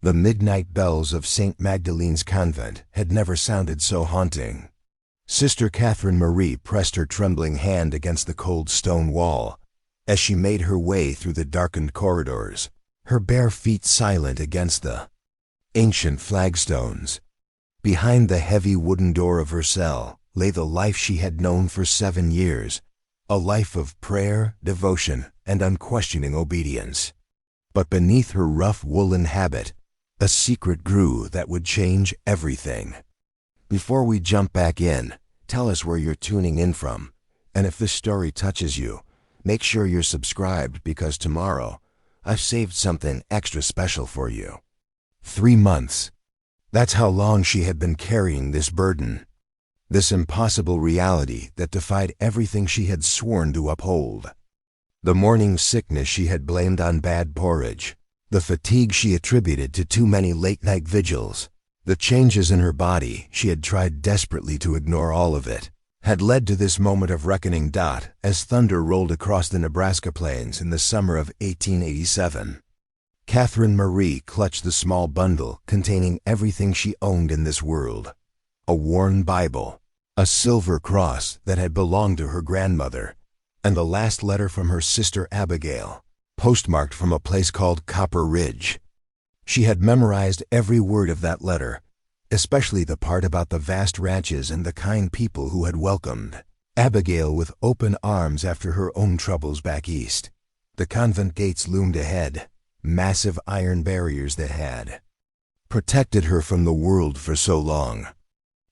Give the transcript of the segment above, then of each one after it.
The midnight bells of St. Magdalene's Convent had never sounded so haunting. Sister Catherine Marie pressed her trembling hand against the cold stone wall as she made her way through the darkened corridors, her bare feet silent against the ancient flagstones. Behind the heavy wooden door of her cell lay the life she had known for 7 years, a life of prayer, devotion, and unquestioning obedience. But beneath her rough woolen habit, a secret grew that would change everything. Before we jump back in, tell us where you're tuning in from, and if this story touches you, make sure you're subscribed because tomorrow I've saved something extra special for you. 3 months. That's how long she had been carrying this burden, this impossible reality that defied everything she had sworn to uphold. The morning sickness she had blamed on bad porridge, the fatigue she attributed to too many late-night vigils, the changes in her body she had tried desperately to ignore, all of it had led to this moment of reckoning. As thunder rolled across the Nebraska plains in the summer of 1887, Catherine Marie clutched the small bundle containing everything she owned in this world: a worn Bible, a silver cross that had belonged to her grandmother, and the last letter from her sister Abigail, postmarked from a place called Copper Ridge. She had memorized every word of that letter, especially the part about the vast ranches and the kind people who had welcomed Abigail with open arms after her own troubles back east. The convent gates loomed ahead, massive iron barriers that had protected her from the world for so long.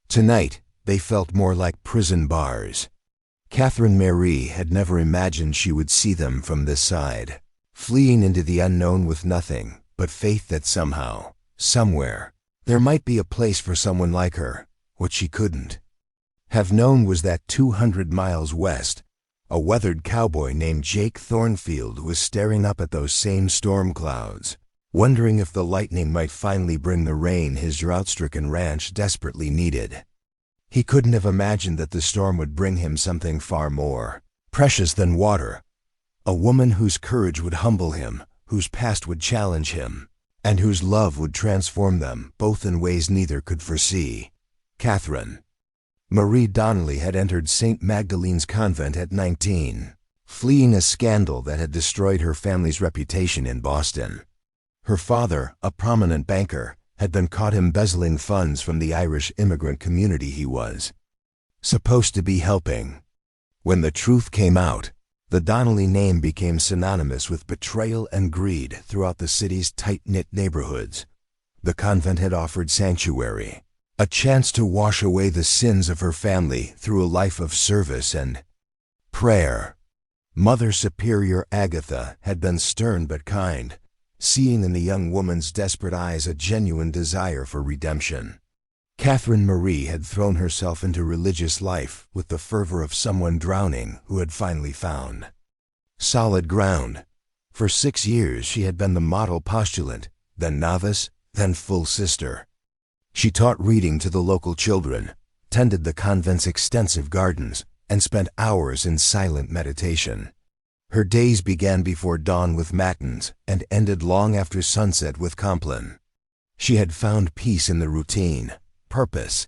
Tonight, they felt more like prison bars. Catherine Marie had never imagined she would see them from this side, fleeing into the unknown with nothing but faith that somehow, somewhere, there might be a place for someone like her. What she couldn't have known was that 200 miles west, a weathered cowboy named Jake Thornfield was staring up at those same storm clouds, wondering if the lightning might finally bring the rain his drought-stricken ranch desperately needed. He couldn't have imagined that the storm would bring him something far more precious than water, a woman whose courage would humble him, whose past would challenge him, and whose love would transform them, both in ways neither could foresee. Catherine Marie Donnelly had entered St. Magdalene's Convent at 19, fleeing a scandal that had destroyed her family's reputation in Boston. Her father, a prominent banker, had been caught embezzling funds from the Irish immigrant community he was supposed to be helping. When the truth came out, the Donnelly name became synonymous with betrayal and greed throughout the city's tight-knit neighborhoods. The convent had offered sanctuary, a chance to wash away the sins of her family through a life of service and prayer. Mother Superior Agatha had been stern but kind, seeing in the young woman's desperate eyes a genuine desire for redemption. Catherine Marie had thrown herself into religious life with the fervor of someone drowning who had finally found solid ground. For 6 years she had been the model postulant, then novice, then full sister. She taught reading to the local children, tended the convent's extensive gardens, and spent hours in silent meditation. Her days began before dawn with matins and ended long after sunset with Compline. She had found peace in the routine, purpose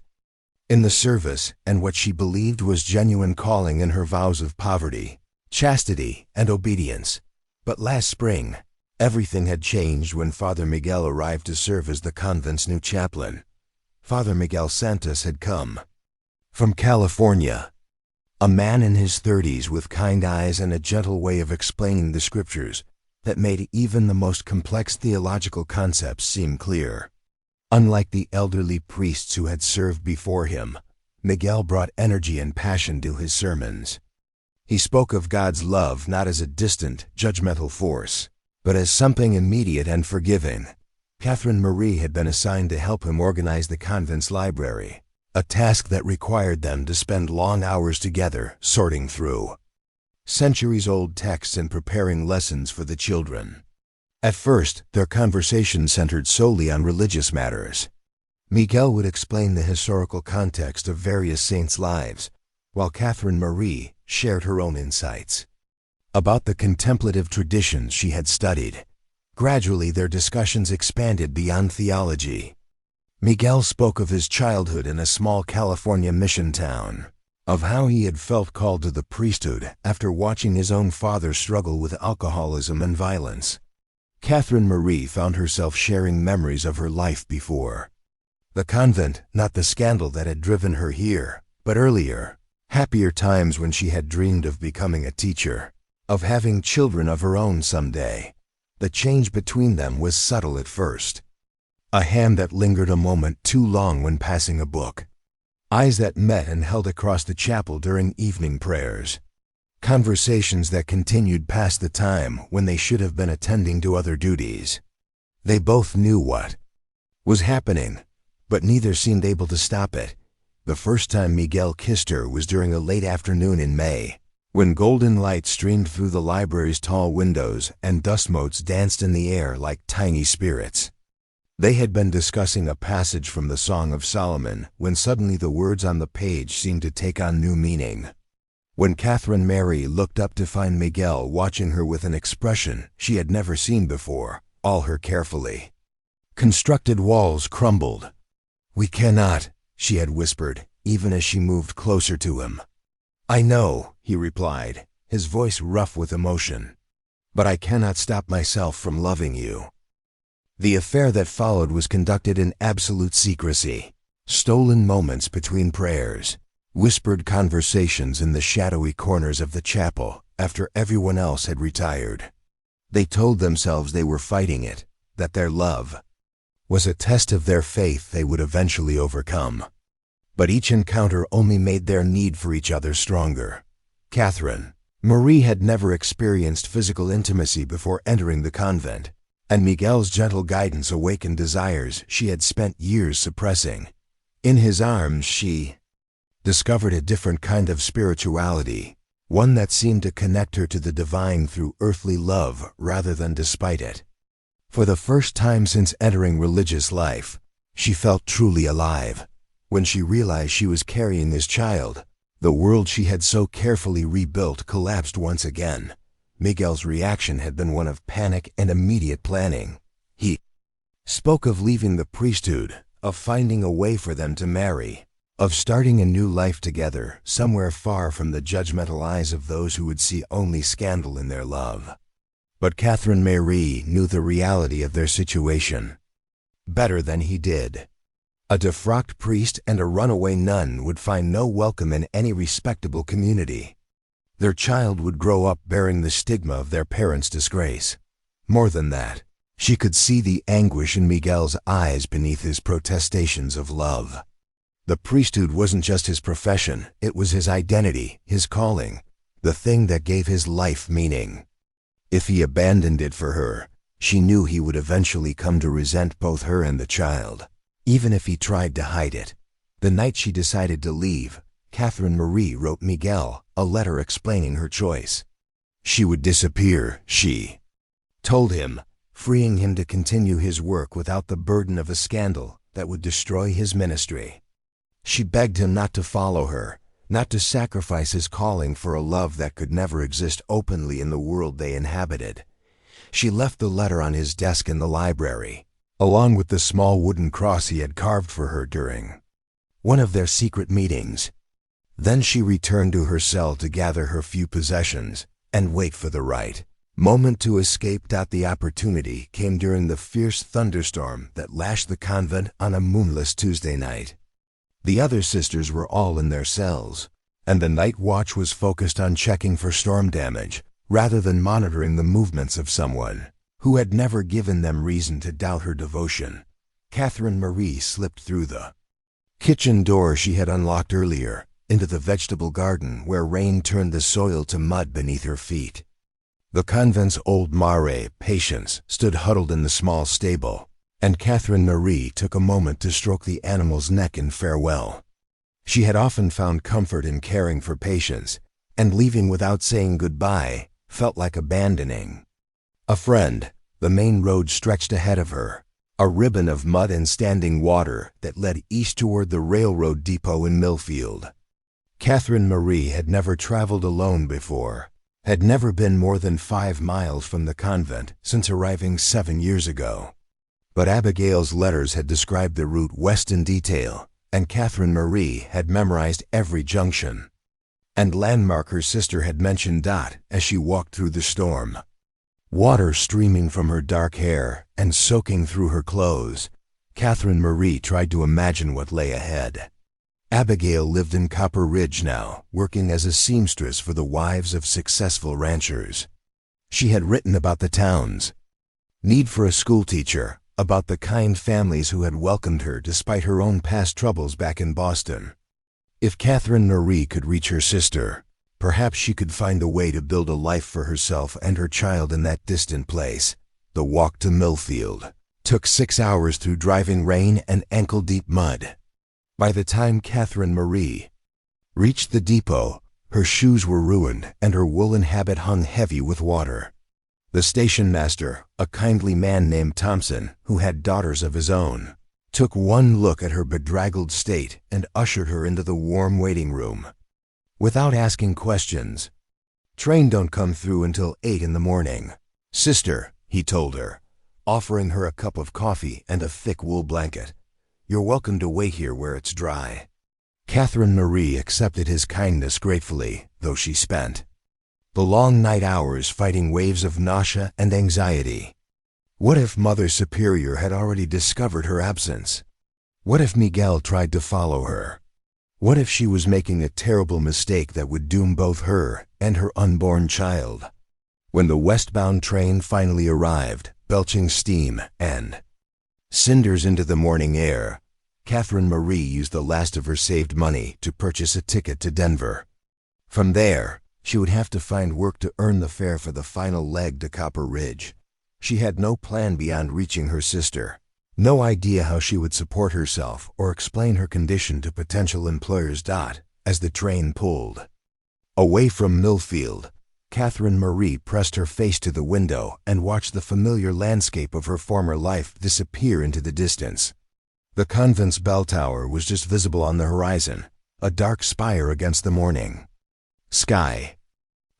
in the service, and what she believed was genuine calling in her vows of poverty, chastity, and obedience. But last spring, everything had changed when Father Miguel arrived to serve as the convent's new chaplain. Father Miguel Santos had come from California, a man in his 30s with kind eyes and a gentle way of explaining the scriptures that made even the most complex theological concepts seem clear. Unlike the elderly priests who had served before him, Miguel brought energy and passion to his sermons. He spoke of God's love not as a distant, judgmental force, but as something immediate and forgiving. Catherine Marie had been assigned to help him organize the convent's library, a task that required them to spend long hours together sorting through centuries-old texts and preparing lessons for the children. At first, their conversation centered solely on religious matters. Miguel would explain the historical context of various saints' lives, while Catherine Marie shared her own insights about the contemplative traditions she had studied. Gradually, their discussions expanded beyond theology. Miguel spoke of his childhood in a small California mission town, of how he had felt called to the priesthood after watching his own father struggle with alcoholism and violence. Catherine Marie found herself sharing memories of her life before the convent, not the scandal that had driven her here, but earlier, happier times when she had dreamed of becoming a teacher, of having children of her own someday. The change between them was subtle at first. A hand that lingered a moment too long when passing a book. Eyes that met and held across the chapel during evening prayers. Conversations that continued past the time when they should have been attending to other duties. They both knew what was happening, but neither seemed able to stop it. The first time Miguel kissed her was during a late afternoon in May, when golden light streamed through the library's tall windows and dust motes danced in the air like tiny spirits. They had been discussing a passage from the Song of Solomon when suddenly the words on the page seemed to take on new meaning. When Catherine Mary looked up to find Miguel watching her with an expression she had never seen before, all her carefully constructed walls crumbled. "We cannot," she had whispered, even as she moved closer to him. "I know," he replied, his voice rough with emotion. "But I cannot stop myself from loving you." The affair that followed was conducted in absolute secrecy. Stolen moments between prayers, whispered conversations in the shadowy corners of the chapel after everyone else had retired. They told themselves they were fighting it, that their love was a test of their faith they would eventually overcome. But each encounter only made their need for each other stronger. Catherine Marie had never experienced physical intimacy before entering the convent, and Miguel's gentle guidance awakened desires she had spent years suppressing. In his arms she discovered a different kind of spirituality, one that seemed to connect her to the divine through earthly love rather than despite it. For the first time since entering religious life, she felt truly alive. When she realized she was carrying his child, the world she had so carefully rebuilt collapsed once again. Miguel's reaction had been one of panic and immediate planning. He spoke of leaving the priesthood, of finding a way for them to marry, of starting a new life together, somewhere far from the judgmental eyes of those who would see only scandal in their love. But Catherine Marie knew the reality of their situation better than he did. A defrocked priest and a runaway nun would find no welcome in any respectable community. Their child would grow up bearing the stigma of their parents' disgrace. More than that, she could see the anguish in Miguel's eyes beneath his protestations of love. The priesthood wasn't just his profession, it was his identity, his calling, the thing that gave his life meaning. If he abandoned it for her, she knew he would eventually come to resent both her and the child, even if he tried to hide it. The night she decided to leave, Catherine Marie wrote Miguel a letter explaining her choice. She would disappear, she told him, freeing him to continue his work without the burden of a scandal that would destroy his ministry. She begged him not to follow her, not to sacrifice his calling for a love that could never exist openly in the world they inhabited. She left the letter on his desk in the library, along with the small wooden cross he had carved for her during one of their secret meetings. Then she returned to her cell to gather her few possessions and wait for the right moment to escape. The opportunity came during the fierce thunderstorm that lashed the convent on a moonless Tuesday night. The other sisters were all in their cells, and the night watch was focused on checking for storm damage rather than monitoring the movements of someone who had never given them reason to doubt her devotion. Catherine Marie slipped through the kitchen door she had unlocked earlier into the vegetable garden where rain turned the soil to mud beneath her feet. The convent's old mare, Patience, stood huddled in the small stable, and Catherine Marie took a moment to stroke the animal's neck in farewell. She had often found comfort in caring for Patience, and leaving without saying goodbye felt like abandoning a friend. The main road stretched ahead of her, a ribbon of mud and standing water that led east toward the railroad depot in Millfield. Catherine Marie had never traveled alone before, had never been more than 5 miles from the convent since arriving 7 years ago. But Abigail's letters had described the route west in detail, and Catherine Marie had memorized every junction and landmark her sister had mentioned as she walked through the storm. Water streaming from her dark hair and soaking through her clothes, Catherine Marie tried to imagine what lay ahead. Abigail lived in Copper Ridge now, working as a seamstress for the wives of successful ranchers. She had written about the town's need for a schoolteacher, about the kind families who had welcomed her despite her own past troubles back in Boston. If Catherine Marie could reach her sister, perhaps she could find a way to build a life for herself and her child in that distant place. The walk to Millfield took 6 hours through driving rain and ankle-deep mud. By the time Catherine Marie reached the depot, her shoes were ruined and her woolen habit hung heavy with water. The station master, a kindly man named Thompson, who had daughters of his own, took one look at her bedraggled state and ushered her into the warm waiting room. Without asking questions, "Train don't come through until 8 in the morning. Sister," he told her, offering her a cup of coffee and a thick wool blanket. "You're welcome to wait here where it's dry." Catherine Marie accepted his kindness gratefully, though she spent the long night hours fighting waves of nausea and anxiety. What if Mother Superior had already discovered her absence? What if Miguel tried to follow her? What if she was making a terrible mistake that would doom both her and her unborn child? When the westbound train finally arrived, belching steam and cinders into the morning air, Catherine Marie used the last of her saved money to purchase a ticket to Denver. From there, she would have to find work to earn the fare for the final leg to Copper Ridge. She had no plan beyond reaching her sister, no idea how she would support herself or explain her condition to potential employers. As the train pulled away from Millfield, Catherine Marie pressed her face to the window and watched the familiar landscape of her former life disappear into the distance. The convent's bell tower was just visible on the horizon, a dark spire against the morning sky.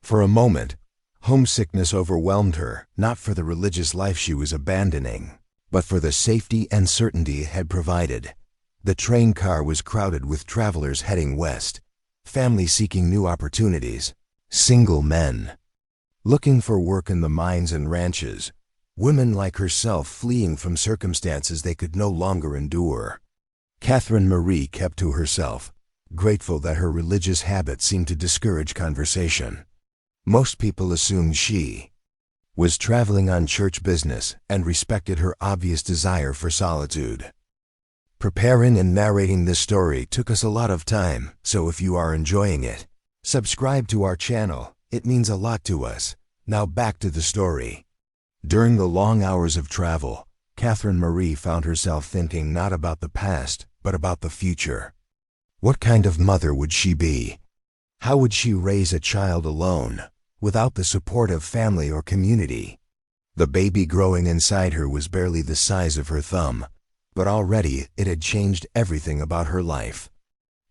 For a moment, homesickness overwhelmed her, not for the religious life she was abandoning, but for the safety and certainty it had provided. The train car was crowded with travelers heading west, families seeking new opportunities, single men looking for work in the mines and ranches, women like herself fleeing from circumstances they could no longer endure. Catherine Marie kept to herself, grateful that her religious habit seemed to discourage conversation. Most people assumed she was traveling on church business and respected her obvious desire for solitude. Preparing and narrating this story took us a lot of time, so if you are enjoying it, subscribe to our channel. It means a lot to us. Now back to the story. During the long hours of travel, Catherine Marie found herself thinking not about the past, but about the future. What kind of mother would she be? How would she raise a child alone, without the support of family or community? The baby growing inside her was barely the size of her thumb, but already it had changed everything about her life.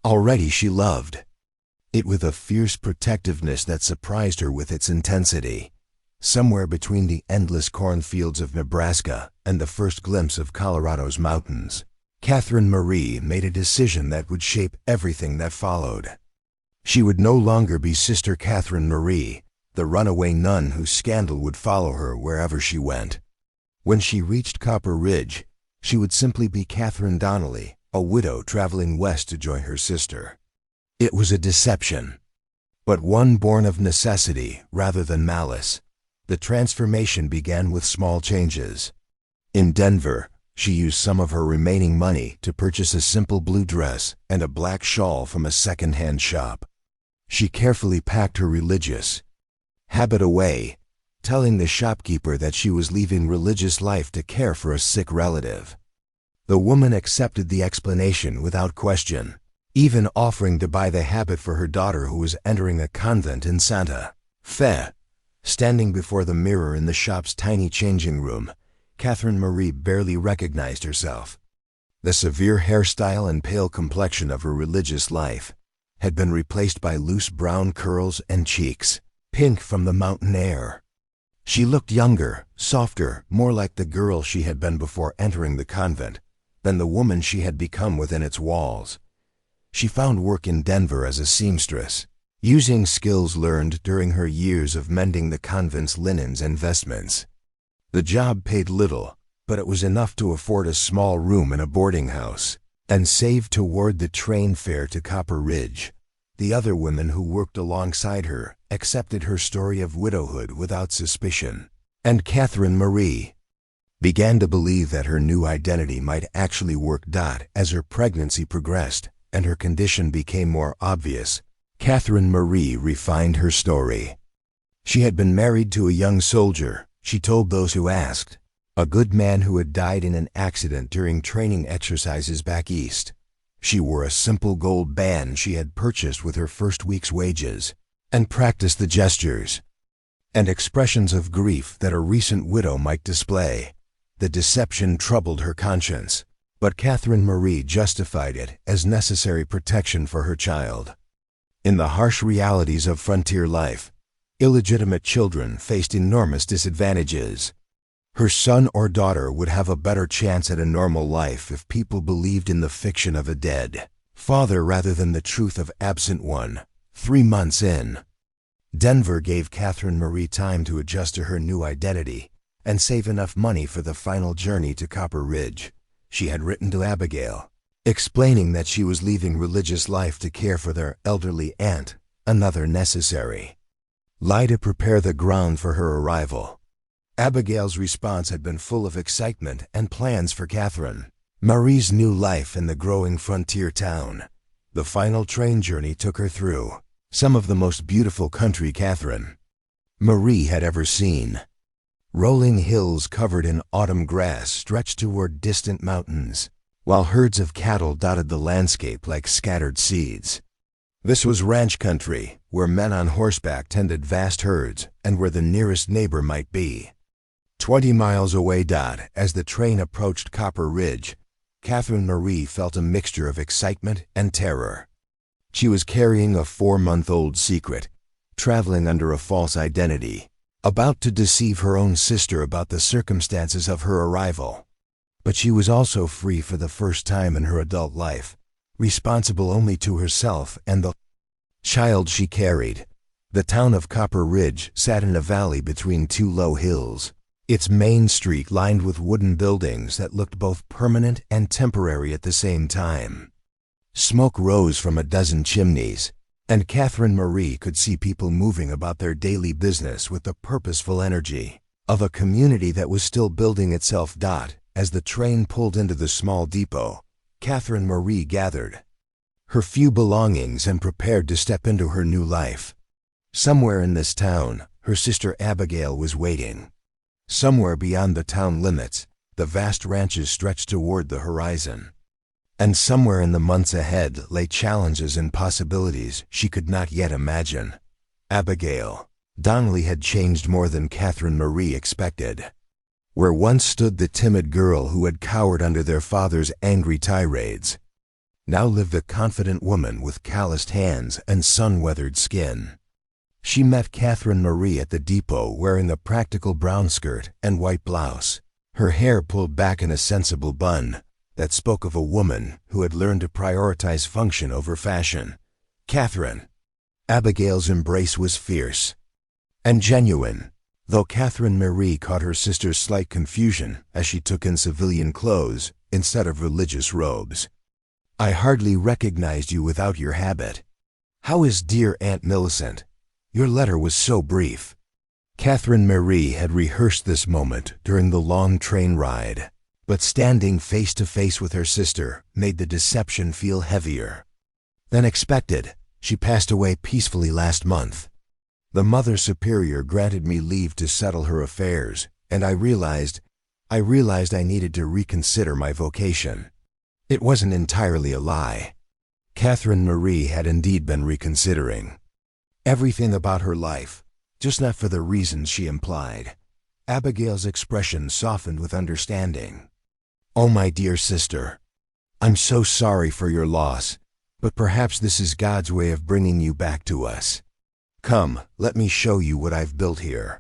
Already she loved it with a fierce protectiveness that surprised her with its intensity. Somewhere between the endless cornfields of Nebraska and the first glimpse of Colorado's mountains, Catherine Marie made a decision that would shape everything that followed. She would no longer be Sister Catherine Marie, the runaway nun whose scandal would follow her wherever she went. When she reached Copper Ridge, she would simply be Catherine Donnelly, a widow traveling west to join her sister. It was a deception, but one born of necessity rather than malice. The transformation began with small changes. In Denver, she used some of her remaining money to purchase a simple blue dress and a black shawl from a second-hand shop. She carefully packed her religious habit away, telling the shopkeeper that she was leaving religious life to care for a sick relative. The woman accepted the explanation without question, even offering to buy the habit for her daughter who was entering a convent in Santa Fe. Standing before the mirror in the shop's tiny changing room, Catherine Marie barely recognized herself. The severe hairstyle and pale complexion of her religious life had been replaced by loose brown curls and cheeks pink from the mountain air. She looked younger, softer, more like the girl she had been before entering the convent than the woman she had become within its walls. She found work in Denver as a seamstress, using skills learned during her years of mending the convent's linens and vestments. The job paid little, but it was enough to afford a small room in a boarding house and save toward the train fare to Copper Ridge. The other women who worked alongside her accepted her story of widowhood without suspicion, and Catherine Marie began to believe that her new identity might actually work. As her pregnancy progressed and her condition became more obvious, Catherine Marie refined her story. She had been married to a young soldier, she told those who asked, a good man who had died in an accident during training exercises back east. She wore a simple gold band she had purchased with her first week's wages, and practiced the gestures and expressions of grief that a recent widow might display. The deception troubled her conscience, but Catherine Marie justified it as necessary protection for her child. In the harsh realities of frontier life, illegitimate children faced enormous disadvantages. Her son or daughter would have a better chance at a normal life if people believed in the fiction of a dead father rather than the truth of absent one. 3 months in, Denver gave Catherine Marie time to adjust to her new identity and save enough money for the final journey to Copper Ridge. She had written to Abigail, explaining that she was leaving religious life to care for their elderly aunt, another necessary lie to prepare the ground for her arrival. Abigail's response had been full of excitement and plans for Catherine Marie's new life in the growing frontier town. The final train journey took her through some of the most beautiful country Catherine Marie had ever seen. Rolling hills covered in autumn grass stretched toward distant mountains, while herds of cattle dotted the landscape like scattered seeds. This was ranch country, where men on horseback tended vast herds and where the nearest neighbor might be 20 miles away. As the train approached Copper Ridge, Catherine Marie felt a mixture of excitement and terror. She was carrying a 4-month-old secret, traveling under a false identity, about to deceive her own sister about the circumstances of her arrival. But she was also free for the first time in her adult life, responsible only to herself and the child she carried. The town of Copper Ridge sat in a valley between 2 low hills, its main street lined with wooden buildings that looked both permanent and temporary at the same time. Smoke rose from a dozen chimneys, and Catherine Marie could see people moving about their daily business with the purposeful energy of a community that was still building itself. As the train pulled into the small depot, Catherine Marie gathered her few belongings and prepared to step into her new life. Somewhere in this town, her sister Abigail was waiting. Somewhere beyond the town limits, the vast ranches stretched toward the horizon. And somewhere in the months ahead lay challenges and possibilities she could not yet imagine. Abigail Donnelly had changed more than Catherine Marie expected. Where once stood the timid girl who had cowered under their father's angry tirades, now lived a confident woman with calloused hands and sun-weathered skin. She met Catherine Marie at the depot wearing a practical brown skirt and white blouse, her hair pulled back in a sensible bun that spoke of a woman who had learned to prioritize function over fashion. Catherine. Abigail's embrace was fierce and genuine, though Catherine Marie caught her sister's slight confusion as she took in civilian clothes instead of religious robes. "I hardly recognized you without your habit. How is dear Aunt Millicent? Your letter was so brief." Catherine Marie had rehearsed this moment during the long train ride, but standing face to face with her sister made the deception feel heavier than expected. "She passed away peacefully last month. The Mother Superior granted me leave to settle her affairs, and I realized I needed to reconsider my vocation." It wasn't entirely a lie. Catherine Marie had indeed been reconsidering everything about her life, just not for the reasons she implied. Abigail's expression softened with understanding. "Oh, my dear sister, I'm so sorry for your loss, but perhaps this is God's way of bringing you back to us." Come, let me show you what I've built here.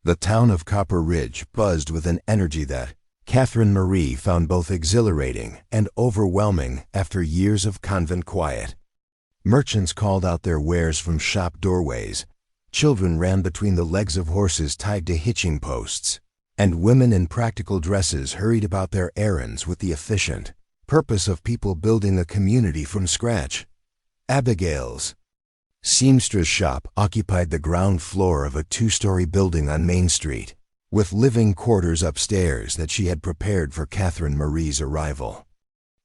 The town of Copper Ridge buzzed with an energy that Catherine Marie found both exhilarating and overwhelming after years of convent quiet. Merchants called out their wares from shop doorways, children ran between the legs of horses tied to hitching posts, and women in practical dresses hurried about their errands with the efficient purpose of people building a community from scratch. Abigail's seamstress shop occupied the ground floor of a two-story building on Main Street, with living quarters upstairs that she had prepared for Catherine Marie's arrival.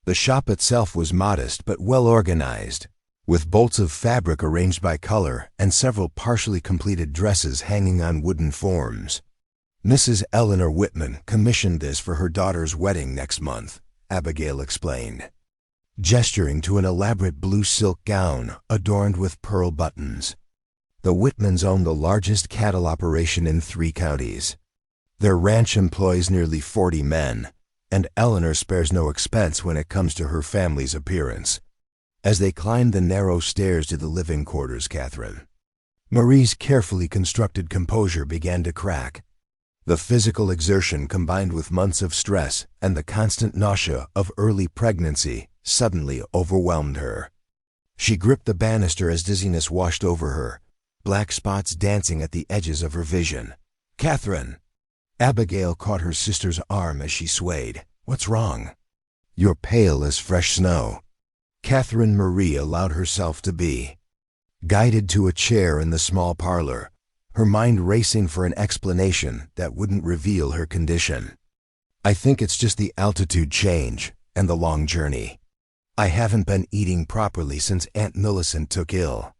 The shop itself was modest but well organized, with bolts of fabric arranged by color and several partially completed dresses hanging on wooden forms. Mrs. Eleanor Whitman commissioned this for her daughter's wedding next month, Abigail explained, gesturing to an elaborate blue silk gown adorned with pearl buttons. The Whitmans own the largest cattle operation in 3 counties. Their ranch employs nearly 40 men, and Eleanor spares no expense when it comes to her family's appearance. As they climbed the narrow stairs to the living quarters, Catherine Marie's carefully constructed composure began to crack. The physical exertion combined with months of stress and the constant nausea of early pregnancy suddenly overwhelmed her. She gripped the banister as dizziness washed over her, black spots dancing at the edges of her vision. "Catherine!" Abigail caught her sister's arm as she swayed. "What's wrong?" "You're pale as fresh snow." Catherine Marie allowed herself to be guided to a chair in the small parlor, her mind racing for an explanation that wouldn't reveal her condition. "I think it's just the altitude change and the long journey. I haven't been eating properly since Aunt Millicent took ill."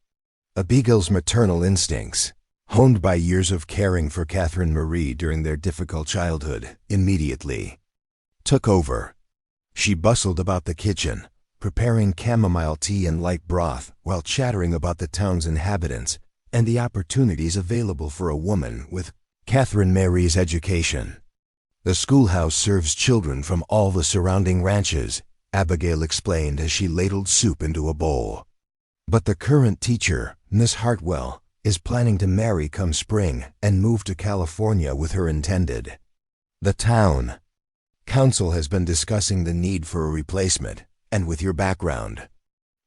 Abigail's maternal instincts, honed by years of caring for Catherine Marie during their difficult childhood, immediately took over. She bustled about the kitchen, preparing chamomile tea and light broth while chattering about the town's inhabitants and the opportunities available for a woman with Catherine Marie's education. "The schoolhouse serves children from all the surrounding ranches," Abigail explained as she ladled soup into a bowl. "But the current teacher, Miss Hartwell, is planning to marry come spring and move to California with her intended. The town council has been discussing the need for a replacement, and with your background."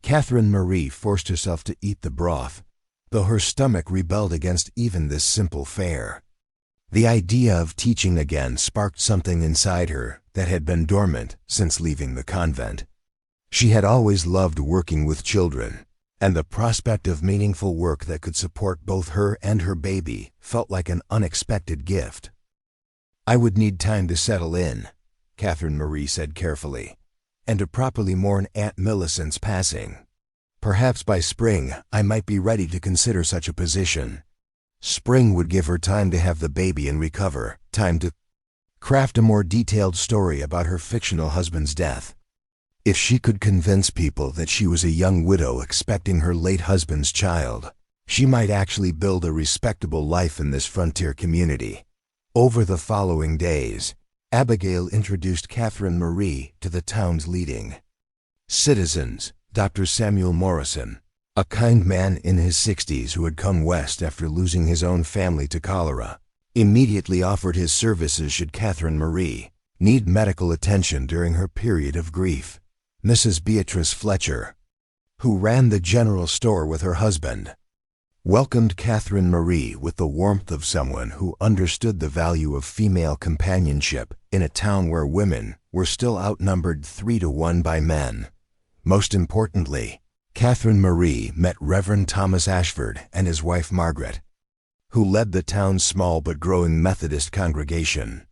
Catherine Marie forced herself to eat the broth, though her stomach rebelled against even this simple fare. The idea of teaching again sparked something inside her that had been dormant since leaving the convent. She had always loved working with children, and the prospect of meaningful work that could support both her and her baby felt like an unexpected gift. "I would need time to settle in," Catherine Marie said carefully, "and to properly mourn Aunt Millicent's passing. Perhaps by spring I might be ready to consider such a position." Spring would give her time to have the baby and recover, time to craft a more detailed story about her fictional husband's death. If she could convince people that she was a young widow expecting her late husband's child, she might actually build a respectable life in this frontier community. Over the following days, Abigail introduced Catherine Marie to the town's leading citizens. Dr. Samuel Morrison, a kind man in his 60s who had come west after losing his own family to cholera, immediately offered his services should Catherine Marie need medical attention during her period of grief. Mrs. Beatrice Fletcher, who ran the general store with her husband, welcomed Catherine Marie with the warmth of someone who understood the value of female companionship in a town where women were still outnumbered 3-to-1 by men. Most importantly, Catherine Marie met Reverend Thomas Ashford and his wife Margaret, who led the town's small but growing Methodist congregation.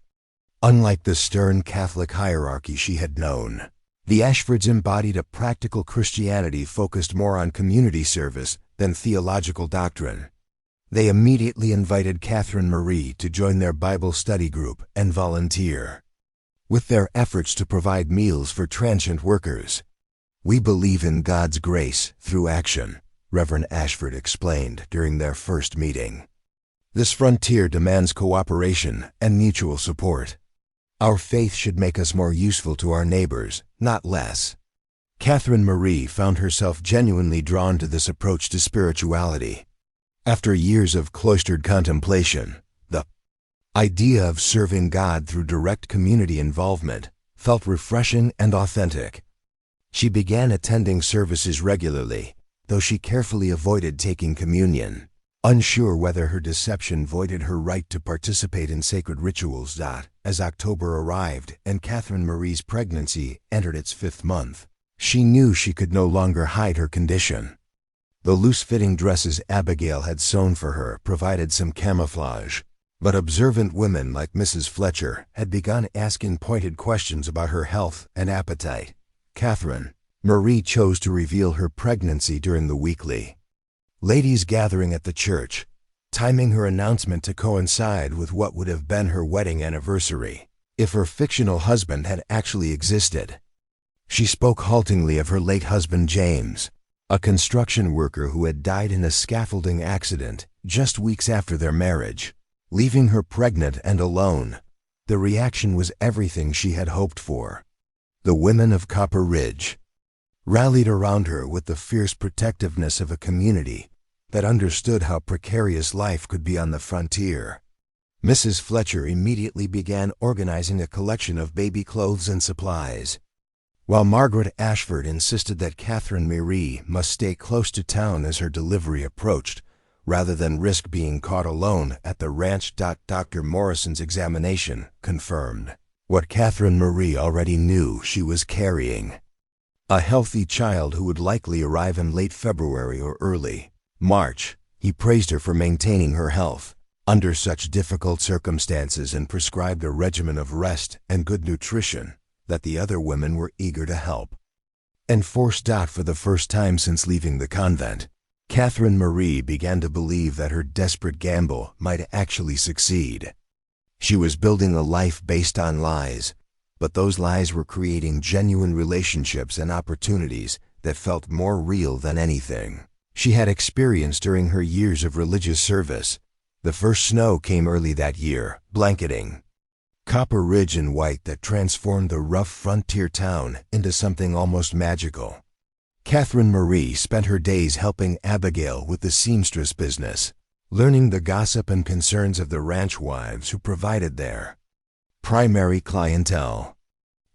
Unlike the stern Catholic hierarchy she had known, the Ashfords embodied a practical Christianity focused more on community service than theological doctrine. They immediately invited Catherine Marie to join their Bible study group and volunteer. With their efforts to provide meals for transient workers, "We believe in God's grace through action," Reverend Ashford explained during their first meeting. "This frontier demands cooperation and mutual support. Our faith should make us more useful to our neighbors, not less." Catherine Marie found herself genuinely drawn to this approach to spirituality. After years of cloistered contemplation, the idea of serving God through direct community involvement felt refreshing and authentic. She began attending services regularly, though she carefully avoided taking communion, unsure whether her deception voided her right to participate in sacred rituals. As October arrived and Catherine Marie's pregnancy entered its 5th month, she knew she could no longer hide her condition. The loose-fitting dresses Abigail had sewn for her provided some camouflage, but observant women like Mrs. Fletcher had begun asking pointed questions about her health and appetite. Catherine Marie chose to reveal her pregnancy during the weekly ladies' gathering at the church, timing her announcement to coincide with what would have been her wedding anniversary, if her fictional husband had actually existed. She spoke haltingly of her late husband James, a construction worker who had died in a scaffolding accident just weeks after their marriage, leaving her pregnant and alone. The reaction was everything she had hoped for. The women of Copper Ridge rallied around her with the fierce protectiveness of a community that understood how precarious life could be on the frontier. Mrs. Fletcher immediately began organizing a collection of baby clothes and supplies, while Margaret Ashford insisted that Catherine Marie must stay close to town as her delivery approached, rather than risk being caught alone at the ranch. Dr. Morrison's examination confirmed what Catherine Marie already knew she was carrying: a healthy child who would likely arrive in late February or early March. He praised her for maintaining her health under such difficult circumstances and prescribed a regimen of rest and good nutrition that the other women were eager to help enforce. For the first time since leaving the convent, Catherine Marie began to believe that her desperate gamble might actually succeed. She was building a life based on lies, but those lies were creating genuine relationships and opportunities that felt more real than anything she had experienced during her years of religious service. The first snow came early that year, blanketing Copper Ridge in white that transformed the rough frontier town into something almost magical. Catherine Marie spent her days helping Abigail with the seamstress business, learning the gossip and concerns of the ranch wives who provided their primary clientele.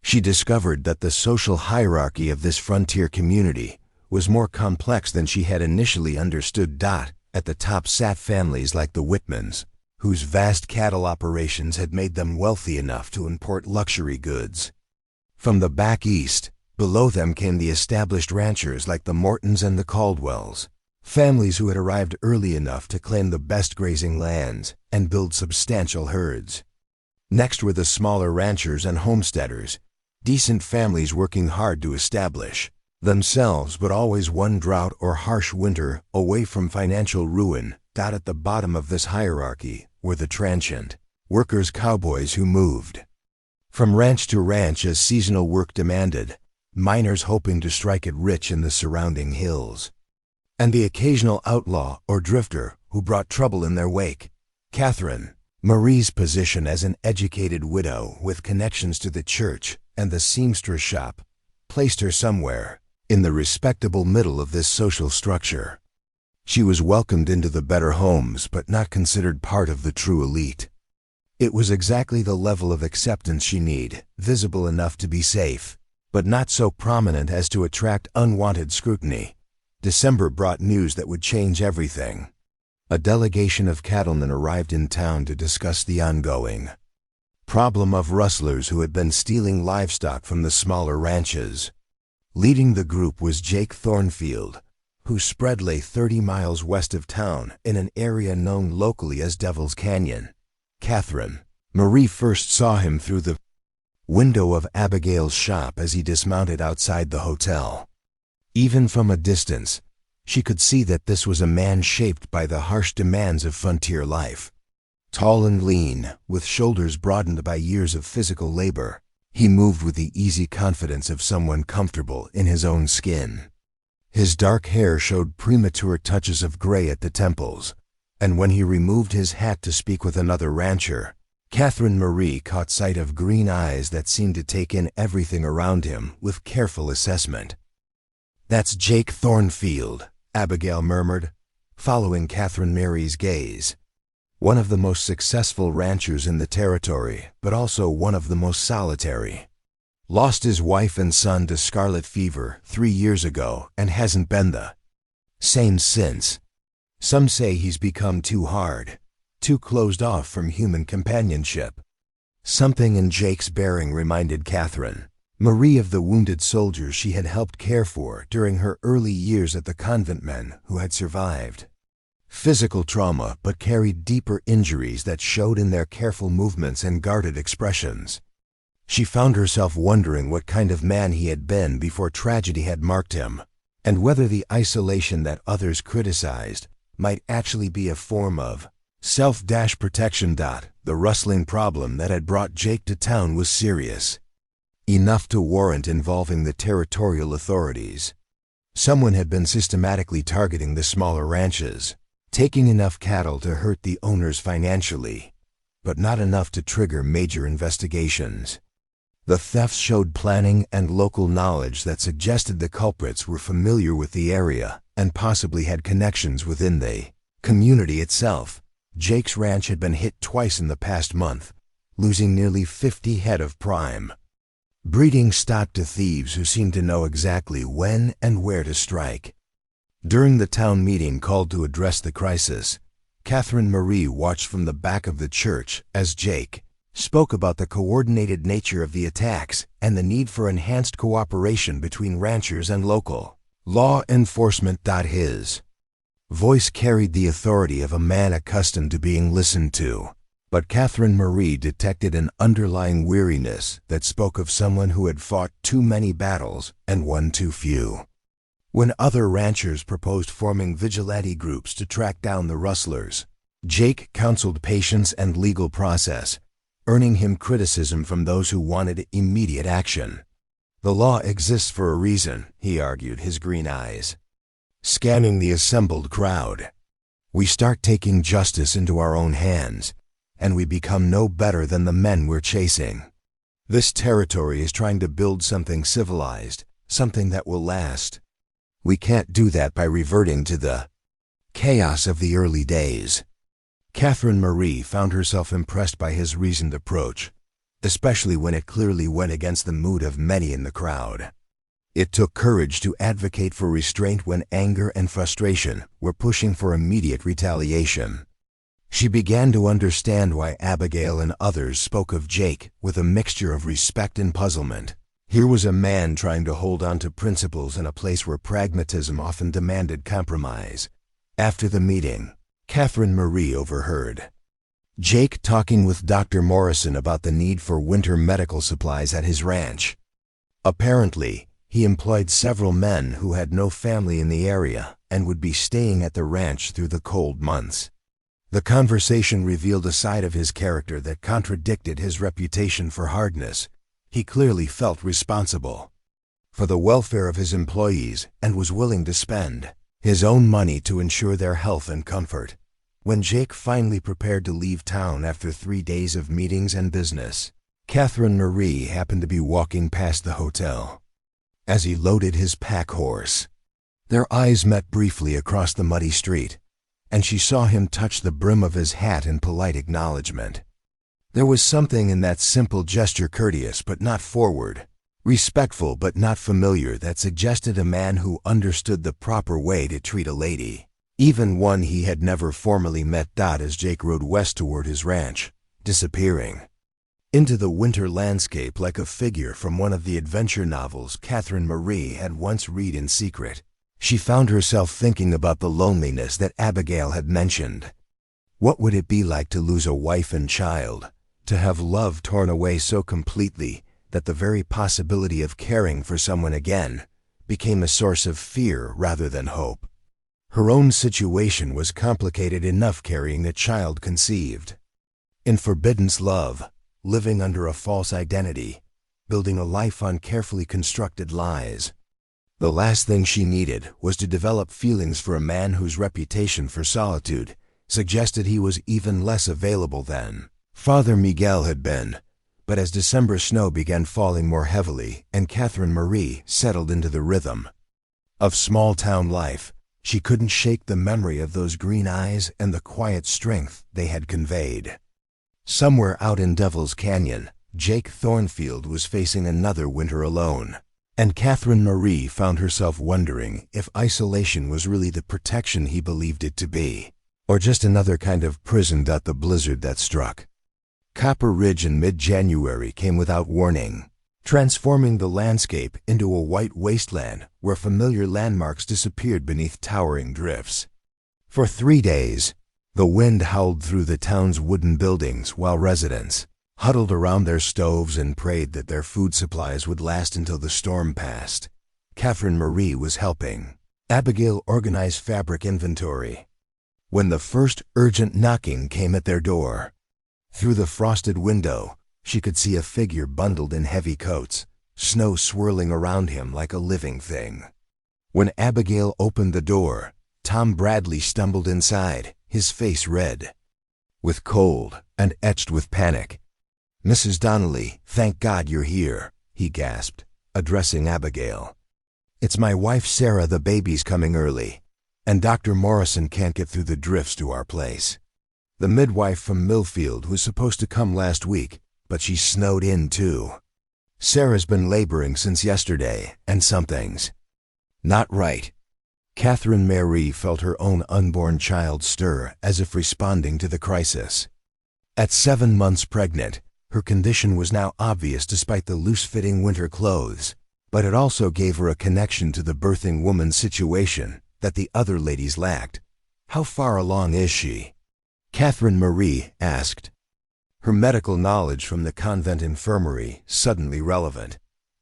She discovered that the social hierarchy of this frontier community was more complex than she had initially understood. At the top sat families like the Whitmans, whose vast cattle operations had made them wealthy enough to import luxury goods. From the back east, below them came the established ranchers like the Mortons and the Caldwells, families who had arrived early enough to claim the best grazing lands and build substantial herds. Next were the smaller ranchers and homesteaders, decent families working hard to establish themselves but always one drought or harsh winter away from financial ruin. At the bottom of this hierarchy were the transient workers, cowboys who moved from ranch to ranch as seasonal work demanded, miners hoping to strike it rich in the surrounding hills, and the occasional outlaw or drifter who brought trouble in their wake. Catherine Marie's position as an educated widow with connections to the church and the seamstress shop placed her somewhere in the respectable middle of this social structure. She was welcomed into the better homes but not considered part of the true elite. It was exactly the level of acceptance she needed, visible enough to be safe, but not so prominent as to attract unwanted scrutiny. December brought news that would change everything. A delegation of cattlemen arrived in town to discuss the ongoing problem of rustlers who had been stealing livestock from the smaller ranches. Leading the group was Jake Thornfield, whose spread lay 30 miles west of town in an area known locally as Devil's Canyon. Catherine Marie first saw him through the window of Abigail's shop as he dismounted outside the hotel. Even from a distance, she could see that this was a man shaped by the harsh demands of frontier life. Tall and lean, with shoulders broadened by years of physical labor, he moved with the easy confidence of someone comfortable in his own skin. His dark hair showed premature touches of gray at the temples, and when he removed his hat to speak with another rancher, Catherine Marie caught sight of green eyes that seemed to take in everything around him with careful assessment. "That's Jake Thornfield," Abigail murmured. following Catherine Marie's gaze. One of the most successful ranchers in the territory, but also one of the most solitary. Lost his wife and son to scarlet fever 3 years ago and hasn't been the same since. Some say he's become too hard, too closed off from human companionship. Something in Jake's bearing reminded Catherine Marie of the wounded soldiers she had helped care for during her early years at the Convent, men who had survived physical trauma but carried deeper injuries that showed in their careful movements and guarded expressions. She found herself wondering what kind of man he had been before tragedy had marked him, and whether the isolation that others criticized might actually be a form of self-protection. The rustling problem that had brought Jake to town was serious, enough to warrant involving the territorial authorities. Someone had been systematically targeting the smaller ranches, taking enough cattle to hurt the owners financially, but not enough to trigger major investigations. The thefts showed planning and local knowledge that suggested the culprits were familiar with the area and possibly had connections within the community itself. Jake's ranch had been hit twice in the past month, losing nearly 50 head of prime breeding stock to thieves who seemed to know exactly when and where to strike. During the town meeting called to address the crisis, Catherine Marie watched from the back of the church as Jake spoke about the coordinated nature of the attacks and the need for enhanced cooperation between ranchers and local law enforcement. His voice carried the authority of a man accustomed to being listened to, but Catherine Marie detected an underlying weariness that spoke of someone who had fought too many battles and won too few. When other ranchers proposed forming vigilante groups to track down the rustlers, Jake counseled patience and legal process, earning him criticism from those who wanted immediate action. The law exists for a reason, he argued, his green eyes scanning the assembled crowd. We start taking justice into our own hands, and we become no better than the men we're chasing. This territory is trying to build something civilized, something that will last. We can't do that by reverting to the chaos of the early days. Catherine Marie found herself impressed by his reasoned approach, especially when it clearly went against the mood of many in the crowd. It took courage to advocate for restraint when anger and frustration were pushing for immediate retaliation. She began to understand why Abigail and others spoke of Jake with a mixture of respect and puzzlement. Here was a man trying to hold on to principles in a place where pragmatism often demanded compromise. After the meeting, Catherine Marie overheard Jake talking with Dr. Morrison about the need for winter medical supplies at his ranch. Apparently, he employed several men who had no family in the area and would be staying at the ranch through the cold months. The conversation revealed a side of his character that contradicted his reputation for hardness. He clearly felt responsible for the welfare of his employees and was willing to spend his own money to ensure their health and comfort. When Jake finally prepared to leave town after 3 days of meetings and business, Catherine Marie happened to be walking past the hotel. As he loaded his pack horse, their eyes met briefly across the muddy street, and she saw him touch the brim of his hat in polite acknowledgement. There was something in that simple gesture, courteous but not forward, respectful but not familiar, that suggested a man who understood the proper way to treat a lady, even one he had never formally met. As Jake rode west toward his ranch, disappearing into the winter landscape like a figure from one of the adventure novels Catherine Marie had once read in secret, she found herself thinking about the loneliness that Abigail had mentioned. What would it be like to lose a wife and child, to have love torn away so completely that the very possibility of caring for someone again became a source of fear rather than hope? Her own situation was complicated enough carrying a child conceived in forbidden love, living under a false identity, building a life on carefully constructed lies. The last thing she needed was to develop feelings for a man whose reputation for solitude suggested he was even less available than Father Miguel had been. But as December snow began falling more heavily and Catherine Marie settled into the rhythm of small-town life, She couldn't shake the memory of those green eyes and the quiet strength they had conveyed. Somewhere out in Devil's Canyon, Jake Thornfield was facing another winter alone, and Catherine Marie found herself wondering if isolation was really the protection he believed it to be, or just another kind of prison. The blizzard that struck Copper Ridge in mid-January came without warning, transforming the landscape into a white wasteland where familiar landmarks disappeared beneath towering drifts. For 3 days, the wind howled through the town's wooden buildings while residents huddled around their stoves and prayed that their food supplies would last until the storm passed. Catherine Marie was helping Abigail organize fabric inventory when the first urgent knocking came at their door. Through the frosted window, she could see a figure bundled in heavy coats, snow swirling around him like a living thing. When Abigail opened the door, Tom Bradley stumbled inside, his face red with cold and etched with panic. "Mrs. Donnelly, thank God you're here," he gasped, addressing Abigail. "It's my wife Sarah. The baby's coming early, and Dr. Morrison can't get through the drifts to our place. The midwife from Millfield was supposed to come last week, but she snowed in too. Sarah's been laboring since yesterday, and something's not right." Catherine Marie felt her own unborn child stir as if responding to the crisis. At 7 months pregnant, her condition was now obvious despite the loose-fitting winter clothes, but it also gave her a connection to the birthing woman's situation that the other ladies lacked. "How far along is she?" Catherine Marie asked, her medical knowledge from the convent infirmary suddenly relevant.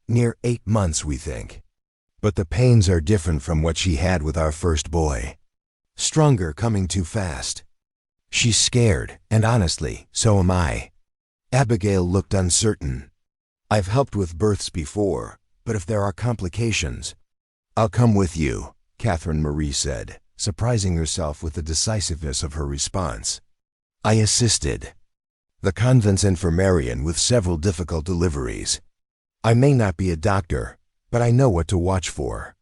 "Near 8 months, we think. But the pains are different from what she had with our first boy. Stronger coming too fast. She's scared, and honestly, so am I." Abigail looked uncertain. "I've helped with births before, but if there are complications—" "I'll come with you," Catherine Marie said, surprising herself with the decisiveness of her response. "I assisted the convent's infirmarian with several difficult deliveries. I may not be a doctor, but I know what to watch for."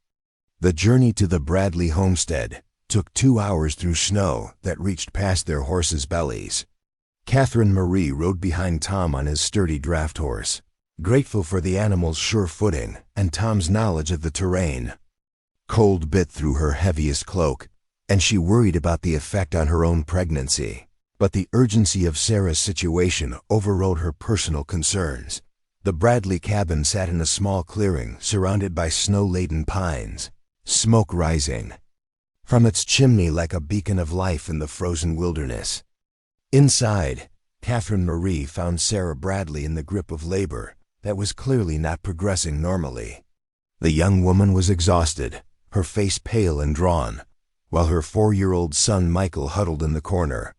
The journey to the Bradley homestead took 2 hours through snow that reached past their horses' bellies. Catherine Marie rode behind Tom on his sturdy draft horse, grateful for the animal's sure footing and Tom's knowledge of the terrain. Cold bit through her heaviest cloak, and she worried about the effect on her own pregnancy. But the urgency of Sarah's situation overrode her personal concerns. The Bradley cabin sat in a small clearing surrounded by snow-laden pines, smoke rising from its chimney like a beacon of life in the frozen wilderness. Inside, Catherine Marie found Sarah Bradley in the grip of labor that was clearly not progressing normally. The young woman was exhausted, her face pale and drawn, while her 4-year-old son Michael huddled in the corner.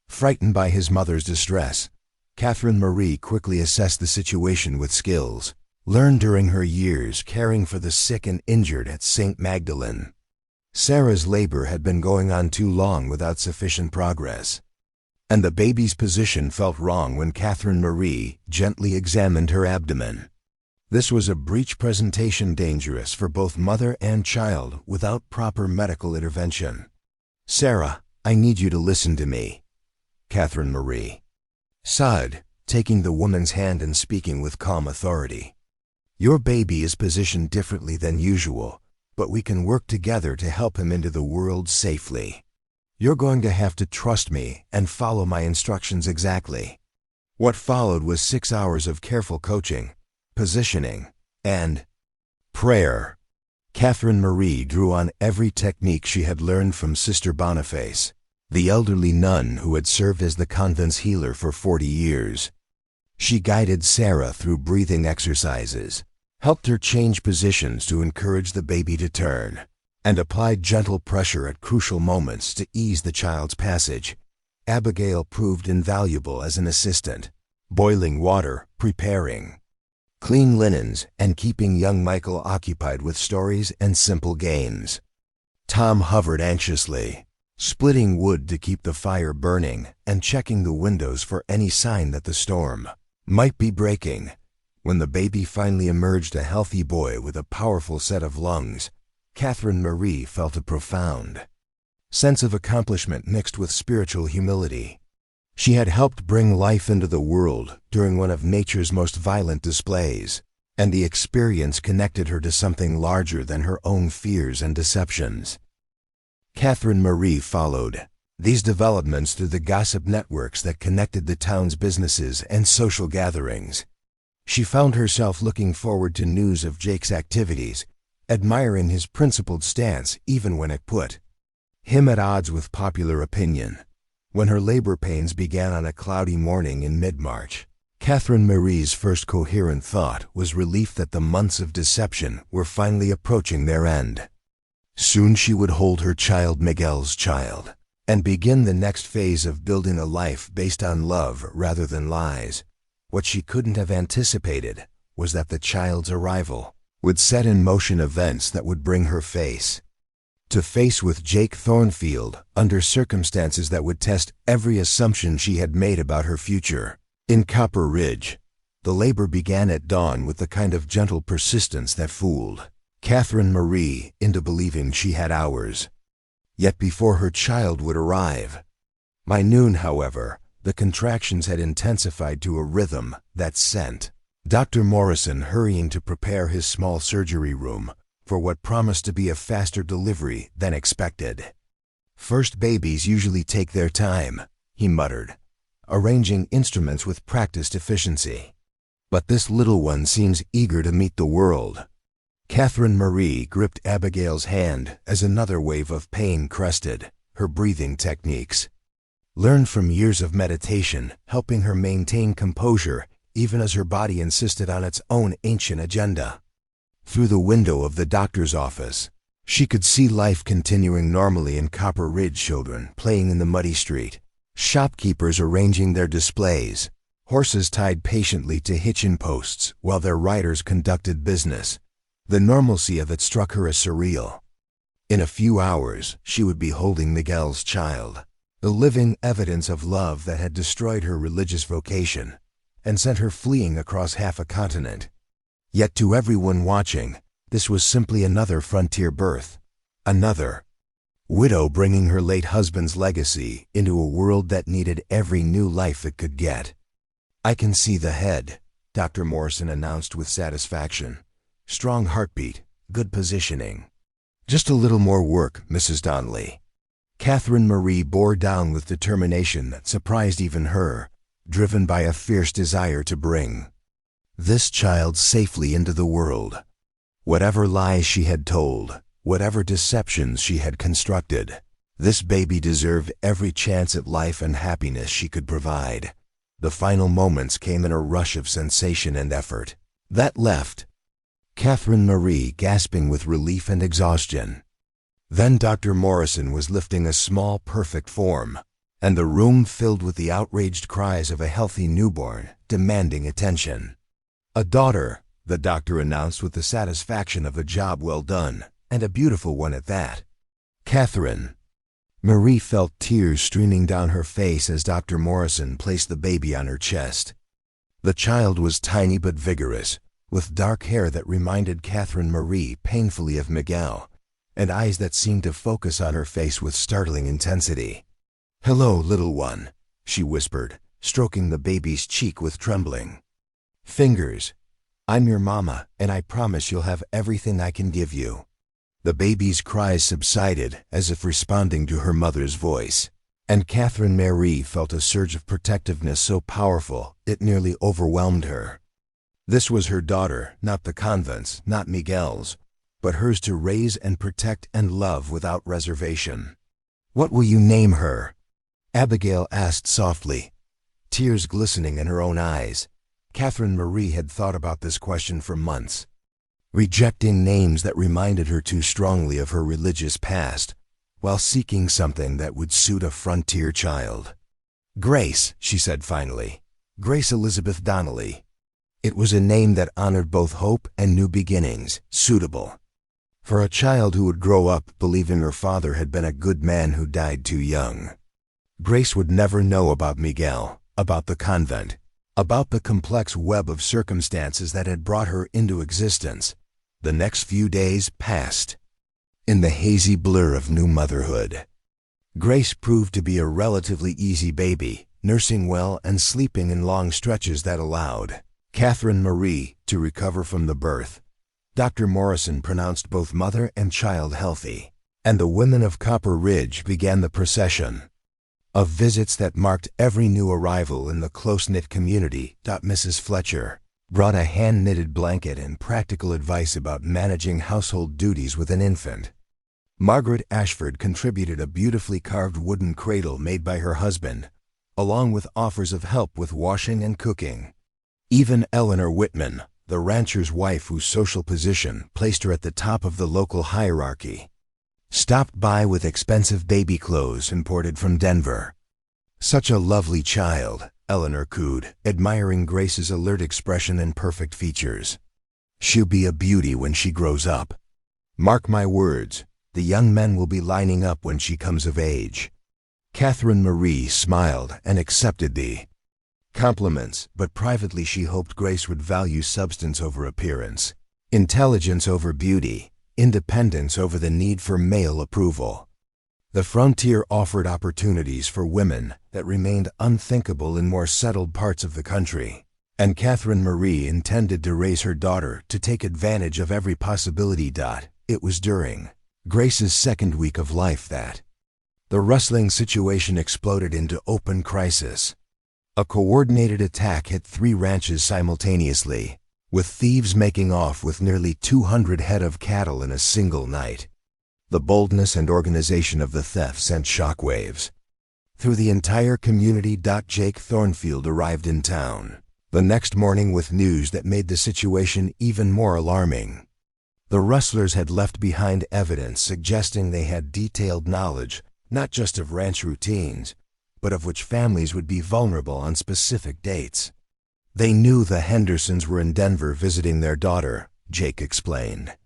Frightened by his mother's distress, Catherine Marie quickly assessed the situation with skills learned during her years caring for the sick and injured at St. Magdalene. Sarah's labor had been going on too long without sufficient progress, and the baby's position felt wrong when Catherine Marie gently examined her abdomen. This was a breech presentation dangerous for both mother and child without proper medical intervention. "Sarah, I need you to listen to me," Catherine Marie sighed, taking the woman's hand and speaking with calm authority. "Your baby is positioned differently than usual, but we can work together to help him into the world safely. You're going to have to trust me and follow my instructions exactly." What followed was 6 hours of careful coaching, positioning, and prayer. Catherine Marie drew on every technique she had learned from Sister Boniface, the elderly nun who had served as the convent's healer for 40 years. She guided Sarah through breathing exercises, helped her change positions to encourage the baby to turn, and applied gentle pressure at crucial moments to ease the child's passage. Abigail proved invaluable as an assistant, boiling water, preparing clean linens, and keeping young Michael occupied with stories and simple games. Tom hovered anxiously, splitting wood to keep the fire burning and checking the windows for any sign that the storm might be breaking. When the baby finally emerged a healthy boy with a powerful set of lungs, Catherine Marie felt a profound sense of accomplishment mixed with spiritual humility. She had helped bring life into the world during one of nature's most violent displays, and the experience connected her to something larger than her own fears and deceptions. Catherine Marie followed these developments through the gossip networks that connected the town's businesses and social gatherings. She found herself looking forward to news of Jake's activities, admiring his principled stance even when it put him at odds with popular opinion. When her labor pains began on a cloudy morning in mid-March, Catherine Marie's first coherent thought was relief that the months of deception were finally approaching their end. Soon she would hold her child, Miguel's child, and begin the next phase of building a life based on love rather than lies. What she couldn't have anticipated was that the child's arrival would set in motion events that would bring her face to face with Jake Thornfield under circumstances that would test every assumption she had made about her future. In Copper Ridge, the labor began at dawn with the kind of gentle persistence that fooled Catherine Marie into believing she had hours yet before her child would arrive. By noon, however, the contractions had intensified to a rhythm that sent Dr. Morrison hurrying to prepare his small surgery room for what promised to be a faster delivery than expected. "First babies usually take their time," he muttered, arranging instruments with practiced efficiency. "But this little one seems eager to meet the world." Catherine Marie gripped Abigail's hand as another wave of pain crested her breathing techniques, learned from years of meditation, helping her maintain composure even as her body insisted on its own ancient agenda. Through the window of the doctor's office, she could see life continuing normally in Copper Ridge, children playing in the muddy street, shopkeepers arranging their displays, horses tied patiently to hitching posts while their riders conducted business. The normalcy of it struck her as surreal. In a few hours, she would be holding Miguel's child, the living evidence of love that had destroyed her religious vocation and sent her fleeing across half a continent. Yet to everyone watching, this was simply another frontier birth, another widow bringing her late husband's legacy into a world that needed every new life it could get. "I can see the head," Dr. Morrison announced with satisfaction. "Strong heartbeat, good positioning. Just a little more work, Mrs. Donnelly." Catherine Marie bore down with determination that surprised even her, driven by a fierce desire to bring this child safely into the world. Whatever lies she had told, whatever deceptions she had constructed, this baby deserved every chance at life and happiness she could provide. The final moments came in a rush of sensation and effort that left Catherine Marie gasping with relief and exhaustion. Then Dr. Morrison was lifting a small, perfect form, and the room filled with the outraged cries of a healthy newborn demanding attention. "A daughter," the doctor announced with the satisfaction of a job well done, and a beautiful one at that. Catherine Marie felt tears streaming down her face as Dr. Morrison placed the baby on her chest. The child was tiny but vigorous, with dark hair that reminded Catherine Marie painfully of Miguel, and eyes that seemed to focus on her face with startling intensity. "Hello, little one," she whispered, stroking the baby's cheek with trembling fingers. "I'm your mama, and I promise you'll have everything I can give you." The baby's cries subsided as if responding to her mother's voice, and Catherine Marie felt a surge of protectiveness so powerful it nearly overwhelmed her. This was her daughter, not the convent's, not Miguel's, but hers to raise and protect and love without reservation. "What will you name her?" Abigail asked softly, tears glistening in her own eyes. Catherine Marie had thought about this question for months, rejecting names that reminded her too strongly of her religious past, while seeking something that would suit a frontier child. "Grace," she said finally. "Grace Elizabeth Donnelly." It was a name that honored both hope and new beginnings, suitable for a child who would grow up believing her father had been a good man who died too young. Grace would never know about Miguel, about the convent, about the complex web of circumstances that had brought her into existence. The next few days passed in the hazy blur of new motherhood. Grace proved to be a relatively easy baby, nursing well and sleeping in long stretches that allowed Catherine Marie to recover from the birth. Dr. Morrison pronounced both mother and child healthy, and the women of Copper Ridge began the procession of visits that marked every new arrival in the close-knit community. Mrs. Fletcher brought a hand-knitted blanket and practical advice about managing household duties with an infant. Margaret Ashford contributed a beautifully carved wooden cradle made by her husband, along with offers of help with washing and cooking. Even Eleanor Whitman, the rancher's wife whose social position placed her at the top of the local hierarchy, stopped by with expensive baby clothes imported from Denver. "Such a lovely child," Eleanor cooed, admiring Grace's alert expression and perfect features. "She'll be a beauty when she grows up. Mark my words, the young men will be lining up when she comes of age." Catherine Marie smiled and accepted the compliments, but privately she hoped Grace would value substance over appearance, intelligence over beauty, independence over the need for male approval. The frontier offered opportunities for women that remained unthinkable in more settled parts of the country, and Catherine Marie intended to raise her daughter to take advantage of every possibility. It was during Grace's second week of life that the rustling situation exploded into open crisis. A coordinated attack hit 3 ranches simultaneously, with thieves making off with nearly 200 head of cattle in a single night. The boldness and organization of the theft sent shockwaves through the entire community. Jake Thornfield arrived in town the next morning with news that made the situation even more alarming. The rustlers had left behind evidence suggesting they had detailed knowledge not just of ranch routines, but of which families would be vulnerable on specific dates. They knew the Hendersons were in Denver visiting their daughter, Jake explained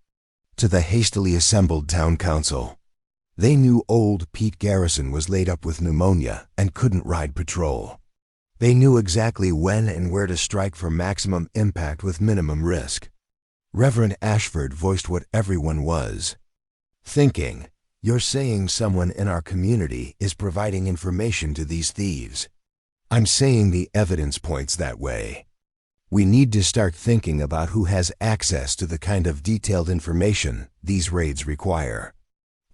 to the hastily assembled town council. They knew old Pete Garrison was laid up with pneumonia and couldn't ride patrol. They knew exactly when and where to strike for maximum impact with minimum risk. Reverend Ashford voiced what everyone was thinking. "You're saying someone in our community is providing information to these thieves." "I'm saying the evidence points that way. We need to start thinking about who has access to the kind of detailed information these raids require."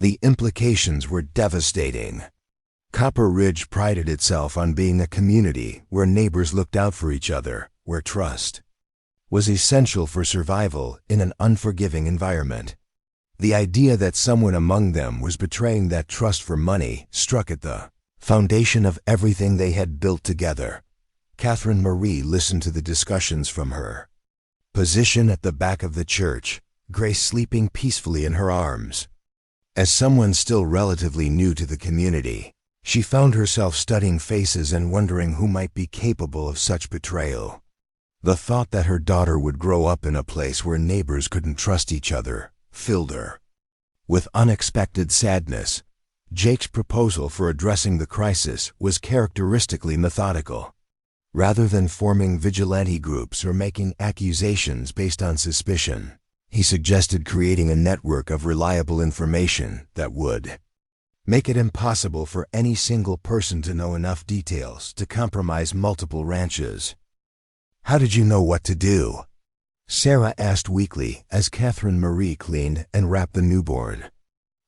The implications were devastating. Copper Ridge prided itself on being a community where neighbors looked out for each other, where trust was essential for survival in an unforgiving environment. The idea that someone among them was betraying that trust for money struck at the foundation of everything they had built together. Catherine Marie listened to the discussions from her position at the back of the church, Grace sleeping peacefully in her arms. As someone still relatively new to the community, she found herself studying faces and wondering who might be capable of such betrayal. The thought that her daughter would grow up in a place where neighbors couldn't trust each other filled her with unexpected sadness. Jake's proposal for addressing the crisis was characteristically methodical. Rather than forming vigilante groups or making accusations based on suspicion, he suggested creating a network of reliable information that would make it impossible for any single person to know enough details to compromise multiple ranches. "How did you know what to do?" Sarah asked weakly as Catherine Marie cleaned and wrapped the newborn.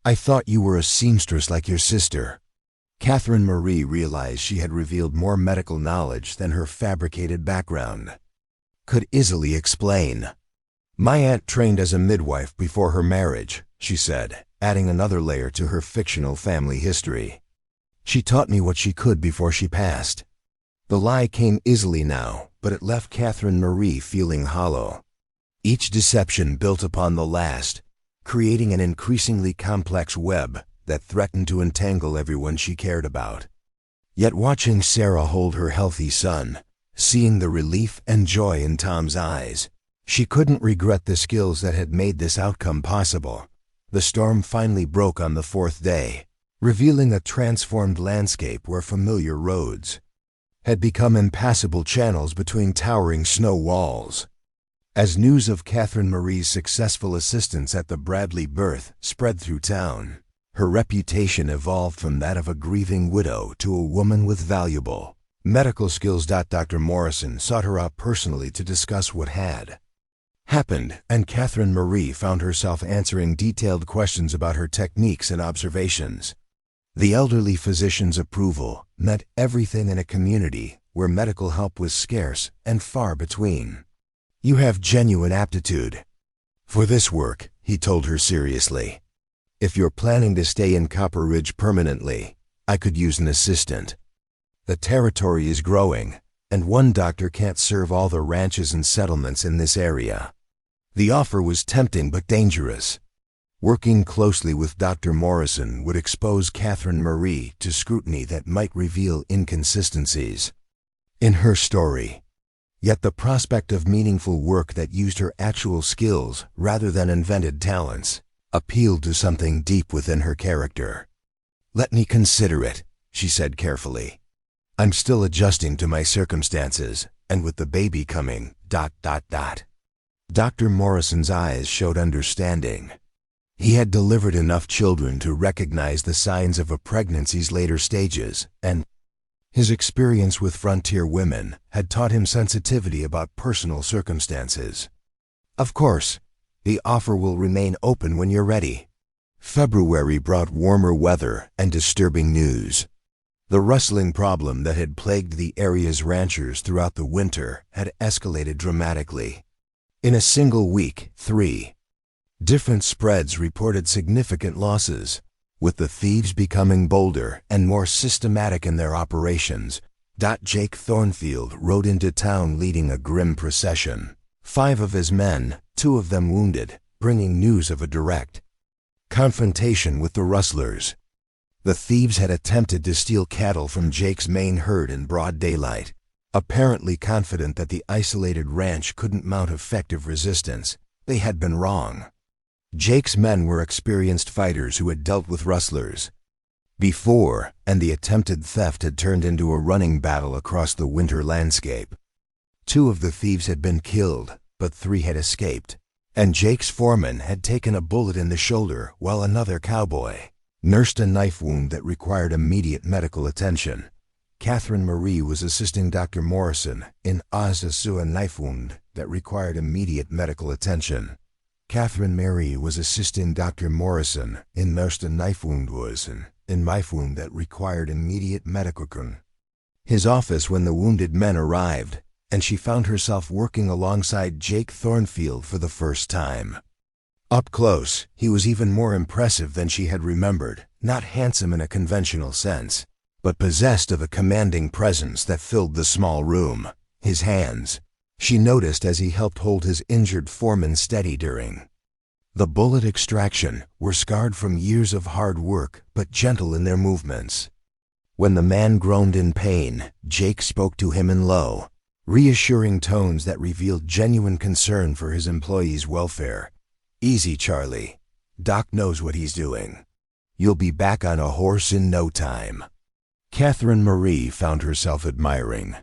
"I thought you were a seamstress like your sister." Catherine Marie realized she had revealed more medical knowledge than her fabricated background could easily explain. "My aunt trained as a midwife before her marriage," she said, adding another layer to her fictional family history. "She taught me what she could before she passed." The lie came easily now, but it left Catherine Marie feeling hollow. Each deception built upon the last, creating an increasingly complex web that threatened to entangle everyone she cared about. Yet watching Sarah hold her healthy son, seeing the relief and joy in Tom's eyes, she couldn't regret the skills that had made this outcome possible. The storm finally broke on the 4th day, revealing a transformed landscape where familiar roads had become impassable channels between towering snow walls. As news of Catherine Marie's successful assistance at the Bradley birth spread through town, her reputation evolved from that of a grieving widow to a woman with valuable medical skills. Dr. Morrison sought her out personally to discuss what had happened, and Catherine Marie found herself answering detailed questions about her techniques and observations. The elderly physician's approval meant everything in a community where medical help was scarce and far between. "You have genuine aptitude for this work," he told her seriously. "If you're planning to stay in Copper Ridge permanently, I could use an assistant. The territory is growing, and one doctor can't serve all the ranches and settlements in this area." The offer was tempting but dangerous. Working closely with Dr. Morrison would expose Catherine Marie to scrutiny that might reveal inconsistencies in her story. Yet the prospect of meaningful work that used her actual skills rather than invented talents appealed to something deep within her character. "Let me consider it," she said carefully. "I'm still adjusting to my circumstances, and with the baby coming, ... Dr. Morrison's eyes showed understanding. He had delivered enough children to recognize the signs of a pregnancy's later stages, and his experience with frontier women had taught him sensitivity about personal circumstances. "Of course, the offer will remain open when you're ready." February brought warmer weather and disturbing news. The rustling problem that had plagued the area's ranchers throughout the winter had escalated dramatically. In a single week, 3 different spreads reported significant losses, with the thieves becoming bolder and more systematic in their operations. Jake Thornfield rode into town leading a grim procession, 5 of his men, 2 of them wounded, bringing news of a direct confrontation with the rustlers. The thieves had attempted to steal cattle from Jake's main herd in broad daylight, apparently confident that the isolated ranch couldn't mount effective resistance. They had been wrong. Jake's men were experienced fighters who had dealt with rustlers before, and the attempted theft had turned into a running battle across the winter landscape. 2 of the thieves had been killed, but 3 had escaped, and Jake's foreman had taken a bullet in the shoulder while another cowboy nursed a knife wound that required immediate medical attention. Catherine Marie was assisting Dr. Morrison in a knife wound that required immediate medical attention. Catherine Marie was assisting Dr. Morrison in nursed a knife wound that required immediate medical attention. His office when the wounded men arrived, and she found herself working alongside Jake Thornfield for the first time. Up close, he was even more impressive than she had remembered, not handsome in a conventional sense, but possessed of a commanding presence that filled the small room. His hands, she noticed as he helped hold his injured foreman steady during the bullet extraction, were scarred from years of hard work but gentle in their movements. When the man groaned in pain, Jake spoke to him in low, reassuring tones that revealed genuine concern for his employees' welfare. "Easy, Charlie. Doc knows what he's doing. You'll be back on a horse in no time." Catherine Marie found herself admiring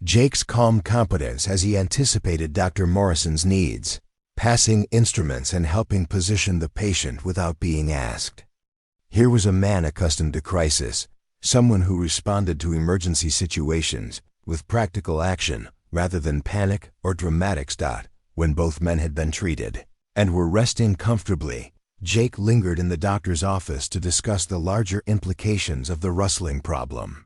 Jake's calm competence as he anticipated Dr. Morrison's needs, passing instruments and helping position the patient without being asked. Here was a man accustomed to crisis, someone who responded to emergency situations with practical action rather than panic or dramatics. When both men had been treated and were resting comfortably, Jake lingered in the doctor's office to discuss the larger implications of the rustling problem.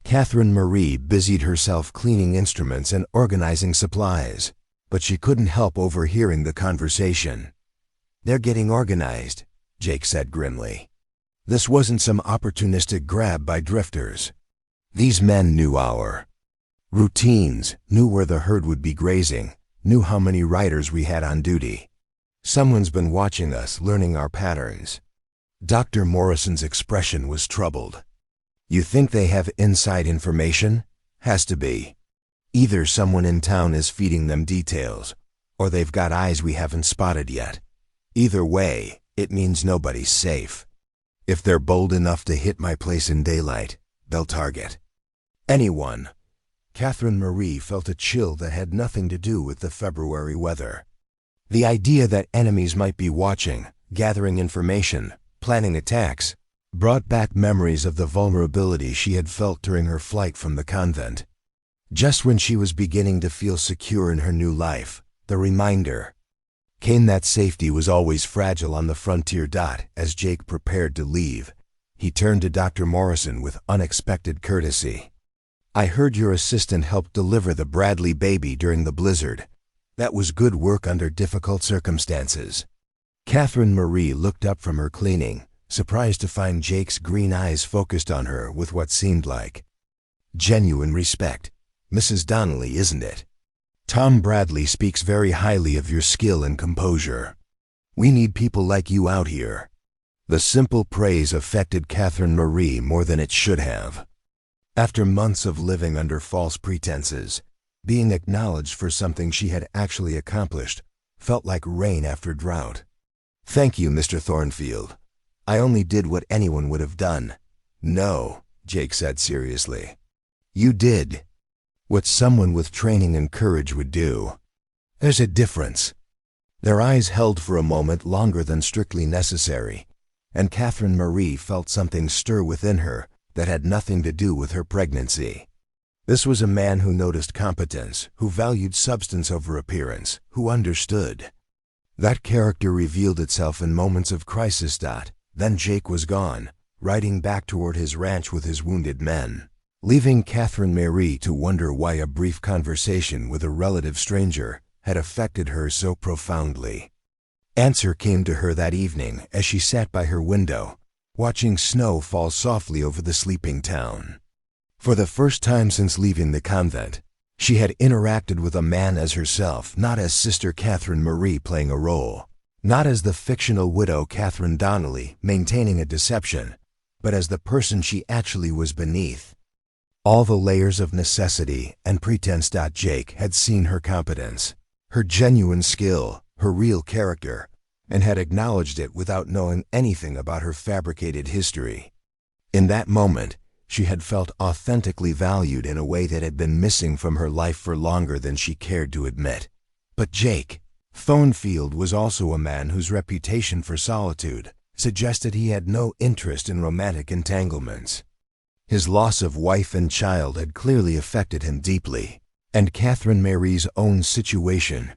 Catherine Marie busied herself cleaning instruments and organizing supplies, but she couldn't help overhearing the conversation. "They're getting organized," Jake said grimly. "This wasn't some opportunistic grab by drifters. These men knew our routines, knew where the herd would be grazing, knew how many riders we had on duty. Someone's been watching us, learning our patterns." Dr. Morrison's expression was troubled. "You think they have inside information? Has to be. Either someone in town is feeding them details, or they've got eyes we haven't spotted yet. Either way, it means nobody's safe. If they're bold enough to hit my place in daylight, they'll target anyone." Catherine Marie felt a chill that had nothing to do with the February weather. The idea that enemies might be watching, gathering information, planning attacks, brought back memories of the vulnerability she had felt during her flight from the convent. Just when she was beginning to feel secure in her new life, the reminder came that safety was always fragile on the frontier. As Jake prepared to leave, he turned to Dr. Morrison with unexpected courtesy. "I heard your assistant helped deliver the Bradley baby during the blizzard. That was good work under difficult circumstances." Catherine Marie looked up from her cleaning, surprised to find Jake's green eyes focused on her with what seemed like genuine respect. "Mrs. Donnelly, isn't it? Tom Bradley speaks very highly of your skill and composure. We need people like you out here." The simple praise affected Catherine Marie more than it should have. After months of living under false pretenses, being acknowledged for something she had actually accomplished felt like rain after drought. "Thank you, Mr. Thornfield. I only did what anyone would have done." "No," Jake said seriously. "You did what someone with training and courage would do. There's a difference." Their eyes held for a moment longer than strictly necessary, and Catherine Marie felt something stir within her that had nothing to do with her pregnancy. This was a man who noticed competence, who valued substance over appearance, who understood. That character revealed itself in moments of crisis. Then Jake was gone, riding back toward his ranch with his wounded men, leaving Catherine Marie to wonder why a brief conversation with a relative stranger had affected her so profoundly. Answer came to her that evening as she sat by her window, watching snow fall softly over the sleeping town. For the first time since leaving the convent, she had interacted with a man as herself, not as Sister Catherine Marie playing a role, not as the fictional widow Catherine Donnelly maintaining a deception, but as the person she actually was beneath. All the layers of necessity and pretense. Jake had seen her competence, her genuine skill, her real character, and had acknowledged it without knowing anything about her fabricated history. In that moment, she had felt authentically valued in a way that had been missing from her life for longer than she cared to admit. But Jake Thornfield was also a man whose reputation for solitude suggested he had no interest in romantic entanglements. His loss of wife and child had clearly affected him deeply, and Catherine Marie's own situation,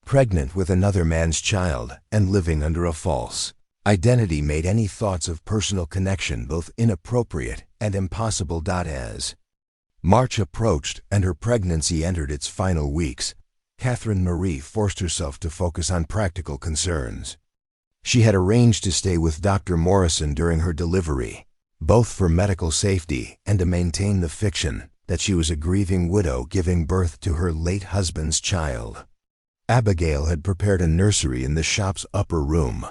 pregnant with another man's child and living under a false identity, made any thoughts of personal connection both inappropriate and impossible. As March approached and her pregnancy entered its final weeks, Catherine Marie forced herself to focus on practical concerns. She had arranged to stay with Dr. Morrison during her delivery, both for medical safety and to maintain the fiction that she was a grieving widow giving birth to her late husband's child. Abigail had prepared a nursery in the shop's upper room,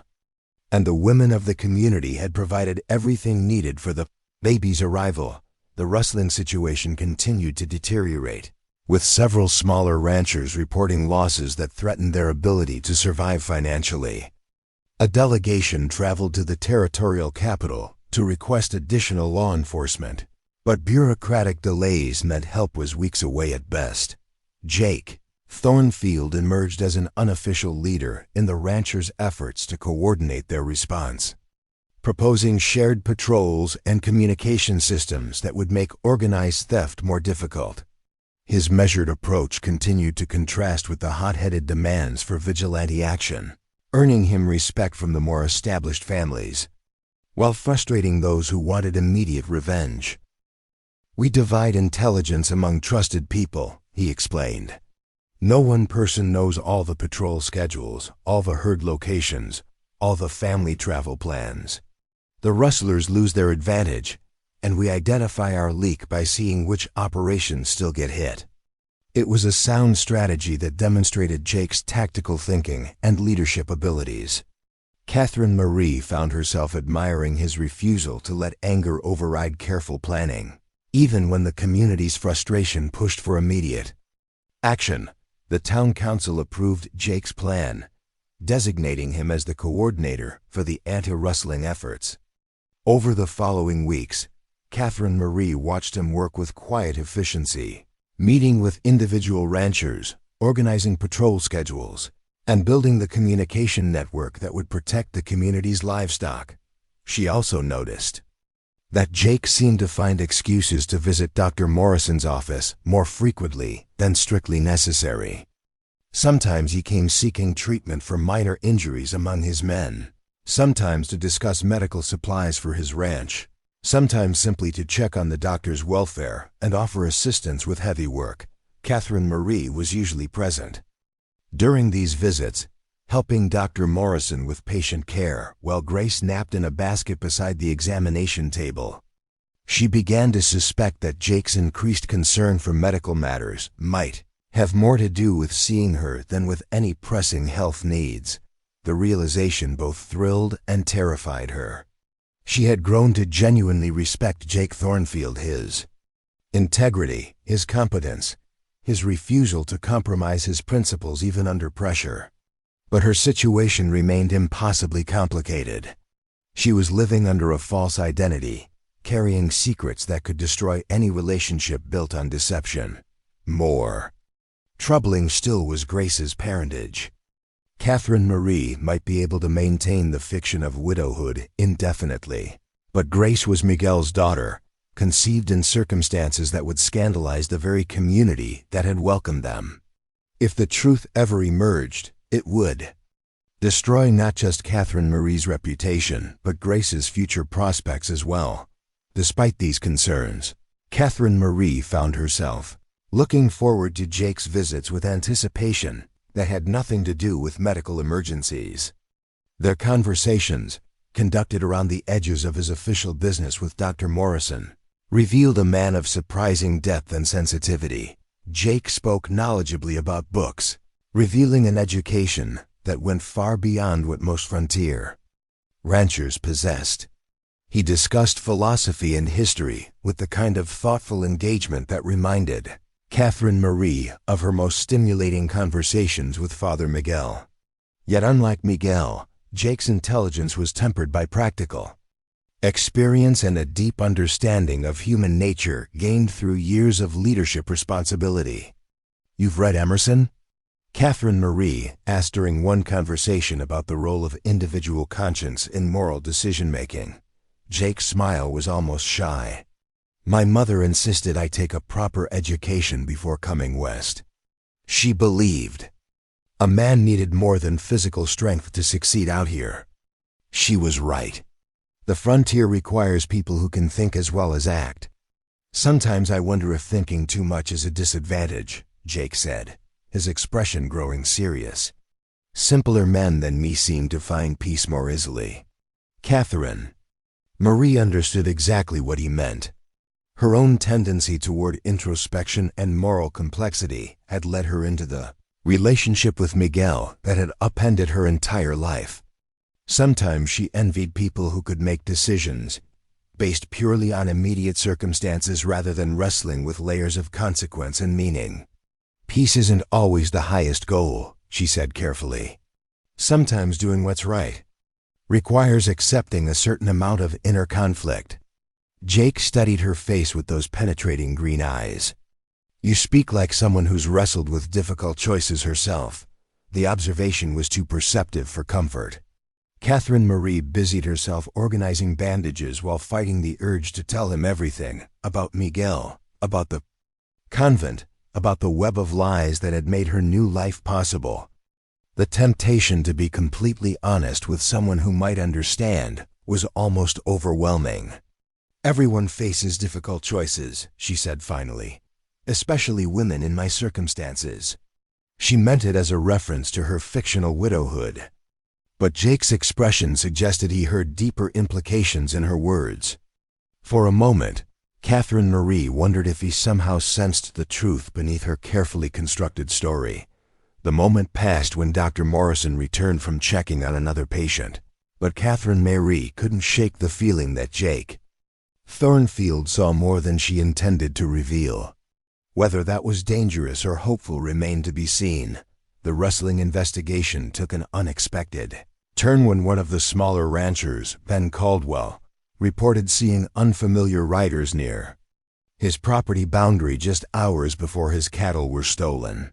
and the women of the community had provided everything needed for the baby's arrival. The rustling situation continued to deteriorate, with several smaller ranchers reporting losses that threatened their ability to survive financially. A delegation traveled to the territorial capital to request additional law enforcement, but bureaucratic delays meant help was weeks away at best. Jake Thornfield emerged as an unofficial leader in the ranchers' efforts to coordinate their response, proposing shared patrols and communication systems that would make organized theft more difficult. His measured approach continued to contrast with the hot-headed demands for vigilante action, earning him respect from the more established families, while frustrating those who wanted immediate revenge. "We divide intelligence among trusted people," he explained. "No one person knows all the patrol schedules, all the herd locations, all the family travel plans. The rustlers lose their advantage, and we identify our leak by seeing which operations still get hit." It was a sound strategy that demonstrated Jake's tactical thinking and leadership abilities. Catherine Marie found herself admiring his refusal to let anger override careful planning, even when the community's frustration pushed for immediate action. The town council approved Jake's plan, designating him as the coordinator for the anti-rustling efforts. Over the following weeks, Catherine Marie watched him work with quiet efficiency, meeting with individual ranchers, organizing patrol schedules, and building the communication network that would protect the community's livestock. She also noticed that Jake seemed to find excuses to visit Dr. Morrison's office more frequently than strictly necessary. Sometimes he came seeking treatment for minor injuries among his men, sometimes to discuss medical supplies for his ranch, sometimes simply to check on the doctor's welfare and offer assistance with heavy work. Catherine Marie was usually present during these visits, helping Dr. Morrison with patient care while Grace napped in a basket beside the examination table. She began to suspect that Jake's increased concern for medical matters might have more to do with seeing her than with any pressing health needs. The realization both thrilled and terrified her. She had grown to genuinely respect Jake Thornfield, his integrity, his competence, his refusal to compromise his principles even under pressure. But her situation remained impossibly complicated. She was living under a false identity, carrying secrets that could destroy any relationship built on deception. More troubling still was Grace's parentage. Catherine Marie might be able to maintain the fiction of widowhood indefinitely, but Grace was Miguel's daughter, conceived in circumstances that would scandalize the very community that had welcomed them. If the truth ever emerged, it would destroy not just Catherine Marie's reputation, but Grace's future prospects as well. Despite these concerns, Catherine Marie found herself looking forward to Jake's visits with anticipation that had nothing to do with medical emergencies. Their conversations, conducted around the edges of his official business with Dr. Morrison, revealed a man of surprising depth and sensitivity. Jake spoke knowledgeably about books, revealing an education that went far beyond what most frontier ranchers possessed. He discussed philosophy and history with the kind of thoughtful engagement that reminded Catherine Marie of her most stimulating conversations with Father Miguel. Yet unlike Miguel, Jake's intelligence was tempered by practical experience and a deep understanding of human nature gained through years of leadership responsibility. "You've read Emerson?" Catherine Marie asked during one conversation about the role of individual conscience in moral decision-making. Jake's smile was almost shy. "My mother insisted I take a proper education before coming west. She believed a man needed more than physical strength to succeed out here. She was right. The frontier requires people who can think as well as act. Sometimes I wonder if thinking too much is a disadvantage," Jake said, his expression growing serious. "Simpler men than me seem to find peace more easily." Catherine Marie understood exactly what he meant. Her own tendency toward introspection and moral complexity had led her into the relationship with Miguel that had upended her entire life. Sometimes she envied people who could make decisions based purely on immediate circumstances rather than wrestling with layers of consequence and meaning. "Peace isn't always the highest goal," she said carefully. "Sometimes doing what's right requires accepting a certain amount of inner conflict." Jake studied her face with those penetrating green eyes. "You speak like someone who's wrestled with difficult choices herself." The observation was too perceptive for comfort. Catherine Marie busied herself organizing bandages while fighting the urge to tell him everything about Miguel, about the convent, about the web of lies that had made her new life possible. The temptation to be completely honest with someone who might understand was almost overwhelming. "Everyone faces difficult choices," she said finally, "especially women in my circumstances." She meant it as a reference to her fictional widowhood. But Jake's expression suggested he heard deeper implications in her words. For a moment, Catherine Marie wondered if he somehow sensed the truth beneath her carefully constructed story. The moment passed when Dr. Morrison returned from checking on another patient, but Catherine Marie couldn't shake the feeling that Jake Thornfield saw more than she intended to reveal. Whether that was dangerous or hopeful remained to be seen. The rustling investigation took an unexpected turn when one of the smaller ranchers, Ben Caldwell, reported seeing unfamiliar riders near. his property boundary just hours before his cattle were stolen.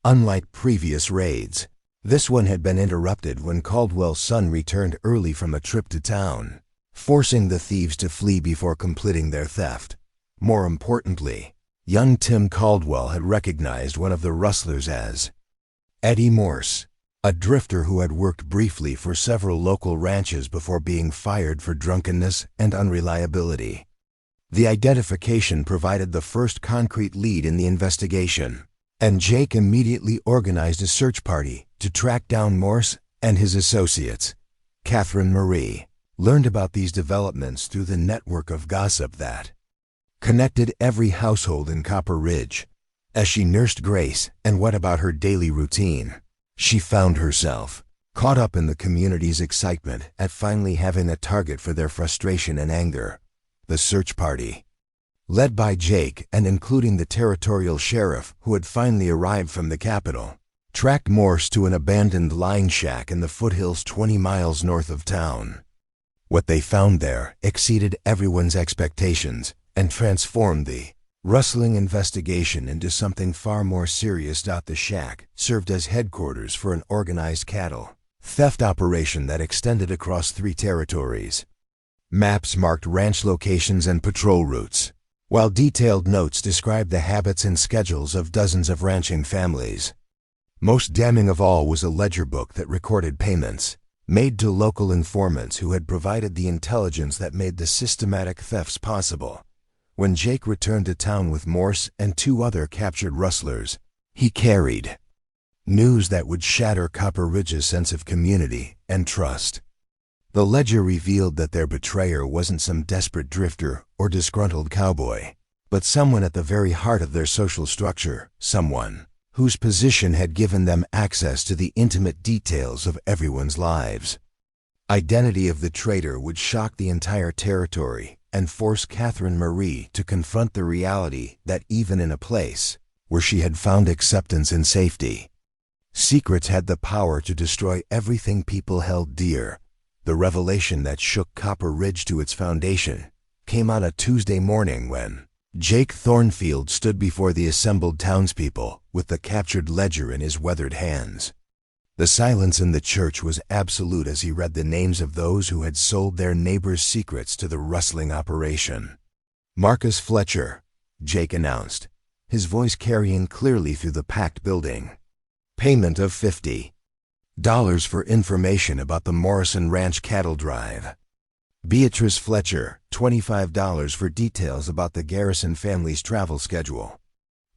Unlike previous raids, this one had been interrupted when Caldwell's son returned early from a trip to town, forcing the thieves to flee before completing their theft. More importantly, young Tim Caldwell had recognized one of the rustlers as Eddie Morse, a drifter who had worked briefly for several local ranches before being fired for drunkenness and unreliability. The identification provided the first concrete lead in the investigation, and Jake immediately organized a search party to track down Morse and his associates. Catherine Marie learned about these developments through the network of gossip that connected every household in Copper Ridge. As she nursed Grace and went about her daily routine, she found herself caught up in the community's excitement at finally having a target for their frustration and anger. The search party, led by Jake and including the territorial sheriff who had finally arrived from the capital, tracked Morse to an abandoned line shack in the foothills 20 miles north of town. What they found there exceeded everyone's expectations and transformed the rustling investigation into something far more serious. The shack served as headquarters for an organized cattle theft operation that extended across 3 territories. Maps marked ranch locations and patrol routes, while detailed notes described the habits and schedules of dozens of ranching families. Most damning of all was a ledger book that recorded payments made to local informants who had provided the intelligence that made the systematic thefts possible. When Jake returned to town with Morse and 2 other captured rustlers, he carried news that would shatter Copper Ridge's sense of community and trust. The ledger revealed that their betrayer wasn't some desperate drifter or disgruntled cowboy, but someone at the very heart of their social structure, someone whose position had given them access to the intimate details of everyone's lives. Identity of the traitor would shock the entire territory and force Catherine Marie to confront the reality that even in a place where she had found acceptance and safety, secrets had the power to destroy everything people held dear. The revelation that shook Copper Ridge to its foundation came on a Tuesday morning when Jake Thornfield stood before the assembled townspeople with the captured ledger in his weathered hands. The silence in the church was absolute as he read the names of those who had sold their neighbors' secrets to the rustling operation. Marcus Fletcher, Jake announced, his voice carrying clearly through the packed building. Payment of $50 for information about the Morrison Ranch cattle drive. Beatrice Fletcher, $25 for details about the Garrison family's travel schedule.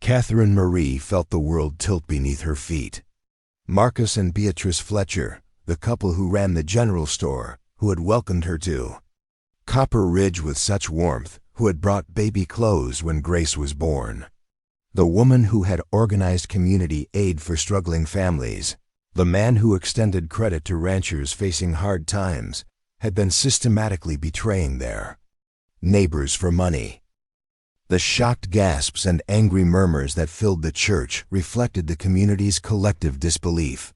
Catherine Marie felt the world tilt beneath her feet. Marcus and Beatrice Fletcher, the couple who ran the general store, who had welcomed her to Copper Ridge with such warmth, who had brought baby clothes when Grace was born. The woman who had organized community aid for struggling families. The man who extended credit to ranchers facing hard times had been systematically betraying their neighbors for money. The shocked gasps and angry murmurs that filled the church reflected the community's collective disbelief.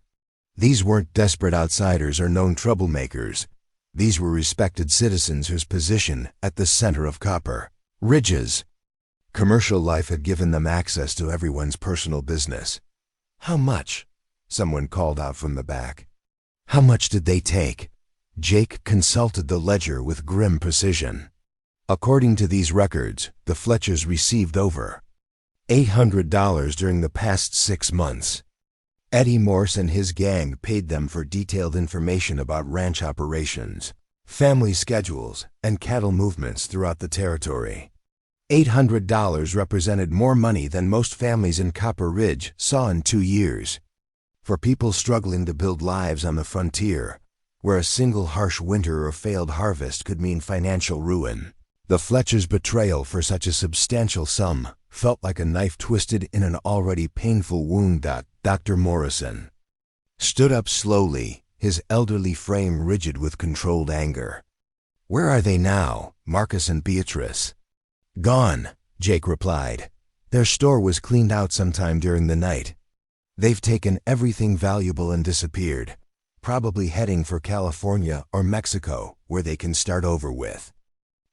These weren't desperate outsiders or known troublemakers. These were respected citizens whose position at the center of Copper Ridge's commercial life had given them access to everyone's personal business. How much? Someone called out from the back. How much did they take? Jake consulted the ledger with grim precision. According to these records, the Fletchers received over $800 during the past 6 months. Eddie Morse and his gang paid them for detailed information about ranch operations, family schedules, and cattle movements throughout the territory. $800 represented more money than most families in Copper Ridge saw in 2 years. For people struggling to build lives on the frontier, where a single harsh winter or failed harvest could mean financial ruin, the Fletchers' betrayal for such a substantial sum felt like a knife twisted in an already painful wound. Dr. Morrison stood up slowly, his elderly frame rigid with controlled anger. Where are they now, Marcus and Beatrice? Gone, Jake replied. Their store was cleaned out sometime during the night. They've taken everything valuable and disappeared, probably heading for California or Mexico, where they can start over with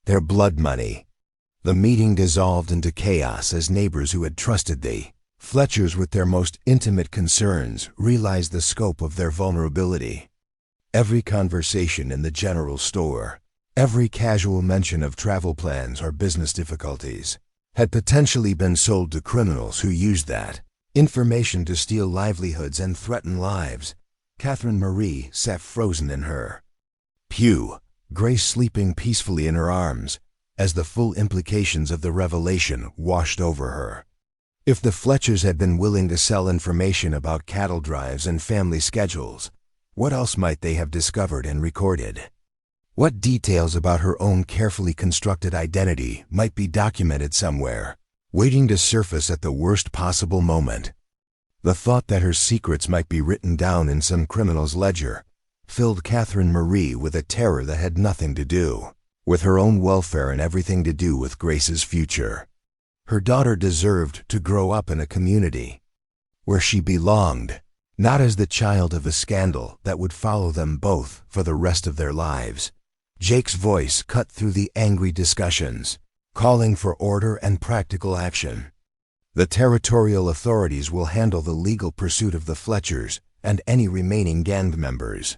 their blood money. The meeting dissolved into chaos as neighbors who had trusted the Fletchers with their most intimate concerns realized the scope of their vulnerability. Every conversation in the general store, every casual mention of travel plans or business difficulties, had potentially been sold to criminals who used that information to steal livelihoods and threaten lives. Catherine Marie sat frozen in her pew, Grace sleeping peacefully in her arms, as the full implications of the revelation washed over her. If the Fletchers had been willing to sell information about cattle drives and family schedules, what else might they have discovered and recorded? What details about her own carefully constructed identity might be documented somewhere, waiting to surface at the worst possible moment? The thought that her secrets might be written down in some criminal's ledger filled Catherine Marie with a terror that had nothing to do with her own welfare and everything to do with Grace's future. Her daughter deserved to grow up in a community where she belonged, not as the child of a scandal that would follow them both for the rest of their lives. Jake's voice cut through the angry discussions, calling for order and practical action. The territorial authorities will handle the legal pursuit of the Fletchers and any remaining gang members.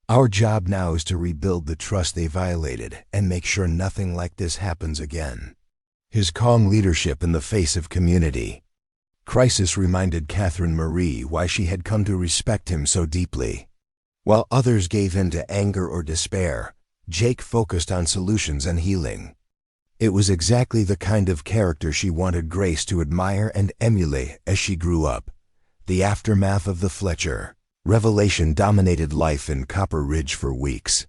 Our job now is to rebuild the trust they violated and make sure nothing like this happens again. His calm leadership in the face of community crisis reminded Catherine Marie why she had come to respect him so deeply. While others gave in to anger or despair, Jake focused on solutions and healing. It was exactly the kind of character she wanted Grace to admire and emulate as she grew up. The aftermath of the Fletcher revelation dominated life in Copper Ridge for weeks.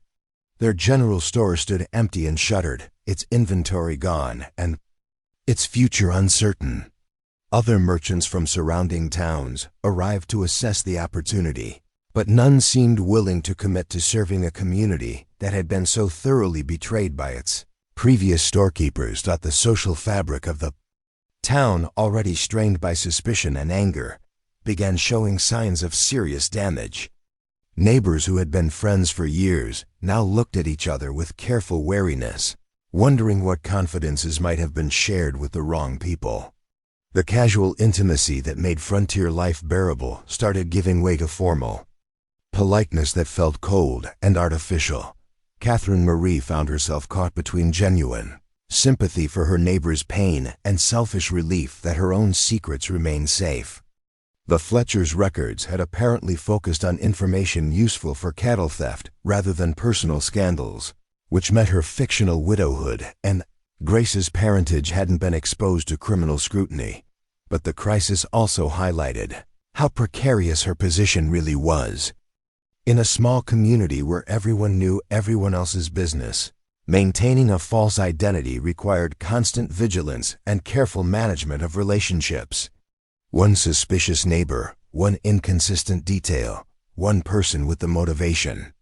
Their general store stood empty and shuttered, its inventory gone and its future uncertain. Other merchants from surrounding towns arrived to assess the opportunity, but none seemed willing to commit to serving a community that had been so thoroughly betrayed by its previous storekeepers. The social fabric of the town, already strained by suspicion and anger, began showing signs of serious damage. Neighbors who had been friends for years now looked at each other with careful wariness, wondering what confidences might have been shared with the wrong people. The casual intimacy that made frontier life bearable started giving way to formal politeness that felt cold and artificial. Catherine Marie found herself caught between genuine sympathy for her neighbor's pain and selfish relief that her own secrets remained safe. The Fletchers' records had apparently focused on information useful for cattle theft rather than personal scandals, which meant her fictional widowhood and Grace's parentage hadn't been exposed to criminal scrutiny. But the crisis also highlighted how precarious her position really was. In a small community where everyone knew everyone else's business, maintaining a false identity required constant vigilance and careful management of relationships. One suspicious neighbor, one inconsistent detail, one person with the motivation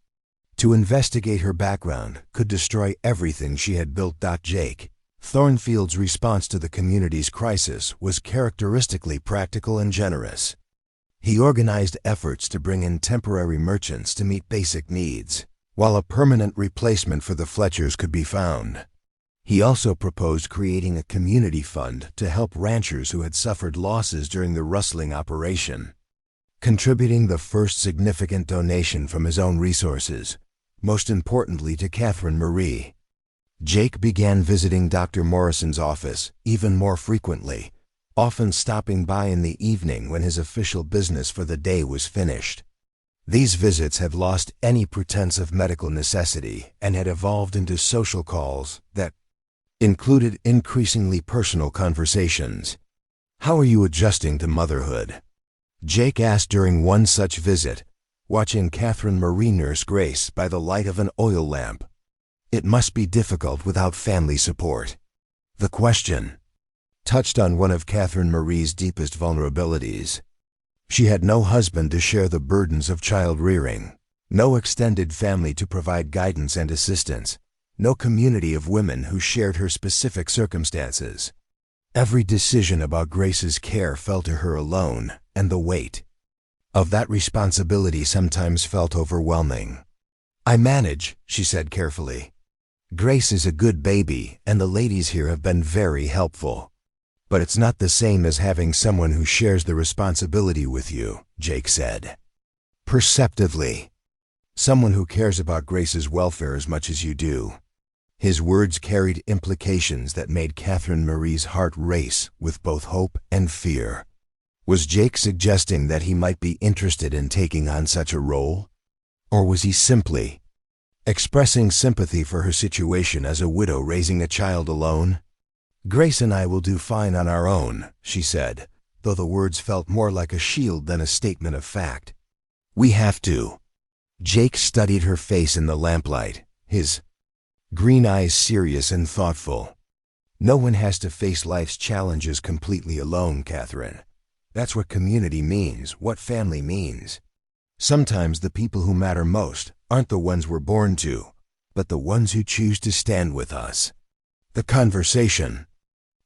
to investigate her background could destroy everything she had built. Jake Thornfield's response to the community's crisis was characteristically practical and generous. He organized efforts to bring in temporary merchants to meet basic needs, while a permanent replacement for the Fletchers could be found. He also proposed creating a community fund to help ranchers who had suffered losses during the rustling operation. Contributing the first significant donation from his own resources, most importantly to Catherine Marie, Jake began visiting Dr. Morrison's office even more frequently, often stopping by in the evening when his official business for the day was finished. These visits had lost any pretense of medical necessity and had evolved into social calls that included increasingly personal conversations. "How are you adjusting to motherhood?" Jake asked during one such visit, watching Catherine Marie nurse Grace by the light of an oil lamp. "It must be difficult without family support." The question touched on one of Catherine Marie's deepest vulnerabilities. She had no husband to share the burdens of child rearing, no extended family to provide guidance and assistance, no community of women who shared her specific circumstances. Every decision about Grace's care fell to her alone, and the weight of that responsibility sometimes felt overwhelming. "I manage," she said carefully. Grace is a good baby, and the ladies here have been very helpful. But it's not the same as having someone who shares the responsibility with you, Jake said. Perceptively. Someone who cares about Grace's welfare as much as you do. His words carried implications that made Catherine Marie's heart race with both hope and fear. Was Jake suggesting that he might be interested in taking on such a role? Or was he simply expressing sympathy for her situation as a widow raising a child alone? "Grace and I will do fine on our own," she said, though the words felt more like a shield than a statement of fact. "We have to." Jake studied her face in the lamplight, his green eyes serious and thoughtful. "No one has to face life's challenges completely alone, Catherine. That's what community means, what family means. Sometimes the people who matter most aren't the ones we're born to, but the ones who choose to stand with us." The conversation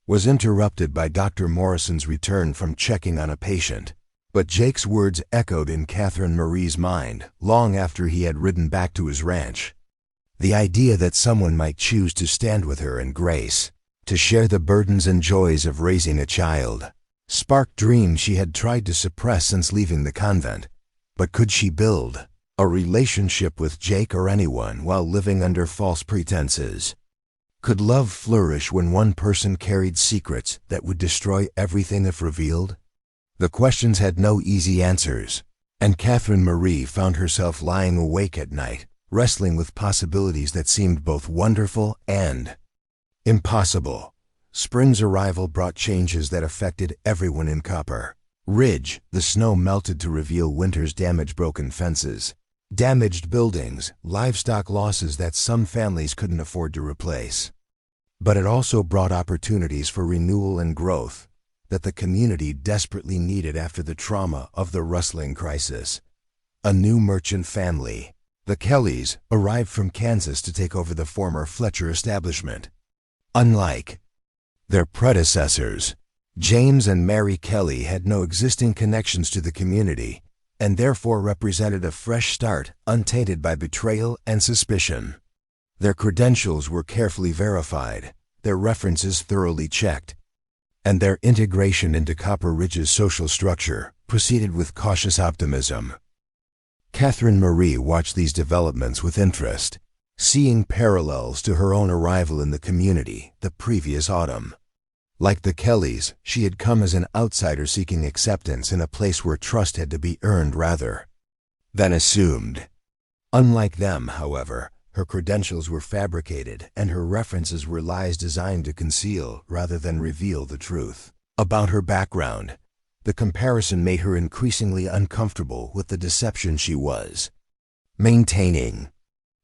was interrupted by Dr. Morrison's return from checking on a patient, but Jake's words echoed in Catherine Marie's mind long after he had ridden back to his ranch. The idea that someone might choose to stand with her and Grace, to share the burdens and joys of raising a child, sparked dreams she had tried to suppress since leaving the convent. But could she build a relationship with Jake or anyone while living under false pretenses? Could love flourish when one person carried secrets that would destroy everything if revealed? The questions had no easy answers, and Catherine Marie found herself lying awake at night, wrestling with possibilities that seemed both wonderful and impossible. Spring's arrival brought changes that affected everyone in Copper Ridge. The snow melted to reveal winter's damage-broken fences, damaged buildings, livestock losses that some families couldn't afford to replace. But it also brought opportunities for renewal and growth that the community desperately needed after the trauma of the rustling crisis. A new merchant family, the Kellys, arrived from Kansas to take over the former Fletcher establishment. Unlike their predecessors, James and Mary Kelly had no existing connections to the community, and therefore represented a fresh start untainted by betrayal and suspicion. Their credentials were carefully verified, their references thoroughly checked, and their integration into Copper Ridge's social structure proceeded with cautious optimism. Catherine Marie watched these developments with interest, seeing parallels to her own arrival in the community the previous autumn. Like the Kellys, she had come as an outsider seeking acceptance in a place where trust had to be earned rather than assumed. Unlike them, however, her credentials were fabricated and her references were lies designed to conceal rather than reveal the truth about her background. The comparison made her increasingly uncomfortable with the deception she was maintaining.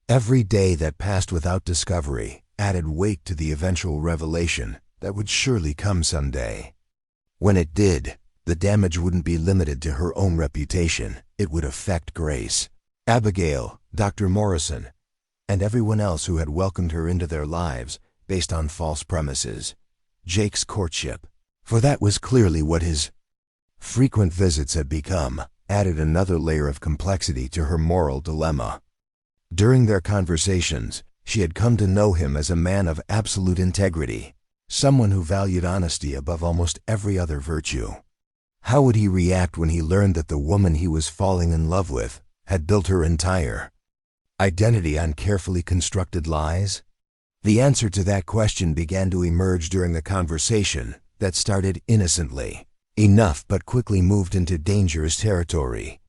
Every day that passed without discovery added weight to the eventual revelation that would surely come someday. When it did, the damage wouldn't be limited to her own reputation. It would affect Grace, Abigail, Dr. Morrison, and everyone else who had welcomed her into their lives based on false premises. Jake's courtship, for that was clearly what his frequent visits had become, added another layer of complexity to her moral dilemma. During their conversations, she had come to know him as a man of absolute integrity, someone who valued honesty above almost every other virtue. How would he react when he learned that the woman he was falling in love with had built her entire identity on carefully constructed lies? The answer to that question began to emerge during the conversation that started innocently enough but quickly moved into dangerous territory.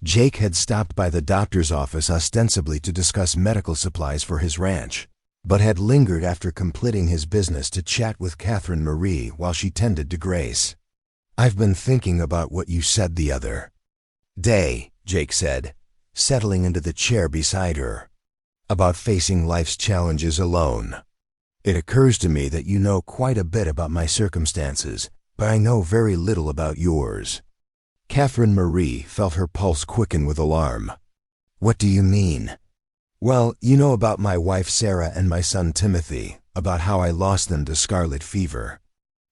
Jake had stopped by the doctor's office ostensibly to discuss medical supplies for his ranch, but had lingered after completing his business to chat with Catherine Marie while she tended to Grace. "I've been thinking about what you said the other day," Jake said, settling into the chair beside her, "about facing life's challenges alone. It occurs to me that you know quite a bit about my circumstances, but I know very little about yours." Catherine Marie felt her pulse quicken with alarm. "What do you mean?" "Well, you know about my wife Sarah and my son Timothy, about how I lost them to scarlet fever.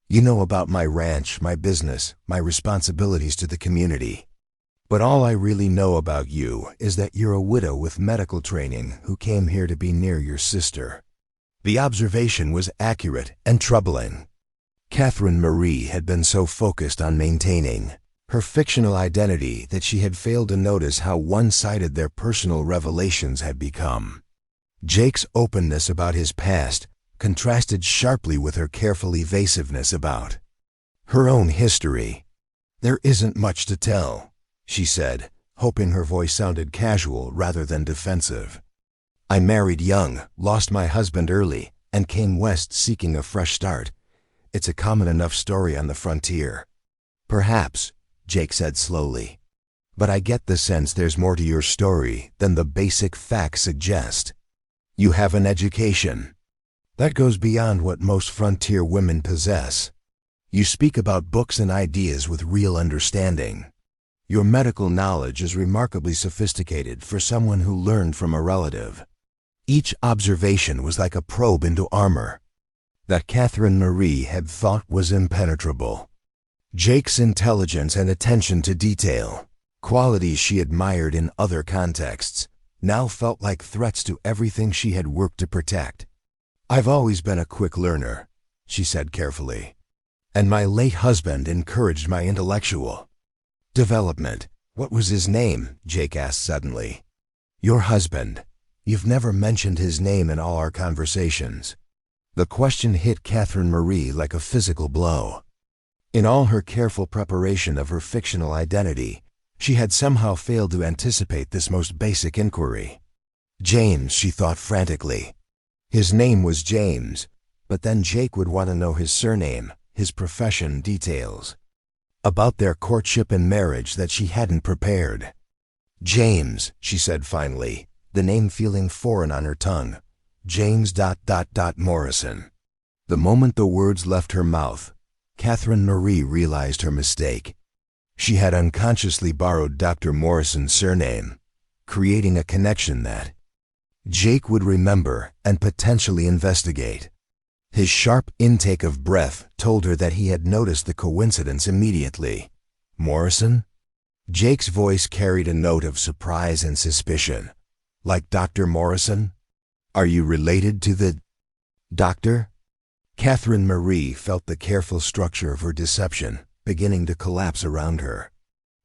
You know about my ranch, my business, my responsibilities to the community. But all I really know about you is that you're a widow with medical training who came here to be near your sister. The observation was accurate and troubling. Catherine Marie had been so focused on maintaining her fictional identity that she had failed to notice how one-sided their personal revelations had become. Jake's openness about his past contrasted sharply with her careful evasiveness about her own history. "There isn't much to tell," she said, hoping her voice sounded casual rather than defensive. "I married young, lost my husband early, and came west seeking a fresh start. It's a common enough story on the frontier." "Perhaps," Jake said slowly, "but I get the sense there's more to your story than the basic facts suggest. You have an education that goes beyond what most frontier women possess. You speak about books and ideas with real understanding. Your medical knowledge is remarkably sophisticated for someone who learned from a relative." Each observation was like a probe into armor that Catherine Marie had thought was impenetrable. Jake's intelligence and attention to detail, qualities she admired in other contexts, now felt like threats to everything she had worked to protect. "I've always been a quick learner," she said carefully, "and my late husband encouraged my intellectual development." "What was his name?" Jake asked suddenly. "Your husband. You've never mentioned his name in all our conversations." The question hit Catherine Marie like a physical blow. In all her careful preparation of her fictional identity, she had somehow failed to anticipate this most basic inquiry. "James," she thought frantically. His name was James, but then Jake would want to know his surname, his profession, details about their courtship and marriage that she hadn't prepared. "James," she said finally, the name feeling foreign on her tongue. "James Morrison." The moment the words left her mouth, Catherine Marie realized her mistake. She had unconsciously borrowed Dr. Morrison's surname, creating a connection that Jake would remember and potentially investigate. His sharp intake of breath told her that he had noticed the coincidence immediately. "Morrison?" Jake's voice carried a note of surprise and suspicion. "Like Dr. Morrison? Are you related to the doctor?" Catherine Marie felt the careful structure of her deception beginning to collapse around her.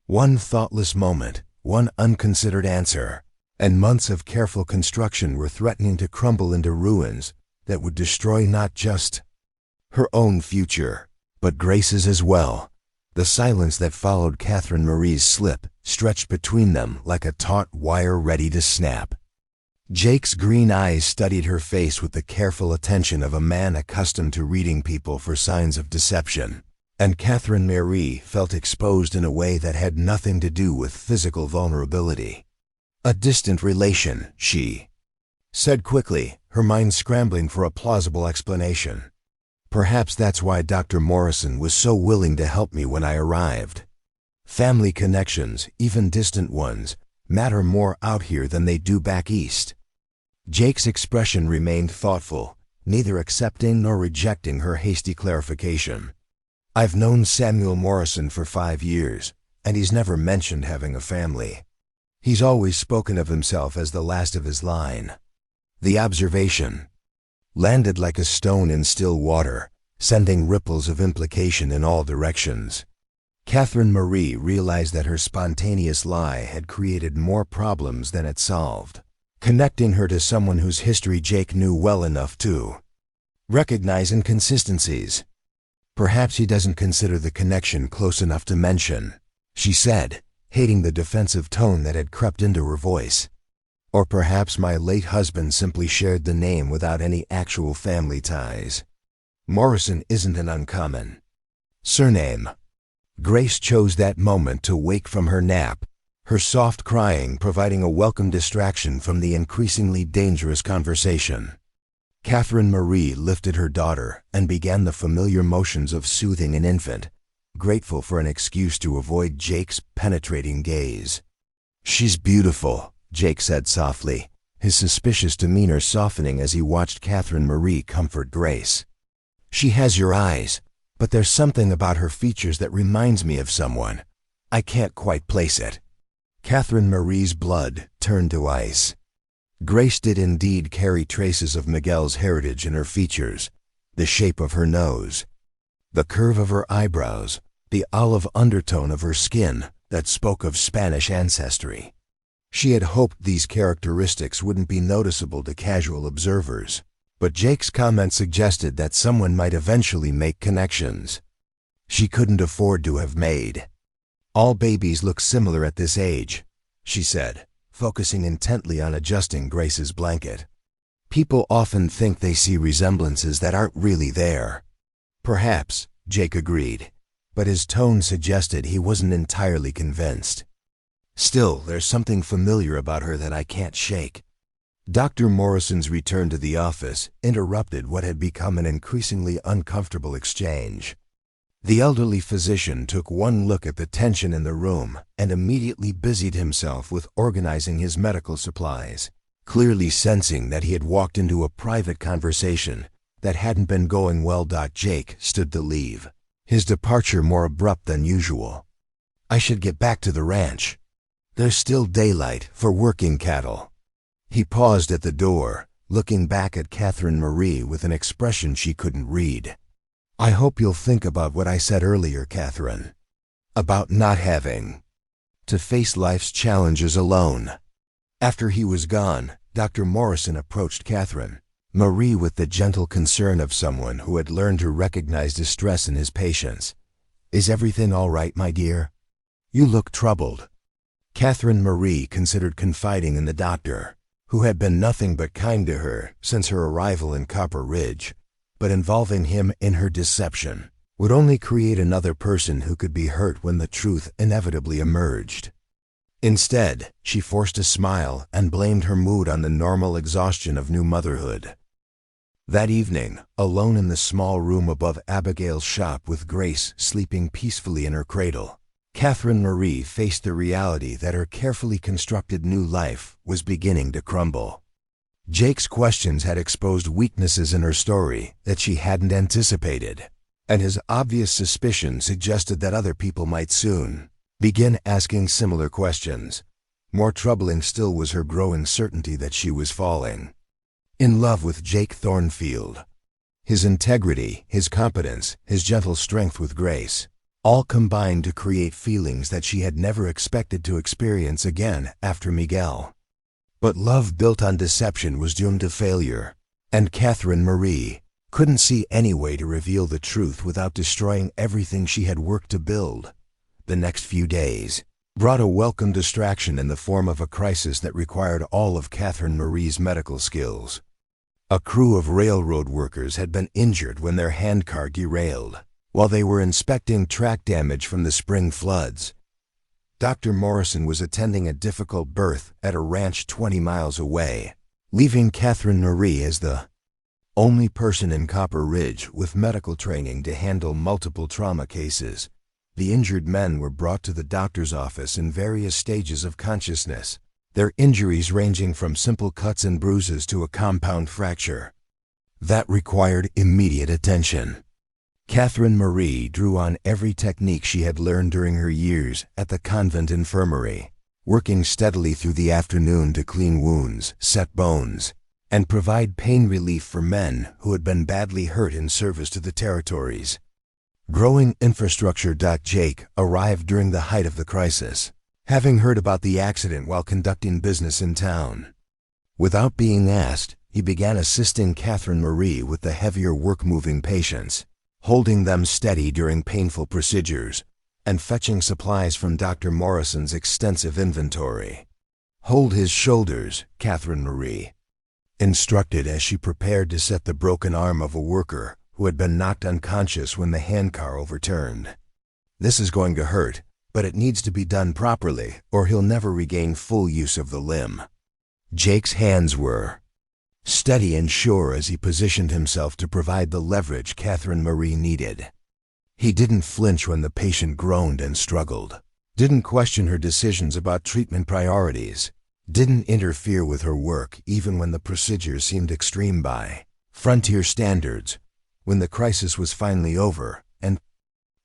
One thoughtless moment, one unconsidered answer, and months of careful construction were threatening to crumble into ruins that would destroy not just her own future, but Grace's as well. The silence that followed Catherine Marie's slip stretched between them like a taut wire ready to snap. Jake's green eyes studied her face with the careful attention of a man accustomed to reading people for signs of deception, and Catherine Marie felt exposed in a way that had nothing to do with physical vulnerability. "A distant relation," she said quickly, her mind scrambling for a plausible explanation. "Perhaps that's why Dr. Morrison was so willing to help me when I arrived. Family connections, even distant ones, matter more out here than they do back east." Jake's expression remained thoughtful, neither accepting nor rejecting her hasty clarification. "I've known Samuel Morrison for 5 years, and he's never mentioned having a family. He's always spoken of himself as the last of his line." The observation landed like a stone in still water, sending ripples of implication in all directions. Catherine Marie realized that her spontaneous lie had created more problems than it solved, connecting her to someone whose history Jake knew well enough to recognize inconsistencies. "Perhaps he doesn't consider the connection close enough to mention," she said, hating the defensive tone that had crept into her voice. "Or perhaps my late husband simply shared the name without any actual family ties. Morrison isn't an uncommon surname." Grace chose that moment to wake from her nap, her soft crying providing a welcome distraction from the increasingly dangerous conversation. Catherine Marie lifted her daughter and began the familiar motions of soothing an infant, grateful for an excuse to avoid Jake's penetrating gaze. "She's beautiful," Jake said softly, his suspicious demeanor softening as he watched Catherine Marie comfort Grace. "She has your eyes, but there's something about her features that reminds me of someone. I can't quite place it." Catherine Marie's blood turned to ice. Grace did indeed carry traces of Miguel's heritage in her features, the shape of her nose, the curve of her eyebrows, the olive undertone of her skin that spoke of Spanish ancestry. She had hoped these characteristics wouldn't be noticeable to casual observers, but Jake's comment suggested that someone might eventually make connections she couldn't afford to have made. "All babies look similar at this age," she said, focusing intently on adjusting Grace's blanket. "People often think they see resemblances that aren't really there." "Perhaps," Jake agreed, but his tone suggested he wasn't entirely convinced. "Still, there's something familiar about her that I can't shake." Dr. Morrison's return to the office interrupted what had become an increasingly uncomfortable exchange. The elderly physician took one look at the tension in the room and immediately busied himself with organizing his medical supplies, clearly sensing that he had walked into a private conversation that hadn't been going well. Jake stood to leave, his departure more abrupt than usual. "I should get back to the ranch. There's still daylight for working cattle." He paused at the door, looking back at Catherine Marie with an expression she couldn't read. "I hope you'll think about what I said earlier, Catherine. About not having to face life's challenges alone." After he was gone, Dr. Morrison approached Catherine Marie with the gentle concern of someone who had learned to recognize distress in his patients. "Is everything all right, my dear? You look troubled." Catherine Marie considered confiding in the doctor, who had been nothing but kind to her since her arrival in Copper Ridge, but involving him in her deception would only create another person who could be hurt when the truth inevitably emerged. Instead, she forced a smile and blamed her mood on the normal exhaustion of new motherhood. That evening, alone in the small room above Abigail's shop with Grace sleeping peacefully in her cradle, Catherine Marie faced the reality that her carefully constructed new life was beginning to crumble. Jake's questions had exposed weaknesses in her story that she hadn't anticipated, and his obvious suspicion suggested that other people might soon begin asking similar questions. More troubling still was her growing certainty that she was falling in love with Jake Thornfield. His integrity, his competence, his gentle strength with Grace, all combined to create feelings that she had never expected to experience again after Miguel. But love built on deception was doomed to failure, and Catherine Marie couldn't see any way to reveal the truth without destroying everything she had worked to build. The next few days brought a welcome distraction in the form of a crisis that required all of Catherine Marie's medical skills. A crew of railroad workers had been injured when their handcar derailed while they were inspecting track damage from the spring floods. Dr. Morrison was attending a difficult birth at a ranch 20 miles away, leaving Catherine Marie as the only person in Copper Ridge with medical training to handle multiple trauma cases. The injured men were brought to the doctor's office in various stages of consciousness, their injuries ranging from simple cuts and bruises to a compound fracture that required immediate attention. Catherine Marie drew on every technique she had learned during her years at the Convent infirmary, working steadily through the afternoon to clean wounds, set bones, and provide pain relief for men who had been badly hurt in service to the territories. Growing infrastructure. Jake arrived during the height of the crisis, having heard about the accident while conducting business in town. Without being asked, he began assisting Catherine Marie with the heavier work-moving patients, holding them steady during painful procedures, and fetching supplies from Dr. Morrison's extensive inventory. "Hold his shoulders," Catherine Marie instructed as she prepared to set the broken arm of a worker who had been knocked unconscious when the handcar overturned. "This is going to hurt, but it needs to be done properly or he'll never regain full use of the limb." Jake's hands were steady and sure as he positioned himself to provide the leverage Catherine Marie needed. He didn't flinch when the patient groaned and struggled, didn't question her decisions about treatment priorities, didn't interfere with her work even when the procedure seemed extreme by frontier standards. When the crisis was finally over and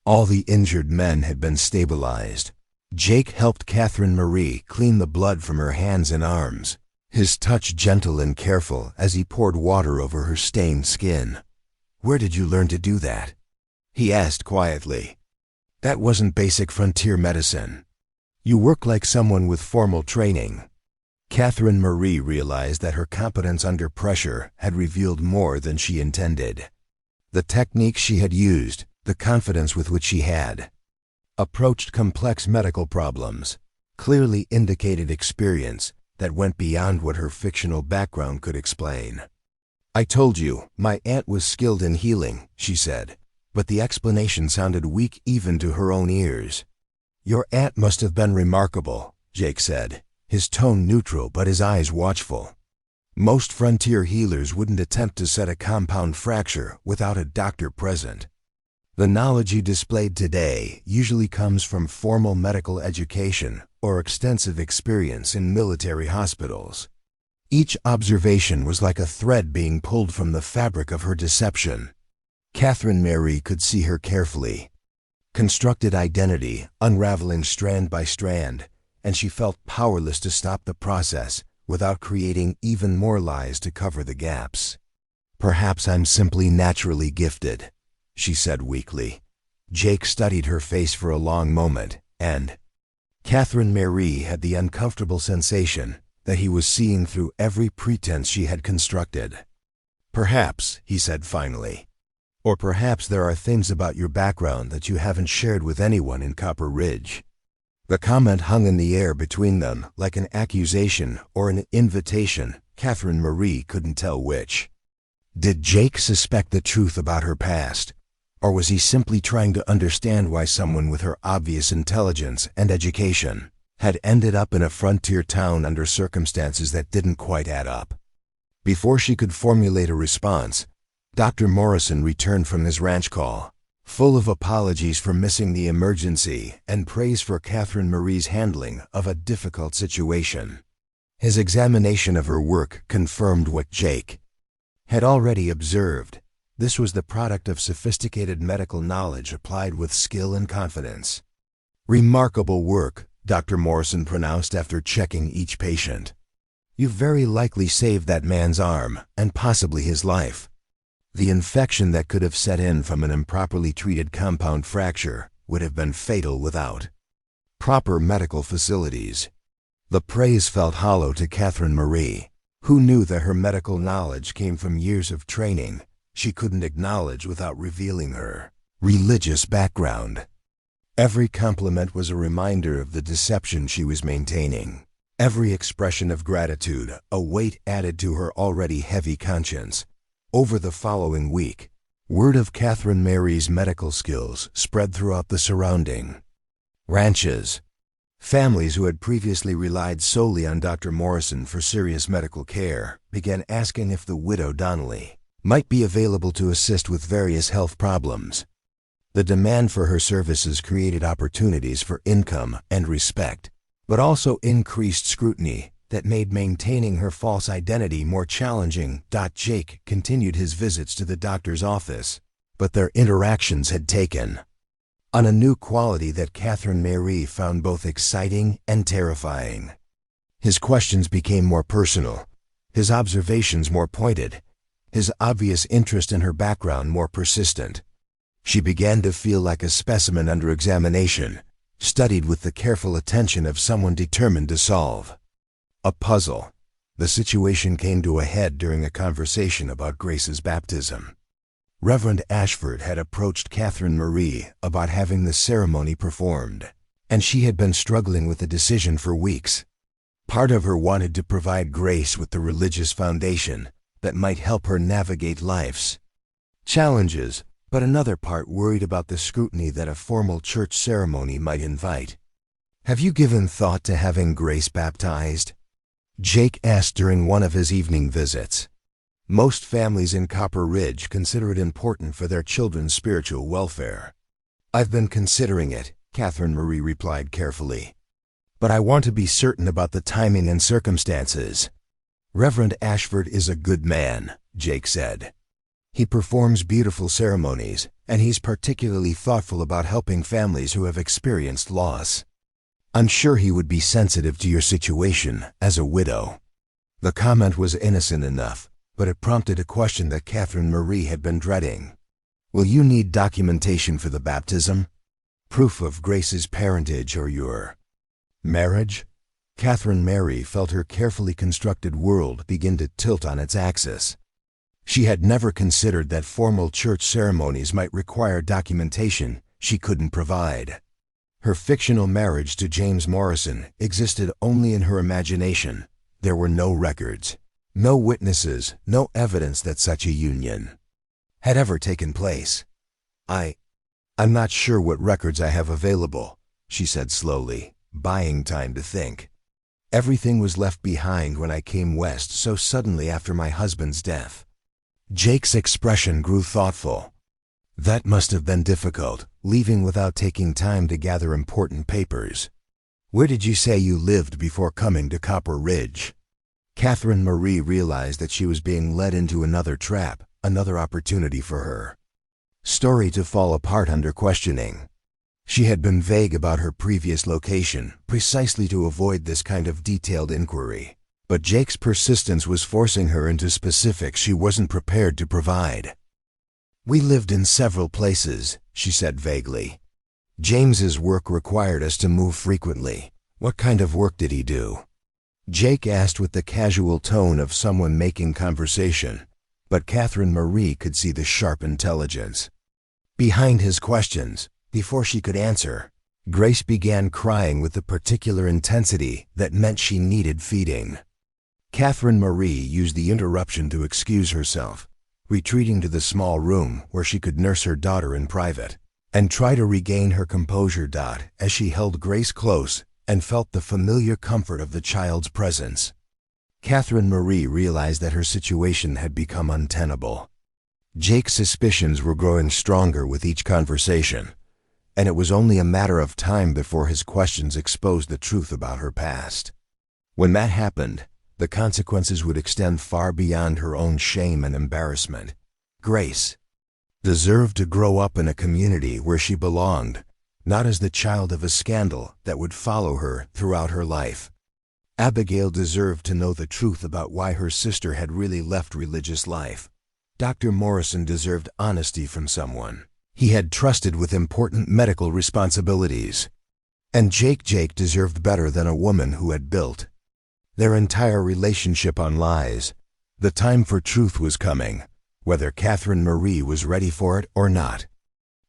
all the injured men had been stabilized, Jake helped Catherine Marie clean the blood from her hands and arms, his touch gentle and careful as he poured water over her stained skin. "Where did you learn to do that?" he asked quietly. "That wasn't basic frontier medicine. You work like someone with formal training." Catherine Marie realized that her competence under pressure had revealed more than she intended. The technique she had used, the confidence with which she had approached complex medical problems, clearly indicated experience that went beyond what her fictional background could explain. "I told you, my aunt was skilled in healing," she said, but the explanation sounded weak even to her own ears. "Your aunt must have been remarkable," Jake said, his tone neutral but his eyes watchful. "Most frontier healers wouldn't attempt to set a compound fracture without a doctor present. The knowledge you displayed today usually comes from formal medical education or extensive experience in military hospitals." Each observation was like a thread being pulled from the fabric of her deception. Catherine Marie could see her carefully. Constructed identity, unraveling strand by strand, and she felt powerless to stop the process without creating even more lies to cover the gaps. "Perhaps I'm simply naturally gifted," she said weakly. Jake studied her face for a long moment, and Catherine Marie had the uncomfortable sensation that he was seeing through every pretense she had constructed. "Perhaps," he said finally. "Or perhaps there are things about your background that you haven't shared with anyone in Copper Ridge." The comment hung in the air between them like an accusation or an invitation. Catherine Marie couldn't tell which. Did Jake suspect the truth about her past? Or was he simply trying to understand why someone with her obvious intelligence and education had ended up in a frontier town under circumstances that didn't quite add up? Before she could formulate a response, Dr. Morrison returned from his ranch call, full of apologies for missing the emergency and praise for Catherine Marie's handling of a difficult situation. His examination of her work confirmed what Jake had already observed. This was the product of sophisticated medical knowledge applied with skill and confidence. "Remarkable work," Dr. Morrison pronounced after checking each patient. "You very likely saved that man's arm, and possibly his life. The infection that could have set in from an improperly treated compound fracture would have been fatal without proper medical facilities." The praise felt hollow to Catherine Marie, who knew that her medical knowledge came from years of training she couldn't acknowledge without revealing her religious background. Every compliment was a reminder of the deception she was maintaining. Every expression of gratitude, a weight added to her already heavy conscience. Over the following week, word of Catherine Marie's medical skills spread throughout the surrounding ranches. Families who had previously relied solely on Dr. Morrison for serious medical care began asking if the widow Donnelly might be available to assist with various health problems. The demand for her services created opportunities for income and respect, but also increased scrutiny that made maintaining her false identity more challenging. Jake continued his visits to the doctor's office, but their interactions had taken on a new quality that Catherine Marie found both exciting and terrifying. His questions became more personal, his observations more pointed, his obvious interest in her background more persistent. She began to feel like a specimen under examination, studied with the careful attention of someone determined to solve a puzzle. The situation came to a head during a conversation about Grace's baptism. Reverend Ashford had approached Catherine Marie about having the ceremony performed, and she had been struggling with the decision for weeks. Part of her wanted to provide Grace with the religious foundation that might help her navigate life's challenges, but another part worried about the scrutiny that a formal church ceremony might invite. "Have you given thought to having Grace baptized?" Jake asked during one of his evening visits. Most families in Copper Ridge consider it important for their children's spiritual welfare. "I've been considering it," Catherine Marie replied carefully. "But I want to be certain about the timing and circumstances." "Reverend Ashford is a good man," Jake said. "He performs beautiful ceremonies, and he's particularly thoughtful about helping families who have experienced loss. I'm sure he would be sensitive to your situation as a widow." The comment was innocent enough, but it prompted a question that Catherine Marie had been dreading. Will you need documentation for the baptism? Proof of Grace's parentage or your marriage? Catherine Mary felt her carefully constructed world begin to tilt on its axis. She had never considered that formal church ceremonies might require documentation she couldn't provide. Her fictional marriage to James Morrison existed only in her imagination. There were no records, no witnesses, no evidence that such a union had ever taken place. I'm not sure what records I have available, she said slowly, buying time to think. Everything was left behind when I came west so suddenly after my husband's death. Jake's expression grew thoughtful. That must have been difficult, leaving without taking time to gather important papers. Where did you say you lived before coming to Copper Ridge? Catherine Marie realized that she was being led into another trap, another opportunity for her story to fall apart under questioning. She had been vague about her previous location, precisely to avoid this kind of detailed inquiry. But Jake's persistence was forcing her into specifics she wasn't prepared to provide. We lived in several places, she said vaguely. James's work required us to move frequently. What kind of work did he do? Jake asked with the casual tone of someone making conversation, but Catherine Marie could see the sharp intelligence behind his questions. Before she could answer, Grace began crying with the particular intensity that meant she needed feeding. Catherine Marie used the interruption to excuse herself, retreating to the small room where she could nurse her daughter in private and try to regain her composure. As she held Grace close and felt the familiar comfort of the child's presence, Catherine Marie realized that her situation had become untenable. Jake's suspicions were growing stronger with each conversation, and it was only a matter of time before his questions exposed the truth about her past. When that happened, the consequences would extend far beyond her own shame and embarrassment. Grace deserved to grow up in a community where she belonged, not as the child of a scandal that would follow her throughout her life. Abigail deserved to know the truth about why her sister had really left religious life. Dr. Morrison deserved honesty from someone he had trusted with important medical responsibilities. And Jake deserved better than a woman who had built their entire relationship on lies. The time for truth was coming, whether Catherine Marie was ready for it or not.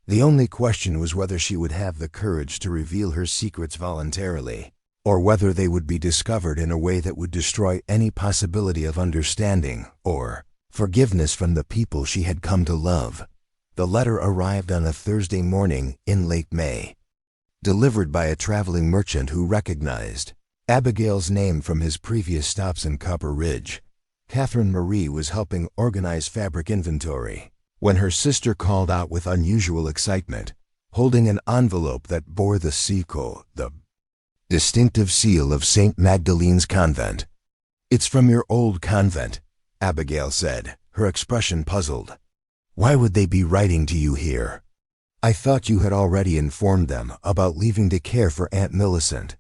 The only question was whether she would have the courage to reveal her secrets voluntarily, or whether they would be discovered in a way that would destroy any possibility of understanding or forgiveness from the people she had come to love. The letter arrived on a Thursday morning in late May, delivered by a traveling merchant who recognized Abigail's name from his previous stops in Copper Ridge. Catherine Marie was helping organize fabric inventory when her sister called out with unusual excitement, holding an envelope that bore the sico, the distinctive seal of St. Magdalene's Convent. It's from your old convent, Abigail said, her expression puzzled. Why would they be writing to you here? I thought you had already informed them about leaving to care for Aunt Millicent.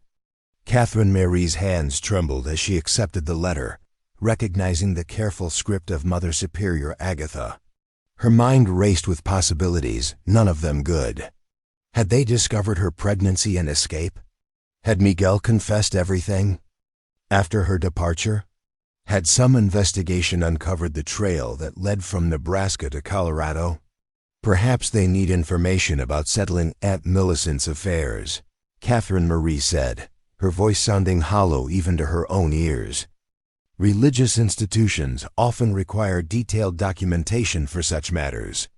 Catherine Marie's hands trembled as she accepted the letter, recognizing the careful script of Mother Superior Agatha. Her mind raced with possibilities, none of them good. Had they discovered her pregnancy and escape? Had Miguel confessed everything after her departure? Had some investigation uncovered the trail that led from Nebraska to Colorado? Perhaps they need information about settling Aunt Millicent's affairs, Catherine Marie said, her voice sounding hollow even to her own ears. Religious institutions often require detailed documentation for such matters.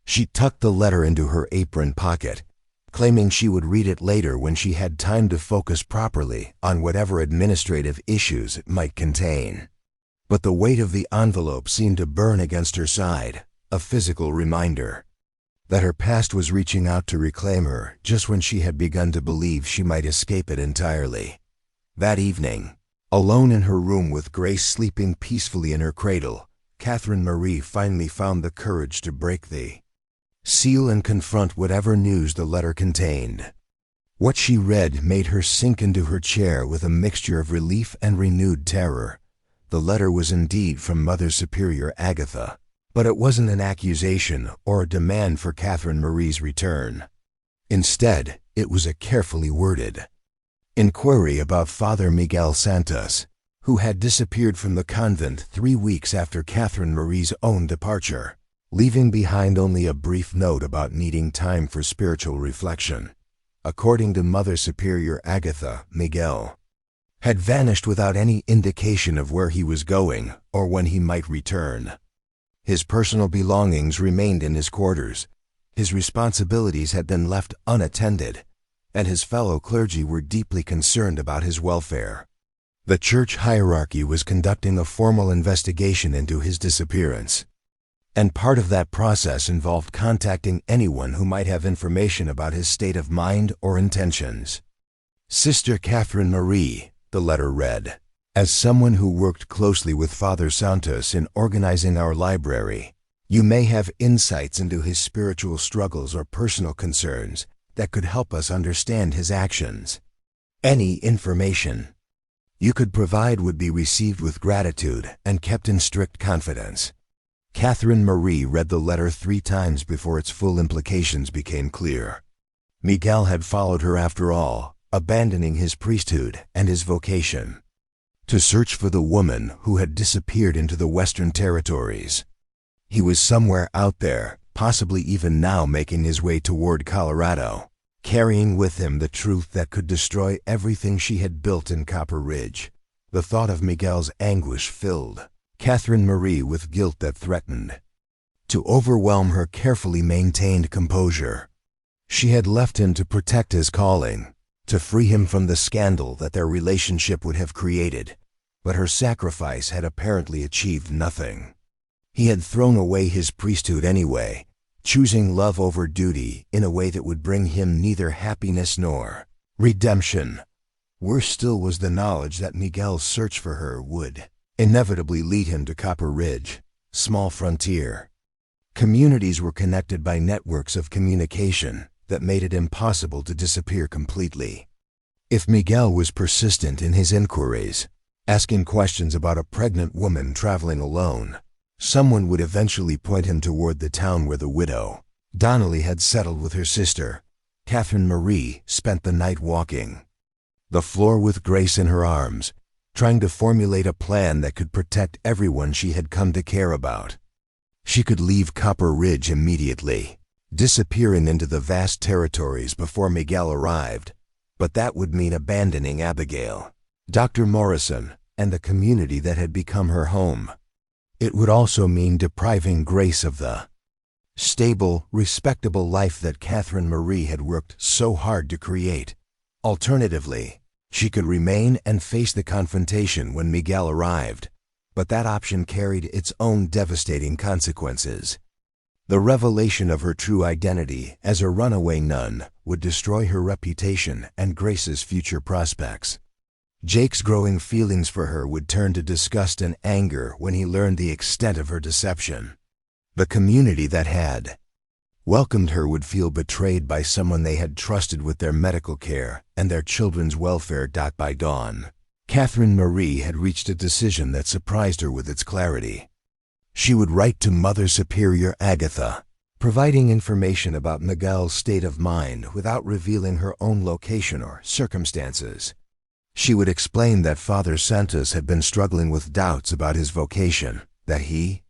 She tucked the letter into her apron pocket, claiming she would read it later when she had time to focus properly on whatever administrative issues it might contain. But the weight of the envelope seemed to burn against her side, a physical reminder that her past was reaching out to reclaim her just when she had begun to believe she might escape it entirely. That evening, alone in her room with Grace sleeping peacefully in her cradle, Catherine Marie finally found the courage to break the seal and confront whatever news the letter contained. What she read made her sink into her chair with a mixture of relief and renewed terror. The letter was indeed from Mother Superior Agatha, but it wasn't an accusation or a demand for Catherine Marie's return. Instead, it was a carefully worded inquiry about Father Miguel Santos, who had disappeared from the convent 3 weeks after Catherine Marie's own departure, leaving behind only a brief note about needing time for spiritual reflection. According to Mother Superior Agatha, Miguel had vanished without any indication of where he was going or when he might return. His personal belongings remained in his quarters, his responsibilities had been left unattended, and his fellow clergy were deeply concerned about his welfare. The church hierarchy was conducting a formal investigation into his disappearance, and part of that process involved contacting anyone who might have information about his state of mind or intentions. Sister Catherine Marie, the letter read, as someone who worked closely with Father Santos in organizing our library, you may have insights into his spiritual struggles or personal concerns that could help us understand his actions. Any information you could provide would be received with gratitude and kept in strict confidence. Catherine Marie read the letter 3 times before its full implications became clear. Miguel had followed her after all, abandoning his priesthood and his vocation to search for the woman who had disappeared into the Western Territories. He was somewhere out there, possibly even now making his way toward Colorado, carrying with him the truth that could destroy everything she had built in Copper Ridge. The thought of Miguel's anguish filled Catherine Marie with guilt that threatened to overwhelm her carefully maintained composure. She had left him to protect his calling, to free him from the scandal that their relationship would have created, but her sacrifice had apparently achieved nothing. He had thrown away his priesthood anyway, choosing love over duty in a way that would bring him neither happiness nor redemption. Worse still was the knowledge that Miguel's search for her would inevitably lead him to Copper Ridge, small frontier. Communities were connected by networks of communication that made it impossible to disappear completely. If Miguel was persistent in his inquiries, asking questions about a pregnant woman traveling alone, someone would eventually point him toward the town where the widow, Donnelly, had settled with her sister. Catherine Marie spent the night walking the floor with Grace in her arms, trying to formulate a plan that could protect everyone she had come to care about. She could leave Copper Ridge immediately, disappearing into the vast territories before Miguel arrived, but that would mean abandoning Abigail, Dr. Morrison, and the community that had become her home. It would also mean depriving Grace of the stable, respectable life that Catherine Marie had worked so hard to create. Alternatively, she could remain and face the confrontation when Miguel arrived, but that option carried its own devastating consequences. The revelation of her true identity as a runaway nun would destroy her reputation and Grace's future prospects. Jake's growing feelings for her would turn to disgust and anger when he learned the extent of her deception. The community that had welcomed her would feel betrayed by someone they had trusted with their medical care and their children's welfare. By dawn, Catherine Marie had reached a decision that surprised her with its clarity. She would write to Mother Superior Agatha, providing information about Miguel's state of mind without revealing her own location or circumstances. She would explain that Father Santos had been struggling with doubts about his vocation, that he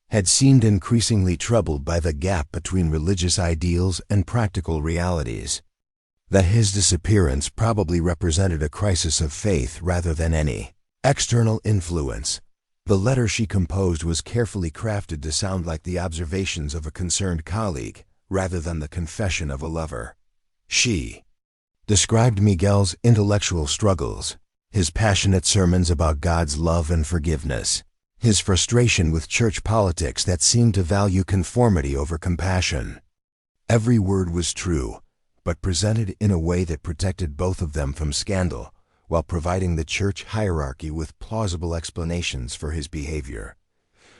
had seemed increasingly troubled by the gap between religious ideals and practical realities, that his disappearance probably represented a crisis of faith rather than any external influence. The letter she composed was carefully crafted to sound like the observations of a concerned colleague rather than the confession of a lover. She described Miguel's intellectual struggles, his passionate sermons about God's love and forgiveness, his frustration with church politics that seemed to value conformity over compassion. Every word was true, but presented in a way that protected both of them from scandal, while providing the church hierarchy with plausible explanations for his behavior.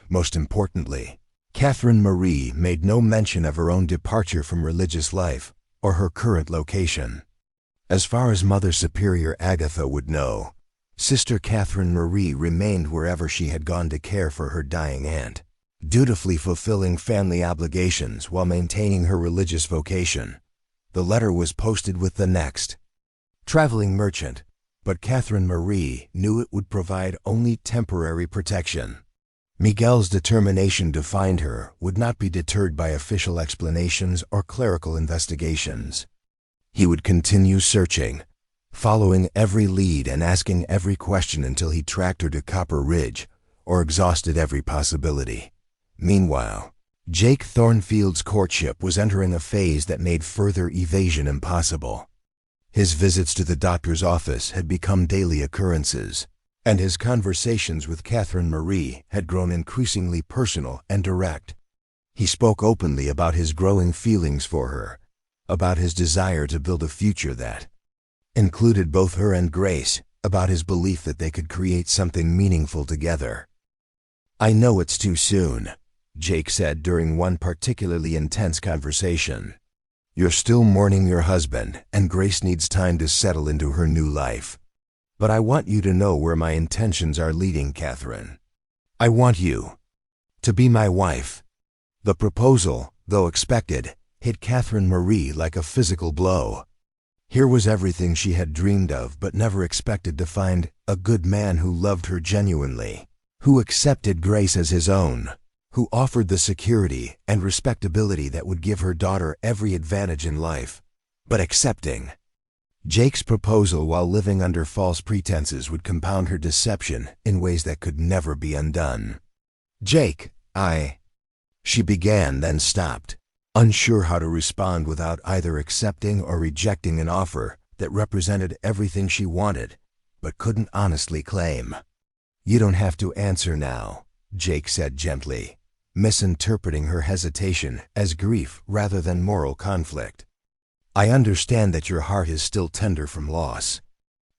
Most importantly, Catherine Marie made no mention of her own departure from religious life or her current location. As far as Mother Superior Agatha would know, Sister Catherine Marie remained wherever she had gone to care for her dying aunt, dutifully fulfilling family obligations while maintaining her religious vocation. The letter was posted with the next traveling merchant, but Catherine Marie knew it would provide only temporary protection. Miguel's determination to find her would not be deterred by official explanations or clerical investigations. He would continue searching, following every lead and asking every question until he tracked her to Copper Ridge or exhausted every possibility. Meanwhile, Jake Thornfield's courtship was entering a phase that made further evasion impossible. His visits to the doctor's office had become daily occurrences, and his conversations with Catherine Marie had grown increasingly personal and direct. He spoke openly about his growing feelings for her, about his desire to build a future that included both her and Grace, about his belief that they could create something meaningful together. "I know it's too soon," Jake said during one particularly intense conversation. "You're still mourning your husband, and Grace needs time to settle into her new life. But I want you to know where my intentions are leading, Catherine. I want you to be my wife." The proposal, though expected, hit Catherine Marie like a physical blow. Here was everything she had dreamed of but never expected to find: a good man who loved her genuinely, who accepted Grace as his own, who offered the security and respectability that would give her daughter every advantage in life. But accepting Jake's proposal while living under false pretenses would compound her deception in ways that could never be undone. "Jake, she began, then stopped, unsure how to respond without either accepting or rejecting an offer that represented everything she wanted, but couldn't honestly claim. "You don't have to answer now," Jake said gently, misinterpreting her hesitation as grief rather than moral conflict. "I understand that your heart is still tender from loss.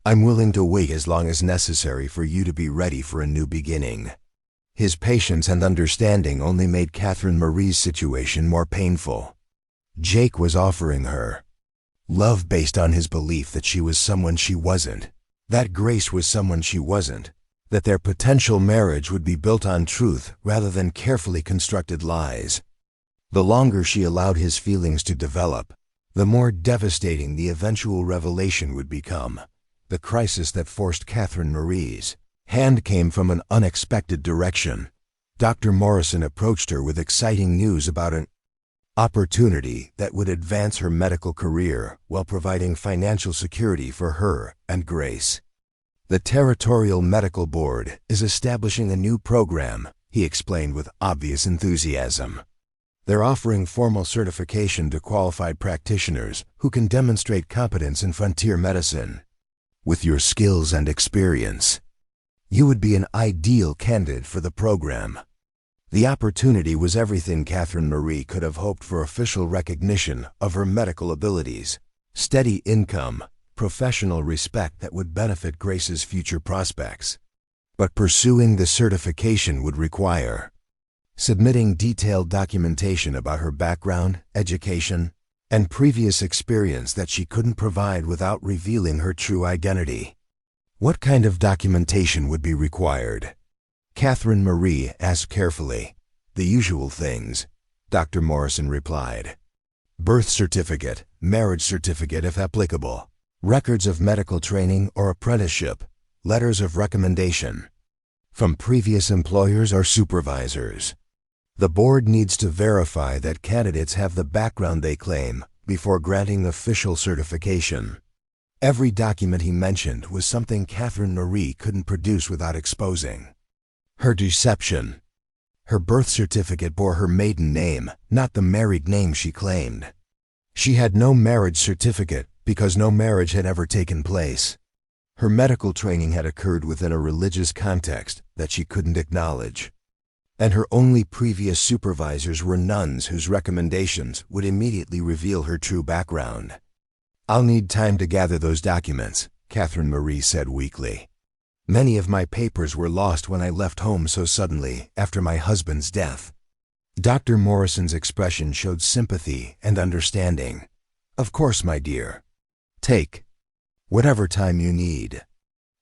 I'm willing to wait as long as necessary for you to be ready for a new beginning." His patience and understanding only made Catherine Marie's situation more painful. Jake was offering her love based on his belief that she was someone she wasn't, that Grace was someone she wasn't, that their potential marriage would be built on truth rather than carefully constructed lies. The longer she allowed his feelings to develop, the more devastating the eventual revelation would become. The crisis that forced Catherine Marie's hand came from an unexpected direction. Dr. Morrison approached her with exciting news about an opportunity that would advance her medical career while providing financial security for her and Grace. "The Territorial Medical Board is establishing a new program," he explained with obvious enthusiasm. "They're offering formal certification to qualified practitioners who can demonstrate competence in frontier medicine. With your skills and experience, you would be an ideal candidate for the program." The opportunity was everything Catherine Marie could have hoped for: official recognition of her medical abilities, steady income, professional respect that would benefit Grace's future prospects. But pursuing the certification would require submitting detailed documentation about her background, education, and previous experience that she couldn't provide without revealing her true identity. What kind of documentation would be required? Catherine Marie asked carefully. "The usual things," Dr. Morrison replied. "Birth certificate, marriage certificate if applicable, records of medical training or apprenticeship, letters of recommendation from previous employers or supervisors. The board needs to verify that candidates have the background they claim before granting official certification." Every document he mentioned was something Catherine Marie couldn't produce without exposing her deception. Her birth certificate bore her maiden name, not the married name she claimed. She had no marriage certificate because no marriage had ever taken place. Her medical training had occurred within a religious context that she couldn't acknowledge. And her only previous supervisors were nuns whose recommendations would immediately reveal her true background. "I'll need time to gather those documents," Catherine Marie said weakly. "Many of my papers were lost when I left home so suddenly after my husband's death." Dr. Morrison's expression showed sympathy and understanding. "Of course, my dear. Take whatever time you need."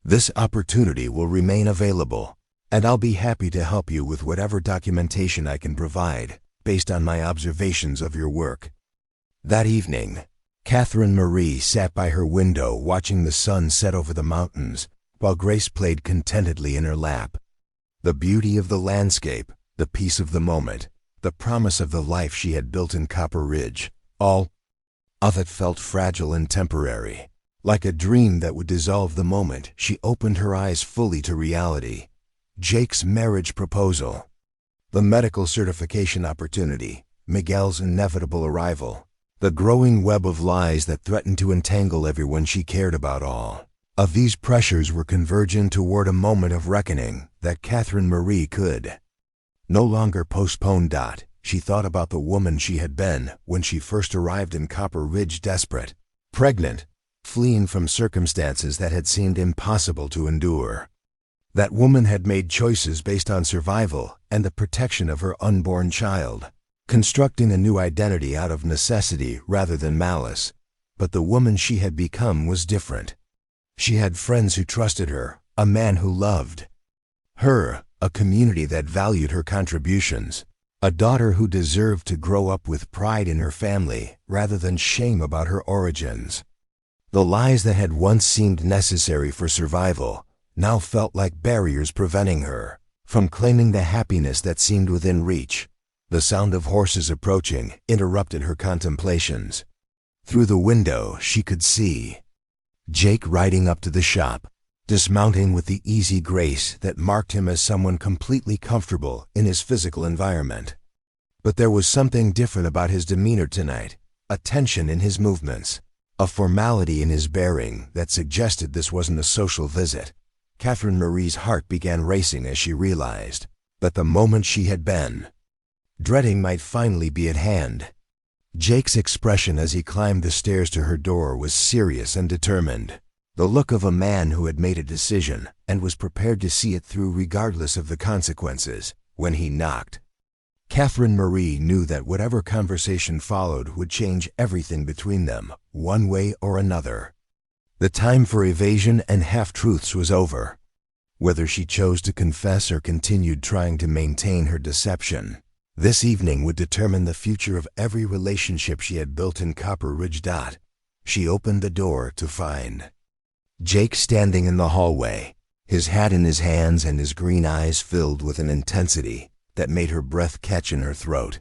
This opportunity will remain available, and I'll be happy to help you with whatever documentation I can provide, based on my observations of your work." That evening, Catherine Marie sat by her window watching the sun set over the mountains, while Grace played contentedly in her lap. The beauty of the landscape, the peace of the moment, the promise of the life she had built in Copper Ridge, all of it felt fragile and temporary. Like a dream that would dissolve the moment she opened her eyes fully to reality. Jake's marriage proposal, the medical certification opportunity, Miguel's inevitable arrival, the growing web of lies that threatened to entangle everyone she cared about. All of these pressures were converging toward a moment of reckoning that Catherine Marie could no longer postpone. She thought about the woman she had been when she first arrived in Copper Ridge, desperate, pregnant, fleeing from circumstances that had seemed impossible to endure. That woman had made choices based on survival and the protection of her unborn child, constructing a new identity out of necessity rather than malice. But the woman she had become was different. She had friends who trusted her, a man who loved her, a community that valued her contributions, a daughter who deserved to grow up with pride in her family rather than shame about her origins. The lies that had once seemed necessary for survival now felt like barriers preventing her from claiming the happiness that seemed within reach. The sound of horses approaching interrupted her contemplations. Through the window she could see Jake riding up to the shop, dismounting with the easy grace that marked him as someone completely comfortable in his physical environment. But there was something different about his demeanor tonight, a tension in his movements, a formality in his bearing that suggested this wasn't a social visit. Catherine Marie's heart began racing as she realized that the moment she had been dreading might finally be at hand. Jake's expression as he climbed the stairs to her door was serious and determined, the look of a man who had made a decision and was prepared to see it through regardless of the consequences. When he knocked, Catherine Marie knew that whatever conversation followed would change everything between them, one way or another. The time for evasion and half-truths was over. Whether she chose to confess or continued trying to maintain her deception, this evening would determine the future of every relationship she had built in Copper Ridge. She opened the door to find Jake standing in the hallway, his hat in his hands and his green eyes filled with an intensity that made her breath catch in her throat.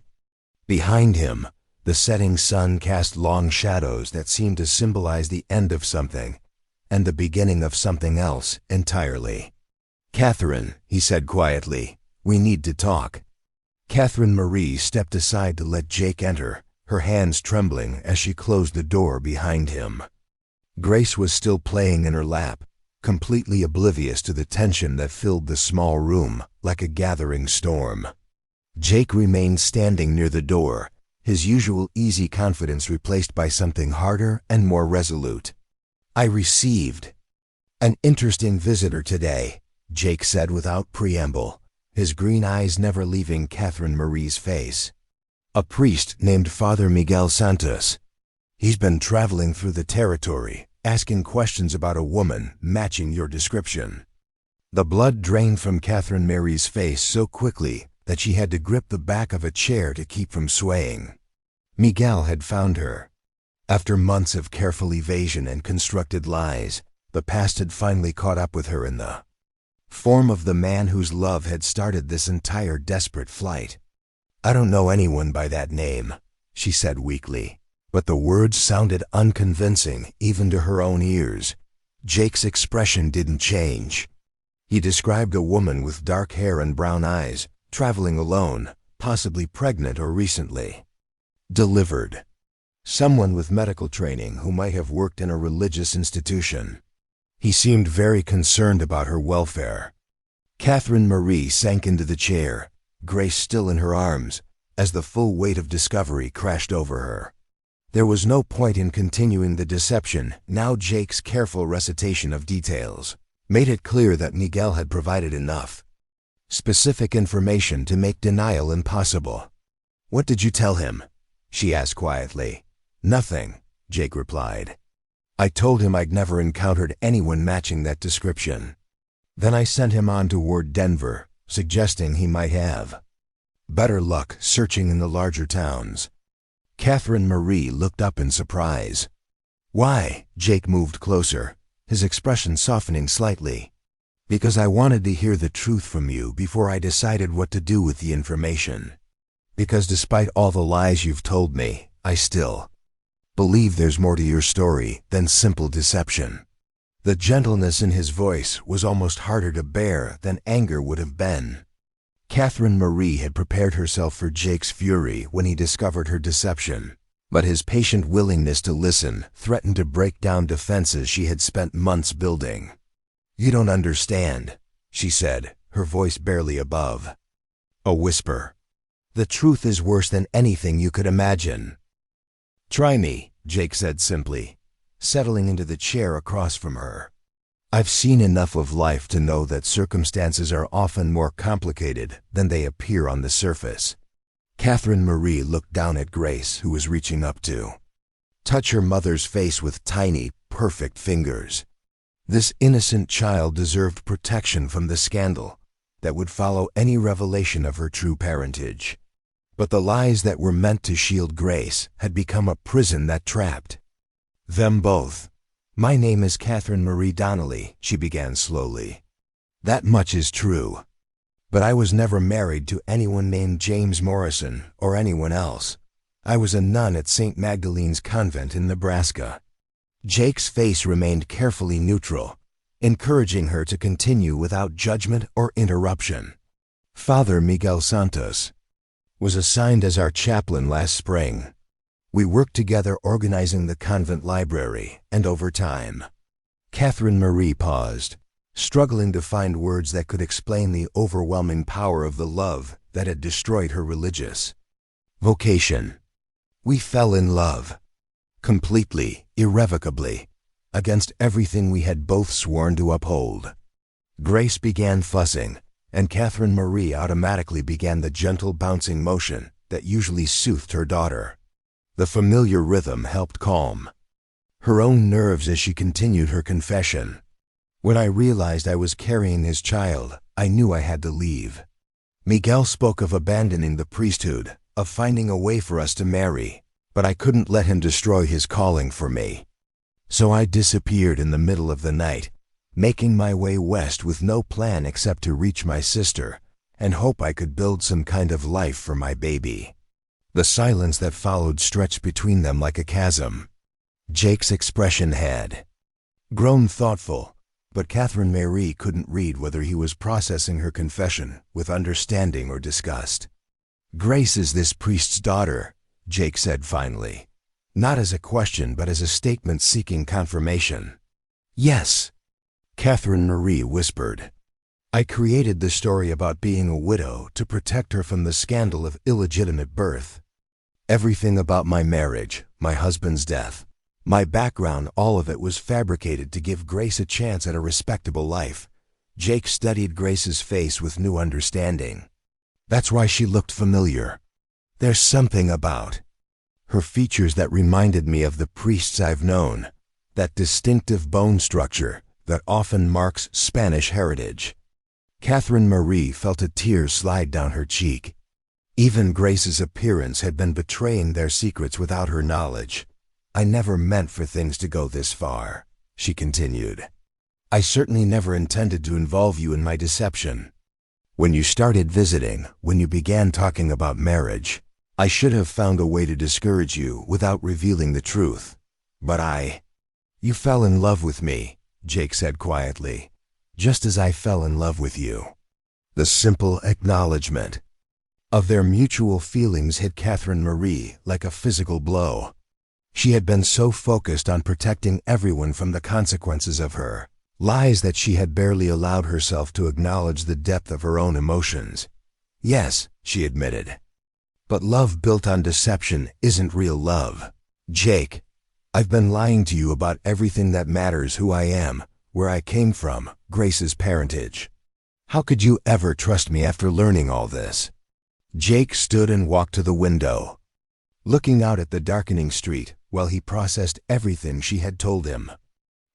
Behind him, the setting sun cast long shadows that seemed to symbolize the end of something and the beginning of something else entirely. "Catherine," he said quietly, "we need to talk." Catherine Marie stepped aside to let Jake enter, her hands trembling as she closed the door behind him. Grace was still playing in her lap, completely oblivious to the tension that filled the small room like a gathering storm. Jake remained standing near the door, his usual easy confidence replaced by something harder and more resolute. "I received an interesting visitor today," Jake said without preamble, his green eyes never leaving Catherine Marie's face. "A priest named Father Miguel Santos. He's been traveling through the territory, asking questions about a woman matching your description." The blood drained from Catherine Marie's face so quickly that she had to grip the back of a chair to keep from swaying. Miguel had found her. After months of careful evasion and constructed lies, the past had finally caught up with her in the form of the man whose love had started this entire desperate flight. "I don't know anyone by that name," she said weakly, but the words sounded unconvincing even to her own ears. Jake's expression didn't change. He described a woman with dark hair and brown eyes, traveling alone, possibly pregnant or recently delivered. Someone with medical training who might have worked in a religious institution. He seemed very concerned about her welfare. Catherine Marie sank into the chair, Grace still in her arms, as the full weight of discovery crashed over her. There was no point in continuing the deception. Now Jake's careful recitation of details made it clear that Miguel had provided enough specific information to make denial impossible. "What did you tell him?" she asked quietly. "Nothing," Jake replied. I told him I'd never encountered anyone matching that description. Then I sent him on toward Denver, suggesting he might have better luck searching in the larger towns. Catherine Marie looked up in surprise. Why? Jake moved closer, his expression softening slightly. Because I wanted to hear the truth from you before I decided what to do with the information. Because despite all the lies you've told me, I still believe there's more to your story than simple deception. The gentleness in his voice was almost harder to bear than anger would have been. Catherine Marie had prepared herself for Jake's fury when he discovered her deception, but his patient willingness to listen threatened to break down defenses she had spent months building. "You don't understand," she said, her voice barely above a whisper. "The truth is worse than anything you could imagine." "Try me," Jake said simply, settling into the chair across from her. "I've seen enough of life to know that circumstances are often more complicated than they appear on the surface." Catherine Marie looked down at Grace, who was reaching up to touch her mother's face with tiny, perfect fingers. This innocent child deserved protection from the scandal that would follow any revelation of her true parentage. But the lies that were meant to shield Grace had become a prison that trapped them both. "My name is Catherine Marie Donnelly," she began slowly. "That much is true. But I was never married to anyone named James Morrison or anyone else. I was a nun at St. Magdalene's Convent in Nebraska." Jake's face remained carefully neutral, encouraging her to continue without judgment or interruption. "Father Miguel Santos was assigned as our chaplain last spring. We worked together organizing the convent library, and over time—" Catherine Marie paused, struggling to find words that could explain the overwhelming power of the love that had destroyed her religious vocation. "We fell in love. Completely, irrevocably, against everything we had both sworn to uphold." Grace began fussing, and Catherine Marie automatically began the gentle bouncing motion that usually soothed her daughter. The familiar rhythm helped calm her own nerves as she continued her confession. "When I realized I was carrying his child, I knew I had to leave. Miguel spoke of abandoning the priesthood, of finding a way for us to marry, but I couldn't let him destroy his calling for me. So I disappeared in the middle of the night, making my way west with no plan except to reach my sister and hope I could build some kind of life for my baby." The silence that followed stretched between them like a chasm. Jake's expression had grown thoughtful, but Catherine Marie couldn't read whether he was processing her confession with understanding or disgust. "Grace is this priest's daughter," Jake said finally, not as a question but as a statement seeking confirmation. "Yes," Catherine Marie whispered. "I created the story about being a widow to protect her from the scandal of illegitimate birth. Everything about my marriage, my husband's death, my background, all of it was fabricated to give Grace a chance at a respectable life." Jake studied Grace's face with new understanding. "That's why she looked familiar. There's something about her features that reminded me of the priests I've known, that distinctive bone structure that often marks Spanish heritage." Catherine Marie felt a tear slide down her cheek. Even Grace's appearance had been betraying their secrets without her knowledge. "I never meant for things to go this far," she continued. "I certainly never intended to involve you in my deception. When you started visiting, when you began talking about marriage, I should have found a way to discourage you without revealing the truth. But you fell in love with me," Jake said quietly, "just as I fell in love with you." The simple acknowledgement of their mutual feelings hit Catherine Marie like a physical blow. She had been so focused on protecting everyone from the consequences of her lies that she had barely allowed herself to acknowledge the depth of her own emotions. "Yes," she admitted, "but love built on deception isn't real love. Jake, I've been lying to you about everything that matters: who I am, where I came from, Grace's parentage. How could you ever trust me after learning all this?" Jake stood and walked to the window. looking out at the darkening street while he processed everything she had told him.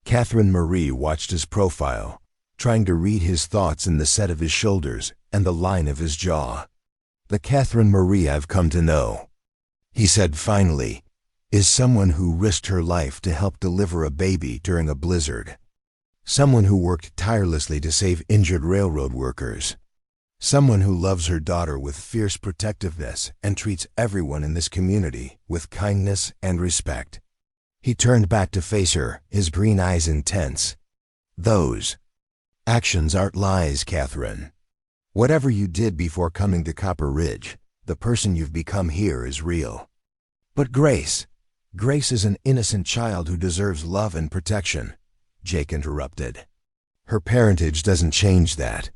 Catherine Marie watched his profile, trying to read his thoughts in the set of his shoulders and the line of his jaw. "The Catherine Marie I've come to know," he said finally, "is someone who risked her life to help deliver a baby during a blizzard. Someone who worked tirelessly to save injured railroad workers. Someone who loves her daughter with fierce protectiveness and treats everyone in this community with kindness and respect." He turned back to face her, his green eyes intense. "Those actions aren't lies, Catherine. Whatever you did before coming to Copper Ridge, the person you've become here is real. But Grace is an innocent child who deserves love and protection," Jake interrupted. "Her parentage doesn't change that.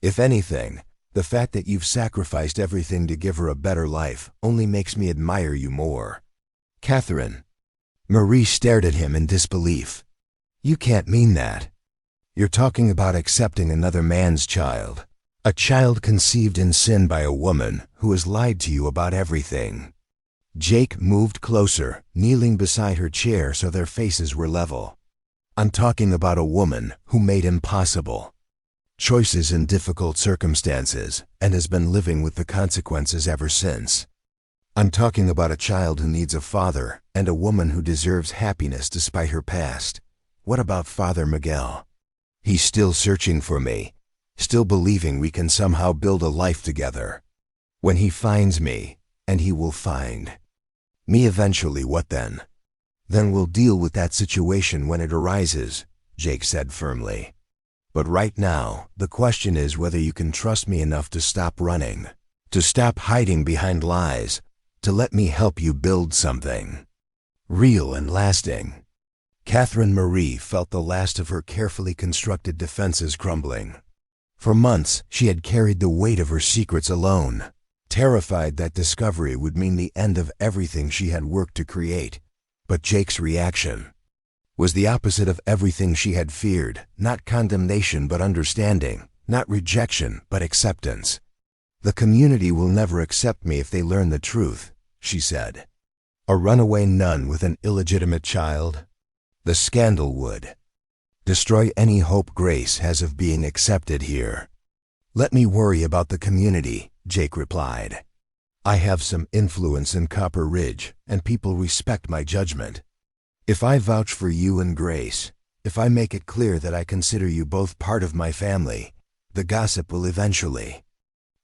If anything, the fact that you've sacrificed everything to give her a better life only makes me admire you more." "Catherine." Marie stared at him in disbelief. "You can't mean that. You're talking about accepting another man's child. A child conceived in sin by a woman who has lied to you about everything." Jake moved closer, kneeling beside her chair so their faces were level. "I'm talking about a woman who made impossible choices in difficult circumstances and has been living with the consequences ever since. I'm talking about a child who needs a father and a woman who deserves happiness despite her past. What about Father Miguel? He's still searching for me, still believing we can somehow build a life together. When he finds me, and he will find me eventually, what then? Then we'll deal with that situation when it arises," Jake said firmly. "But right now, the question is whether you can trust me enough to stop running, to stop hiding behind lies, to let me help you build something real and lasting." Catherine Marie felt the last of her carefully constructed defenses crumbling. For months, she had carried the weight of her secrets alone, terrified that discovery would mean the end of everything she had worked to create. But Jake's reaction was the opposite of everything she had feared, not condemnation but understanding, not rejection but acceptance. "The community will never accept me if they learn the truth," she said. "A runaway nun with an illegitimate child? The scandal would destroy any hope Grace has of being accepted here." "Let me worry about the community," Jake replied. "I have some influence in Copper Ridge, and people respect my judgment. If I vouch for you and Grace, if I make it clear that I consider you both part of my family, the gossip will eventually